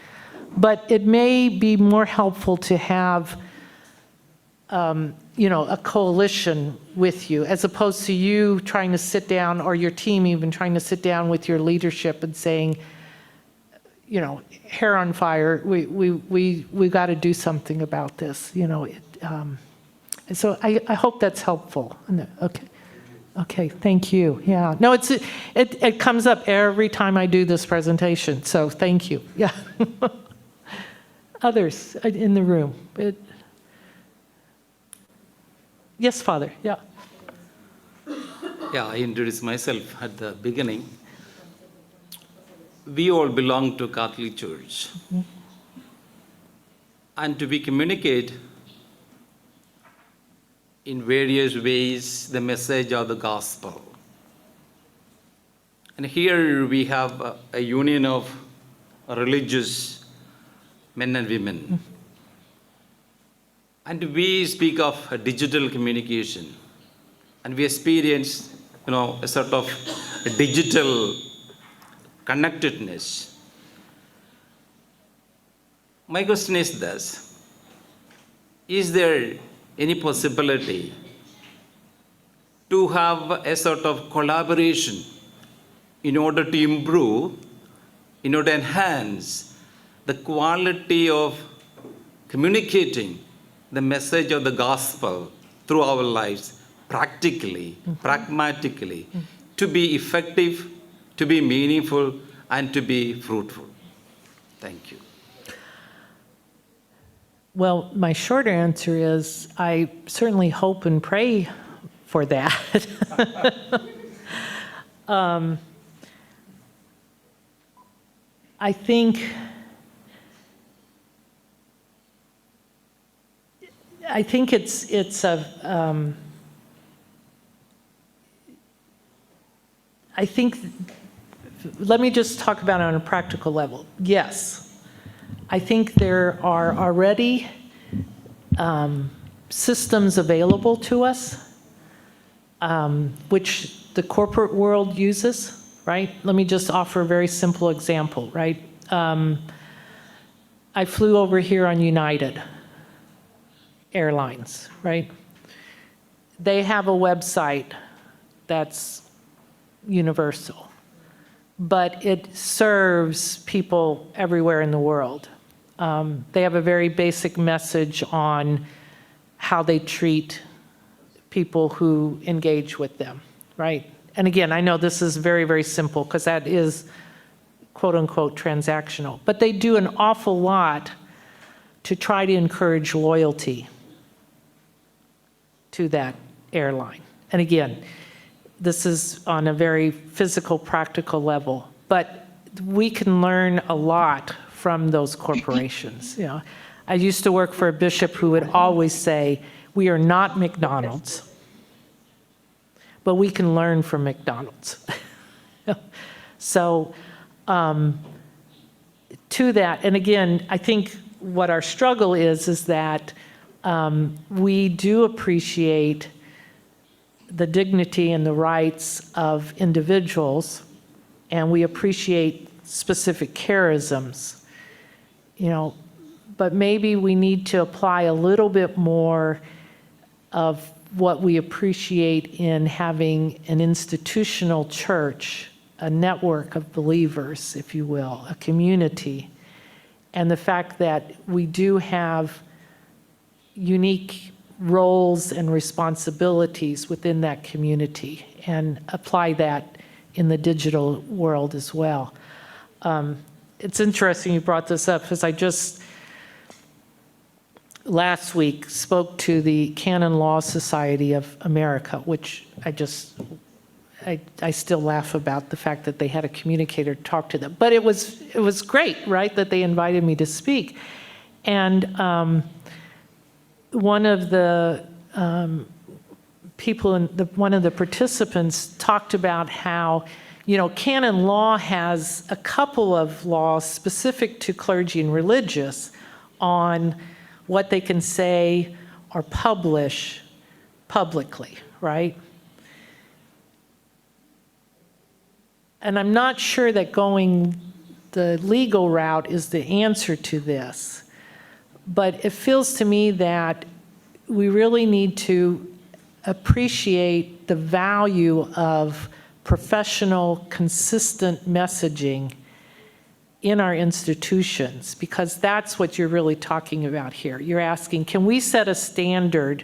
But it may be more helpful to have, a coalition with you, as opposed to you trying to sit down, or your team even trying to sit down with your leadership and saying, hair on fire, we got to do something about this. So I hope that's helpful. Okay. Okay, thank you. Yeah, no, it comes up every time I do this presentation, so thank you. Yeah. Others in the room. Yes, Father, yeah. Yeah, I introduced myself at the beginning. We all belong to Catholic Church. Mm-hmm. And we communicate in various ways the message of the gospel. And here we have a union of religious men and women. Mm-hmm. And we speak of digital communication. And we experience, a sort of a digital connectedness. My question is this: is there any possibility to have a sort of collaboration in order to improve, in order to enhance the quality of communicating the message of the gospel through our lives practically, pragmatically, to be effective, to be meaningful, and to be fruitful? Thank you. Well, my short answer is I certainly hope and pray for that. I think it's a. I think. Let me just talk about it on a practical level. Yes. I think there are already systems available to us, which the corporate world uses, right? Let me just offer a very simple example, right? I flew over here on United Airlines, right? They have a website that's universal. but it serves people everywhere in the world. They have a very basic message on how they treat people who engage with them, right? And again, I know this is very, very simple because that is quote unquote transactional, but they do an awful lot to try to encourage loyalty to that airline. And again, this is on a very physical, practical level, but we can learn a lot from those corporations. You know, I used to work for a bishop who would always say, "We are not McDonald's, but we can learn from McDonald's." So to that, and again, I think what our struggle is that we do appreciate the dignity and the rights of individuals, and we appreciate specific charisms, you know, but maybe we need to apply a little bit more of what we appreciate in having an institutional church, a network of believers, if you will, a community, and the fact that we do have unique roles and responsibilities within that community, and apply that in the digital world as well. It's interesting you brought this up, because I just last week spoke to the Canon Law Society of America, which I still laugh about the fact that they had a communicator talk to them. But it was great, right, that they invited me to speak. And one of the people, one of the participants talked about how, you know, canon law has a couple of laws specific to clergy and religious on what they can say or publish publicly, right? And I'm not sure that going the legal route is the answer to this, but it feels to me that we really need to appreciate the value of professional, consistent messaging in our institutions, because that's what you're really talking about here. You're asking, can we set a standard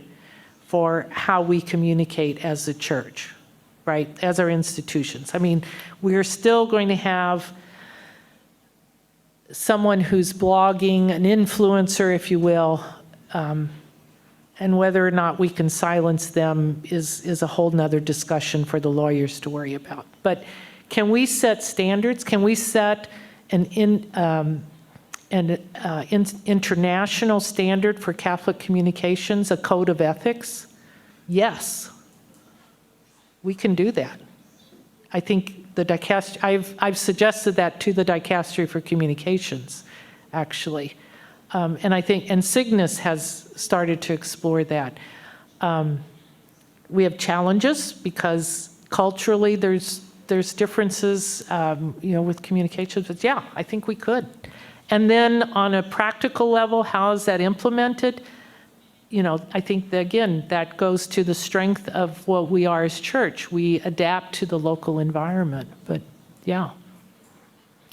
for how we communicate as a church, right, as our institutions? I mean, we're still going to have someone who's blogging, an influencer, if you will, and whether or not we can silence them is a whole nother discussion for the lawyers to worry about. But can we set standards? Can we set an international standard for Catholic communications, a code of ethics? Yes, we can do that. I think the dicastery, I've suggested that to the Dicastery for Communications, actually. And I think, and SIGNIS has started to explore that. We have challenges because culturally there's differences, you know, with communications, but yeah, I think we could. And then on a practical level, how is that implemented? You know, I think that, again, that goes to the strength of what we are as church. We adapt to the local environment, but yeah.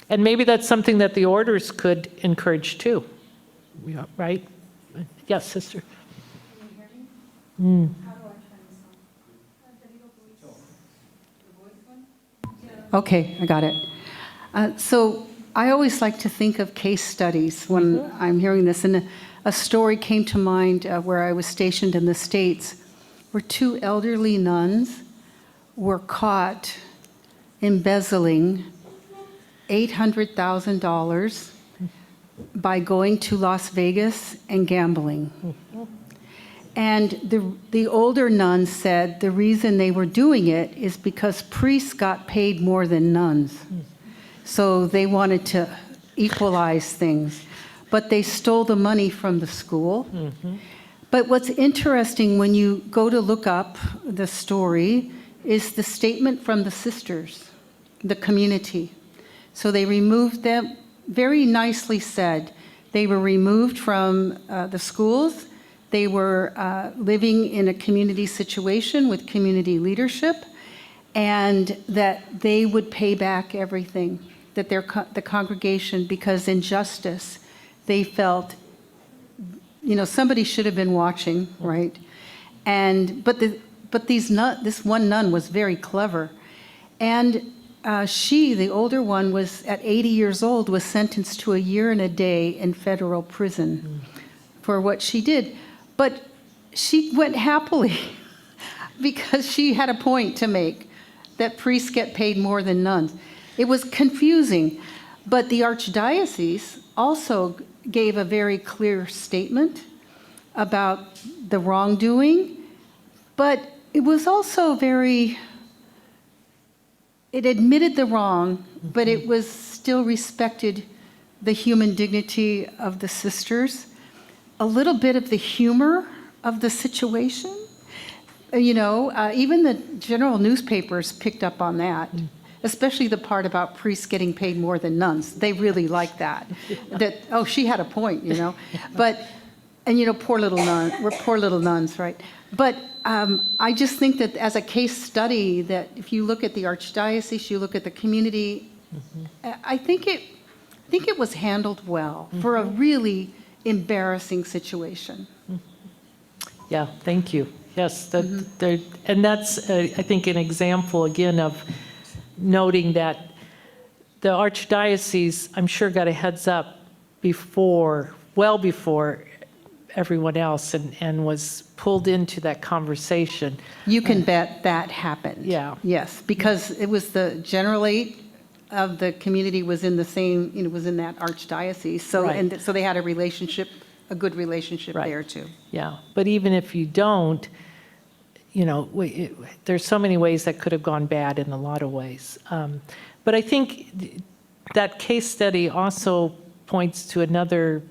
And maybe that's something that the orders could encourage too. Yeah, right? Yes, sister. Can you hear me? How do I turn this on? Okay, I got it. So I always like to think of case studies when I'm hearing this. And a story came to mind where I was stationed in the States, where two elderly nuns were caught embezzling $800,000 by going to Las Vegas and gambling. And the older nuns said the reason they were doing it is because priests got paid more than nuns. So they wanted to equalize things. But they stole the money from the school. But what's interesting when you go to look up the story is the statement from the sisters, the community. So they removed them, very nicely said. They were removed from the schools. They were living in a community situation with community leadership. and that they would pay back everything, that the congregation, because in justice, they felt, somebody should have been watching, right? But this one nun was very clever, and she, the older one, was at 80 years old, was sentenced to 1 year and a day in federal prison for what she did. But she went happily because she had a point to make, that priests get paid more than nuns. It was confusing, but the archdiocese also gave a very clear statement about the wrongdoing, but it was also it admitted the wrong, but it was still respected the human dignity of the sisters, a little bit of the humor of the situation. Even the general newspapers picked up on that, especially the part about priests getting paid more than nuns. They really liked that. Oh, she had a point, But, poor little nuns, right? But I just think that as a case study, that if you look at the archdiocese, you look at the community, I think it was handled well for a really embarrassing situation. Yeah, thank you. Yes, and that's, I think, an example, again, of noting that the archdiocese, I'm sure, got a heads up well before everyone else, and was pulled into that conversation. You can bet that happened. Yeah. Yes, because it was the generalate of the community was in the same, was in that archdiocese. So, Right. and so they had a good relationship Right. there too. Yeah, but even if you don't, there's so many ways that could have gone bad in a lot of ways. But I think that case study also points to another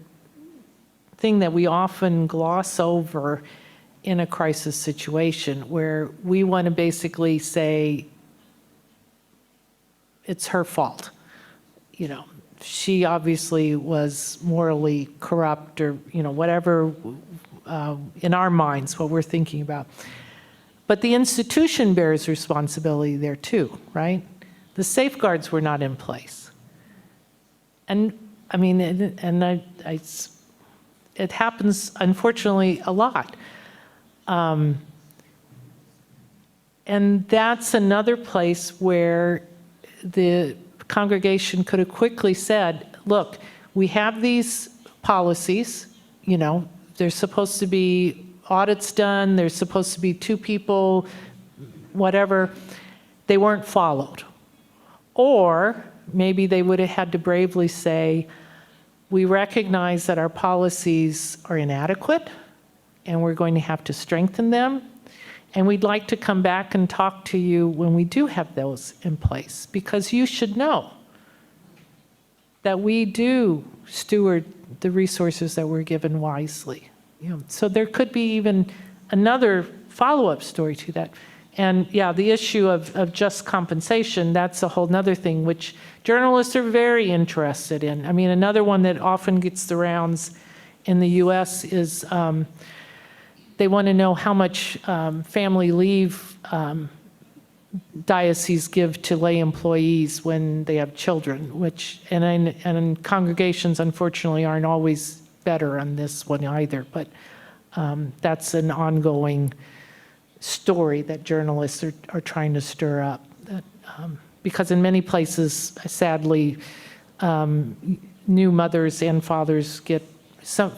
thing that we often gloss over in a crisis situation, where we want to basically say, it's her fault. She obviously was morally corrupt, or, whatever in our minds, what we're thinking about. But the institution bears responsibility there too, right? The safeguards were not in place. And I mean, it happens, unfortunately, a lot. And that's another place where the congregation could have quickly said, look, we have these policies, there's supposed to be audits done, there's supposed to be 2 people, whatever. They weren't followed. Or maybe they would have had to bravely say, we recognize that our policies are inadequate, and we're going to have to strengthen them. And we'd like to come back and talk to you when we do have those in place, because you should know that we do steward the resources that we're given wisely. So there could be even another follow-up story to that. And yeah, the issue of just compensation, that's a whole nother thing, which journalists are very interested in. I mean, another one that often gets the rounds in the US is they want to know how much family leave dioceses give to lay employees when they have children, which, and congregations unfortunately aren't always better on this one either, but that's an ongoing story that journalists are trying to stir up. Because in many places, sadly, new mothers and fathers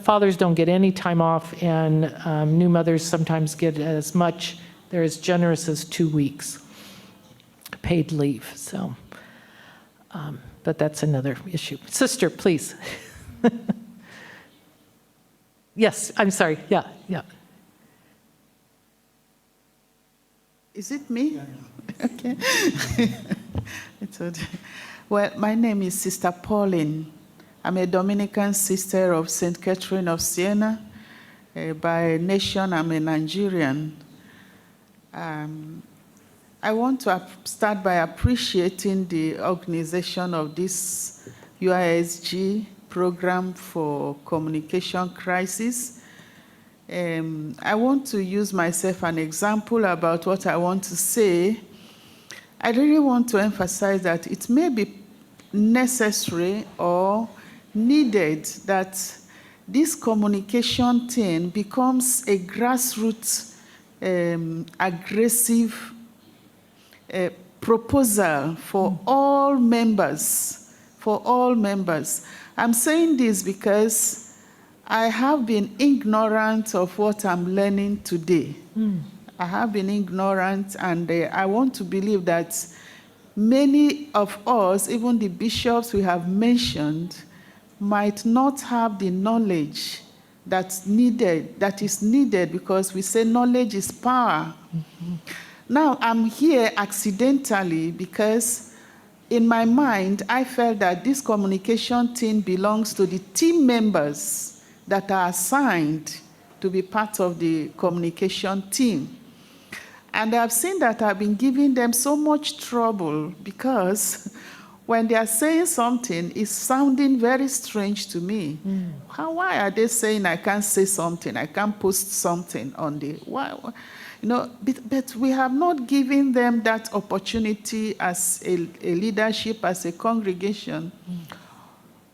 fathers don't get any time off, and new mothers sometimes get as much, they're as generous as 2 weeks paid leave. So, but that's another issue. Sister, please. Yes, I'm sorry. Yeah. Is it me? Okay. Well, my name is Sister Pauline. I'm a Dominican sister of St. Catherine of Siena. By nation, I'm a Nigerian. I want to start by appreciating the organization of this UISG program for communication crisis. I want to use myself an example about what I want to say. I really want to emphasize that it may be necessary or needed that this communication thing becomes a grassroots aggressive proposal for all members, I'm saying this because I have been ignorant of what I'm learning today. I have been ignorant, and I want to believe that many of us, even the bishops we have mentioned, might not have the knowledge that is needed, because we say knowledge is power. Now, I'm here accidentally because in my mind, I felt that this communication team belongs to the team members that are assigned to be part of the communication team. And I've seen that I've been giving them so much trouble because when they are saying something, it's sounding very strange to me. Why are they saying I can't say something, I can't post something on the... Why? You know, but we have not given them that opportunity as a leadership, as a congregation,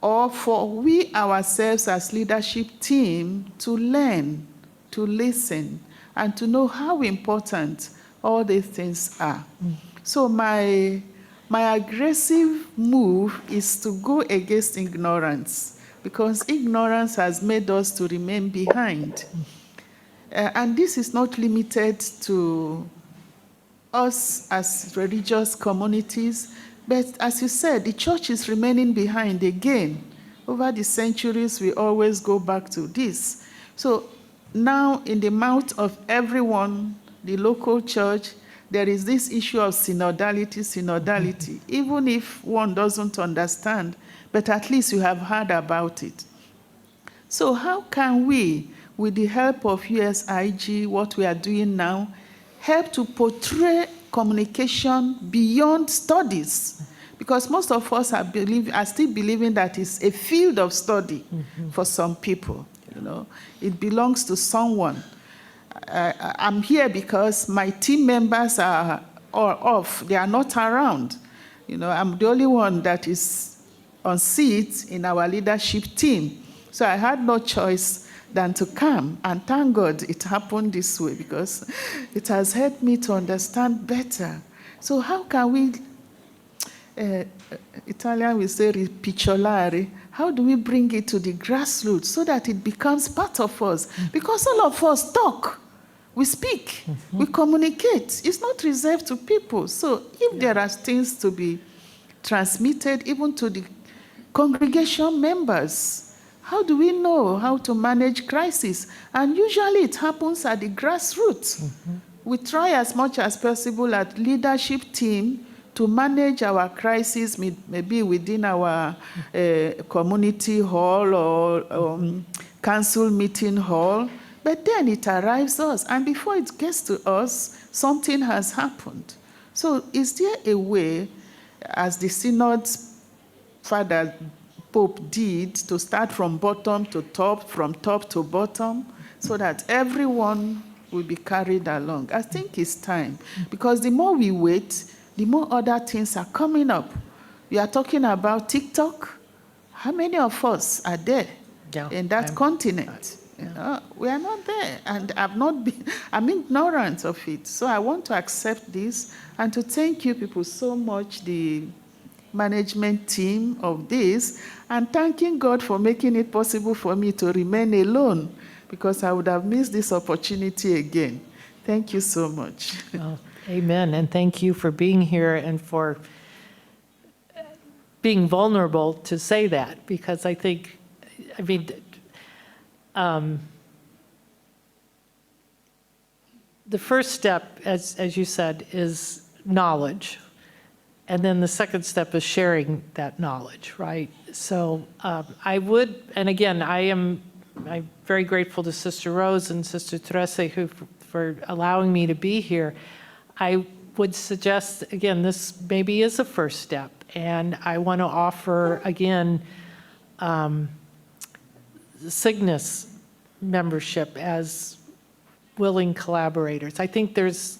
or for we ourselves as leadership team to learn, to listen, and to know how important all these things are. So my aggressive move is to go against ignorance, because ignorance has made us to remain behind. And this is not limited to us as religious communities, but as you said, the church is remaining behind again. Over the centuries, we always go back to this. So now, in the mouth of everyone, the local church, there is this issue of synodality, even if one doesn't understand, but at least you have heard about it. So how can we, with the help of USIG, what we are doing now, help to portray communication beyond studies? Because most of us are still believing that it's a field of study for some people. You know, it belongs to someone. I'm here because my team members are off; they are not around. You know, I'm the only one that is on seat in our leadership team. So I had no choice than to come, and thank God it happened this way, because it has helped me to understand better. So how can we, Italian will say ripicciolare, how do we bring it to the grassroots so that it becomes part of us? Because all of us talk, we speak, we communicate. It's not reserved to people. So if there are things to be transmitted even to the congregation members, how do we know how to manage crisis? And usually it happens at the grassroots. We try as much as possible at leadership team to manage our crisis, maybe within our community hall or council meeting hall, but then it arrives us, and before it gets to us, something has happened. So is there a way, as the Synod's Father Pope did, to start from bottom to top, from top to bottom, so that everyone will be carried along? I think it's time, because the more we wait, the more other things are coming up. We are talking about TikTok. How many of us are there in that continent? You know, we are not there, and I'm ignorant of it. So I want to accept this and to thank you people so much, the management team of this, and thanking God for making it possible for me to remain alone, because I would have missed this opportunity again. Thank you so much. Well, amen, and thank you for being here and for being vulnerable to say that, because I think, the first step, as you said, is knowledge. And then the second step is sharing that knowledge, right? So I would, and again, I'm very grateful to Sister Rose and Sister Teresa for allowing me to be here. I would suggest, again, this maybe is a first step, and I want to offer, again, SIGNIS membership as willing collaborators. I think there's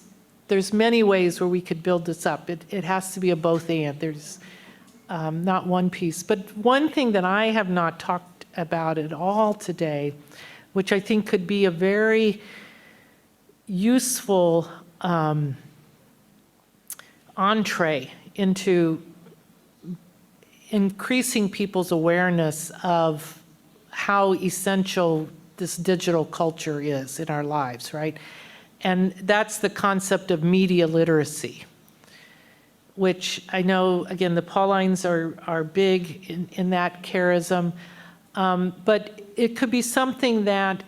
there's many ways where we could build this up. It has to be a both and. There's not one piece. But one thing that I have not talked about at all today, which I think could be a very useful entree into increasing people's awareness of how essential this digital culture is in our lives, right? And that's the concept of media literacy, which I know, again, the Paulines are big in that charism, but it could be something that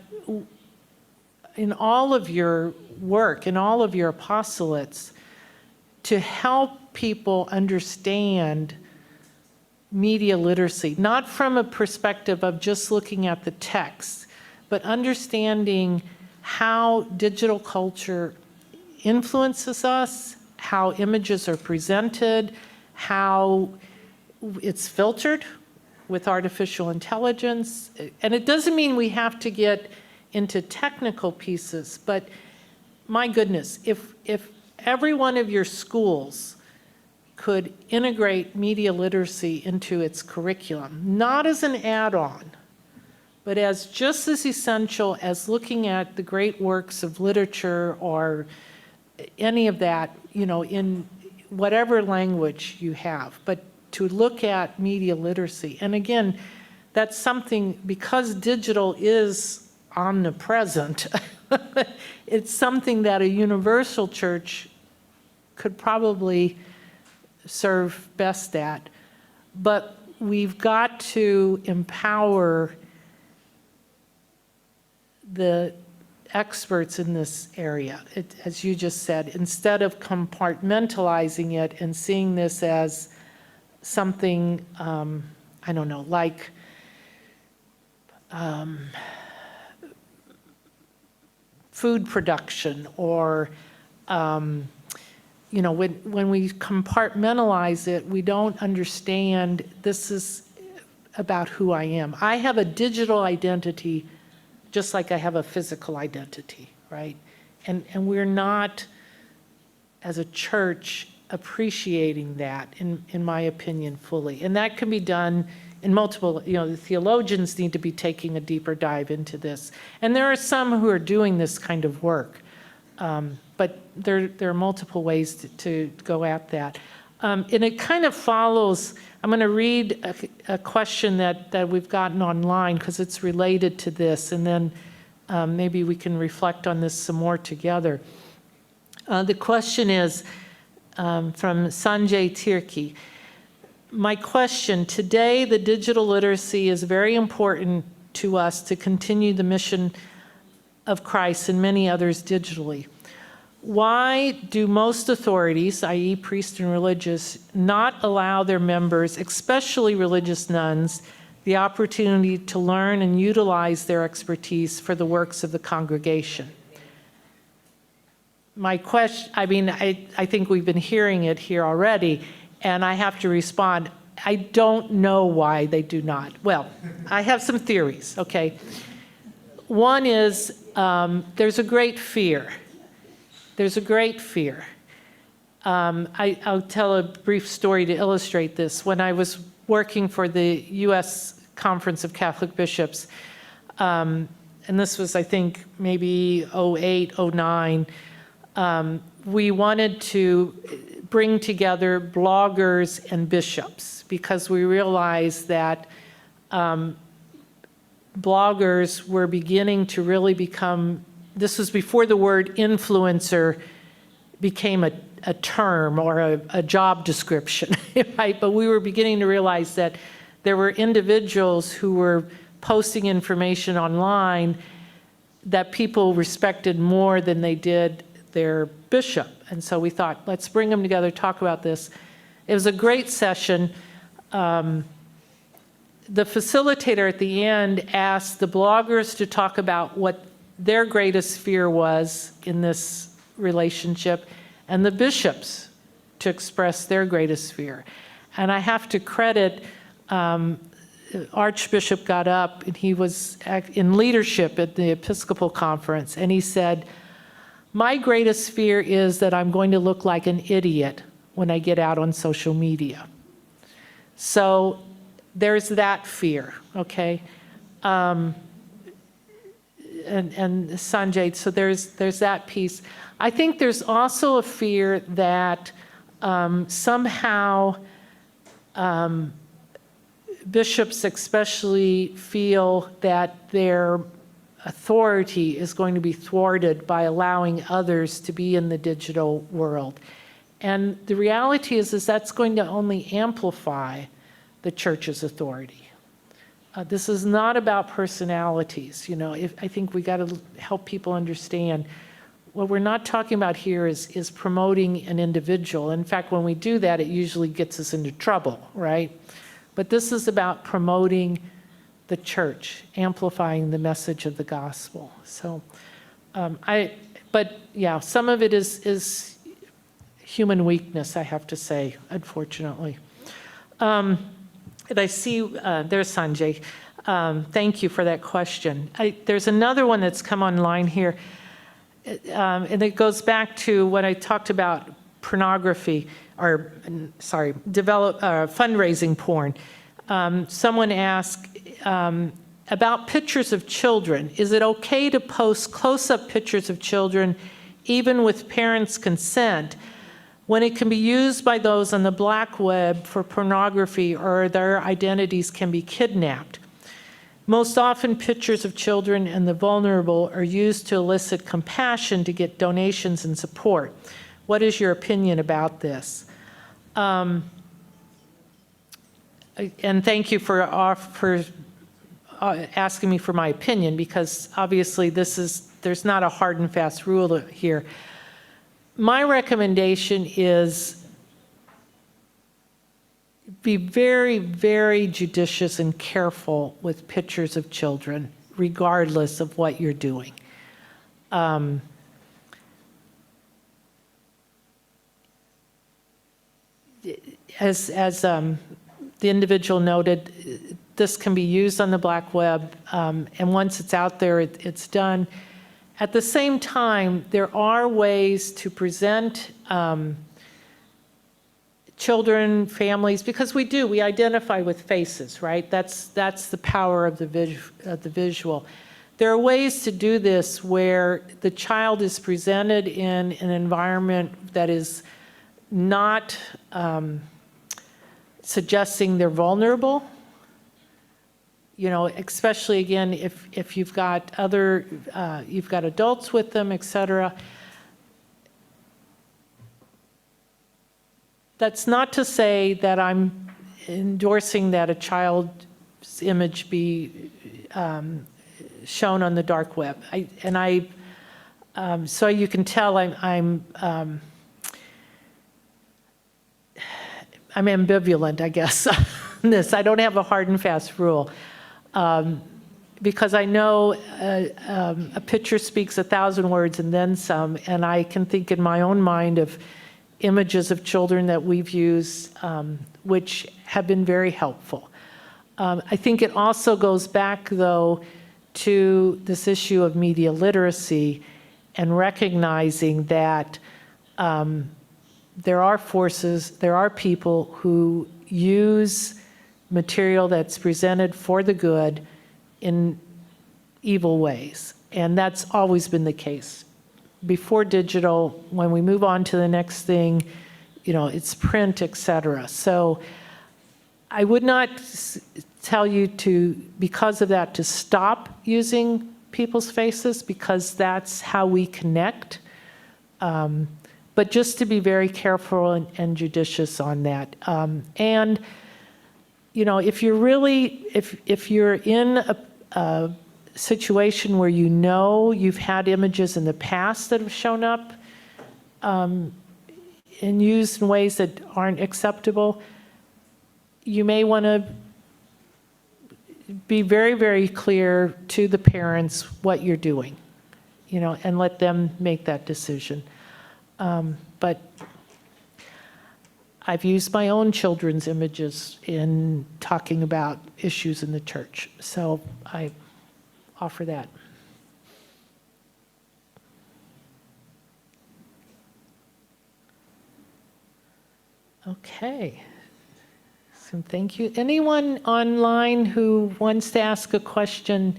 in all of your work, in all of your apostolates, to help people understand media literacy, not from a perspective of just looking at the text, but understanding how digital culture influences us, how images are presented, how it's filtered with artificial intelligence. And it doesn't mean we have to get into technical pieces, but my goodness, if every one of your schools could integrate media literacy into its curriculum, not as an add-on, but as just as essential as looking at the great works of literature or any of that, you know, in whatever language you have, but to look at media literacy. And again, that's something, because digital is omnipresent, it's something that a universal church could probably serve best at. But we've got to empower the experts in this area, as you just said, instead of compartmentalizing it and seeing this as something, I don't know, like food production or, you know, when we compartmentalize it, we don't understand this is about who I am. I have a digital identity just like I have a physical identity, right? And we're not, as a church, appreciating that, in my opinion, fully. And that can be done in multiple, you know, the theologians need to be taking a deeper dive into this. And there are some who are doing this kind of work, but there are multiple ways to go at that. And it kind of follows, I'm going to read a question that we've gotten online because it's related to this, and then maybe we can reflect on this some more together. The question is from Sanjay Tirki. My question, today the digital literacy is very important to us to continue the mission of Christ and many others digitally. Why do most authorities, i.e. priests and religious, not allow their members, especially religious nuns, the opportunity to learn and utilize their expertise for the works of the congregation? My question, I mean, I think we've been hearing it here already, and I have to respond, I don't know why they do not. Well, I have some theories, okay? One is there's a great fear. There's a great fear. I'll tell a brief story to illustrate this. When I was working for the U.S. Conference of Catholic Bishops, and this was, I think, maybe 08, 09, we wanted to bring together bloggers and bishops because we realized that bloggers were beginning to really become, this was before the word influencer became a term or a job description, right? But we were beginning to realize that there were individuals who were posting information online that people respected more than they did their bishop. And so we thought, let's bring them together, talk about this. It was a great session. The facilitator at the end asked the bloggers to talk about what their greatest fear was in this relationship, and the bishops to express their greatest fear. And I have to credit, Archbishop got up and he was in leadership at the Episcopal Conference, and he said, My greatest fear is that I'm going to look like an idiot when I get out on social media. So there's that fear, okay? And Sanjay, so there's that piece. I think there's also a fear that somehow bishops especially feel that their authority is going to be thwarted by allowing others to be in the digital world. And the reality is that's going to only amplify the church's authority. This is not about personalities. You know, I think we got to help people understand what we're not talking about here is promoting an individual. In fact, when we do that, it usually gets us into trouble, right? But this is about promoting the church, amplifying the message of the gospel. So, but yeah, some of it is human weakness, I have to say, unfortunately. And I see, there's Sanjay. Thank you for that question. There's another one that's come online here, and it goes back to what I talked about pornography, or sorry, fundraising porn. Someone asked about pictures of children. Is it okay to post close-up pictures of children, even with parents' consent, when it can be used by those on the black web for pornography or their identities can be kidnapped? Most often, pictures of children and the vulnerable are used to elicit compassion to get donations and support. What is your opinion about this? And thank you for asking me for my opinion, because obviously there's not a hard and fast rule here. My recommendation is be very, very judicious and careful with pictures of children, regardless of what you're doing. As the individual noted, this can be used on the black web, and once it's out there, it's done. At the same time, there are ways to present children, families, because we identify with faces, right? That's the power of the visual. There are ways to do this where the child is presented in an environment that is not suggesting they're vulnerable. You know, especially again, if you've got you've got adults with them, et cetera. That's not to say that I'm endorsing that a child's image be shown on the dark web. So you can tell I'm ambivalent, I guess, on this. I don't have a hard and fast rule. Because I know a picture speaks 1,000 words and then some, and I can think in my own mind of images of children that we've used, which have been very helpful. I think it also goes back, though, to this issue of media literacy and recognizing that there are forces, there are people who use material that's presented for the good in evil ways. And that's always been the case. Before digital, when we move on to the next thing, you know, it's print, et cetera. So I would not tell you to, because of that, to stop using people's faces, because that's how we connect. But just to be very careful and judicious on that. And you know, if you're really, if you're in a situation where you know you've had images in the past that have shown up and used in ways that aren't acceptable, you may want to be very, very clear to the parents what you're doing, you know, and let them make that decision. But I've used my own children's images in talking about issues in the church, so I offer that. Okay. So thank you. Anyone online who wants to ask a question,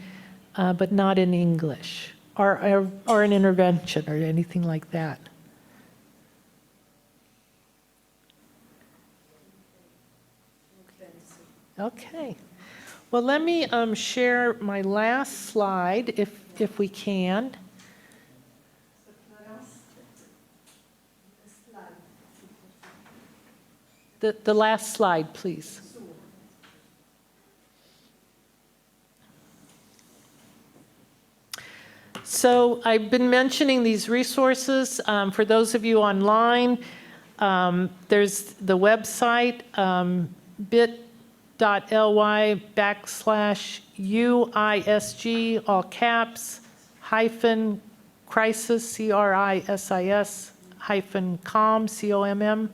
but not in English, or an intervention or anything like that? Okay. Well, let me share my last slide, if we can. The last slide, please. So I've been mentioning these resources. For those of you online, there's the website, bit.ly/UISG, all caps, hyphen crisis, CRISIS, hyphen COM, COMM.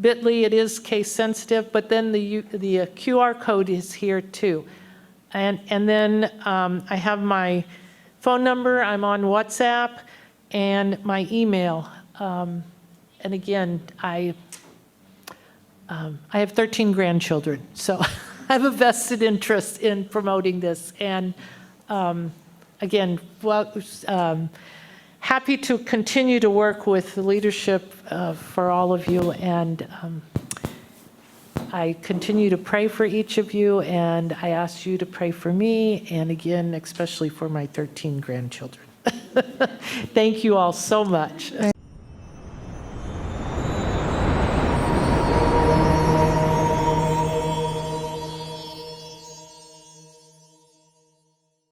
Bit.ly, it is case sensitive, but then the QR code is here too. And then I have my phone number, I'm on WhatsApp, and my email. And again, I have 13 grandchildren, so I have a vested interest in promoting this. And again, well, happy to continue to work with the leadership for all of you, and I continue to pray for each of you, and I ask you to pray for me, and again, especially for my 13 grandchildren. Thank you all so much.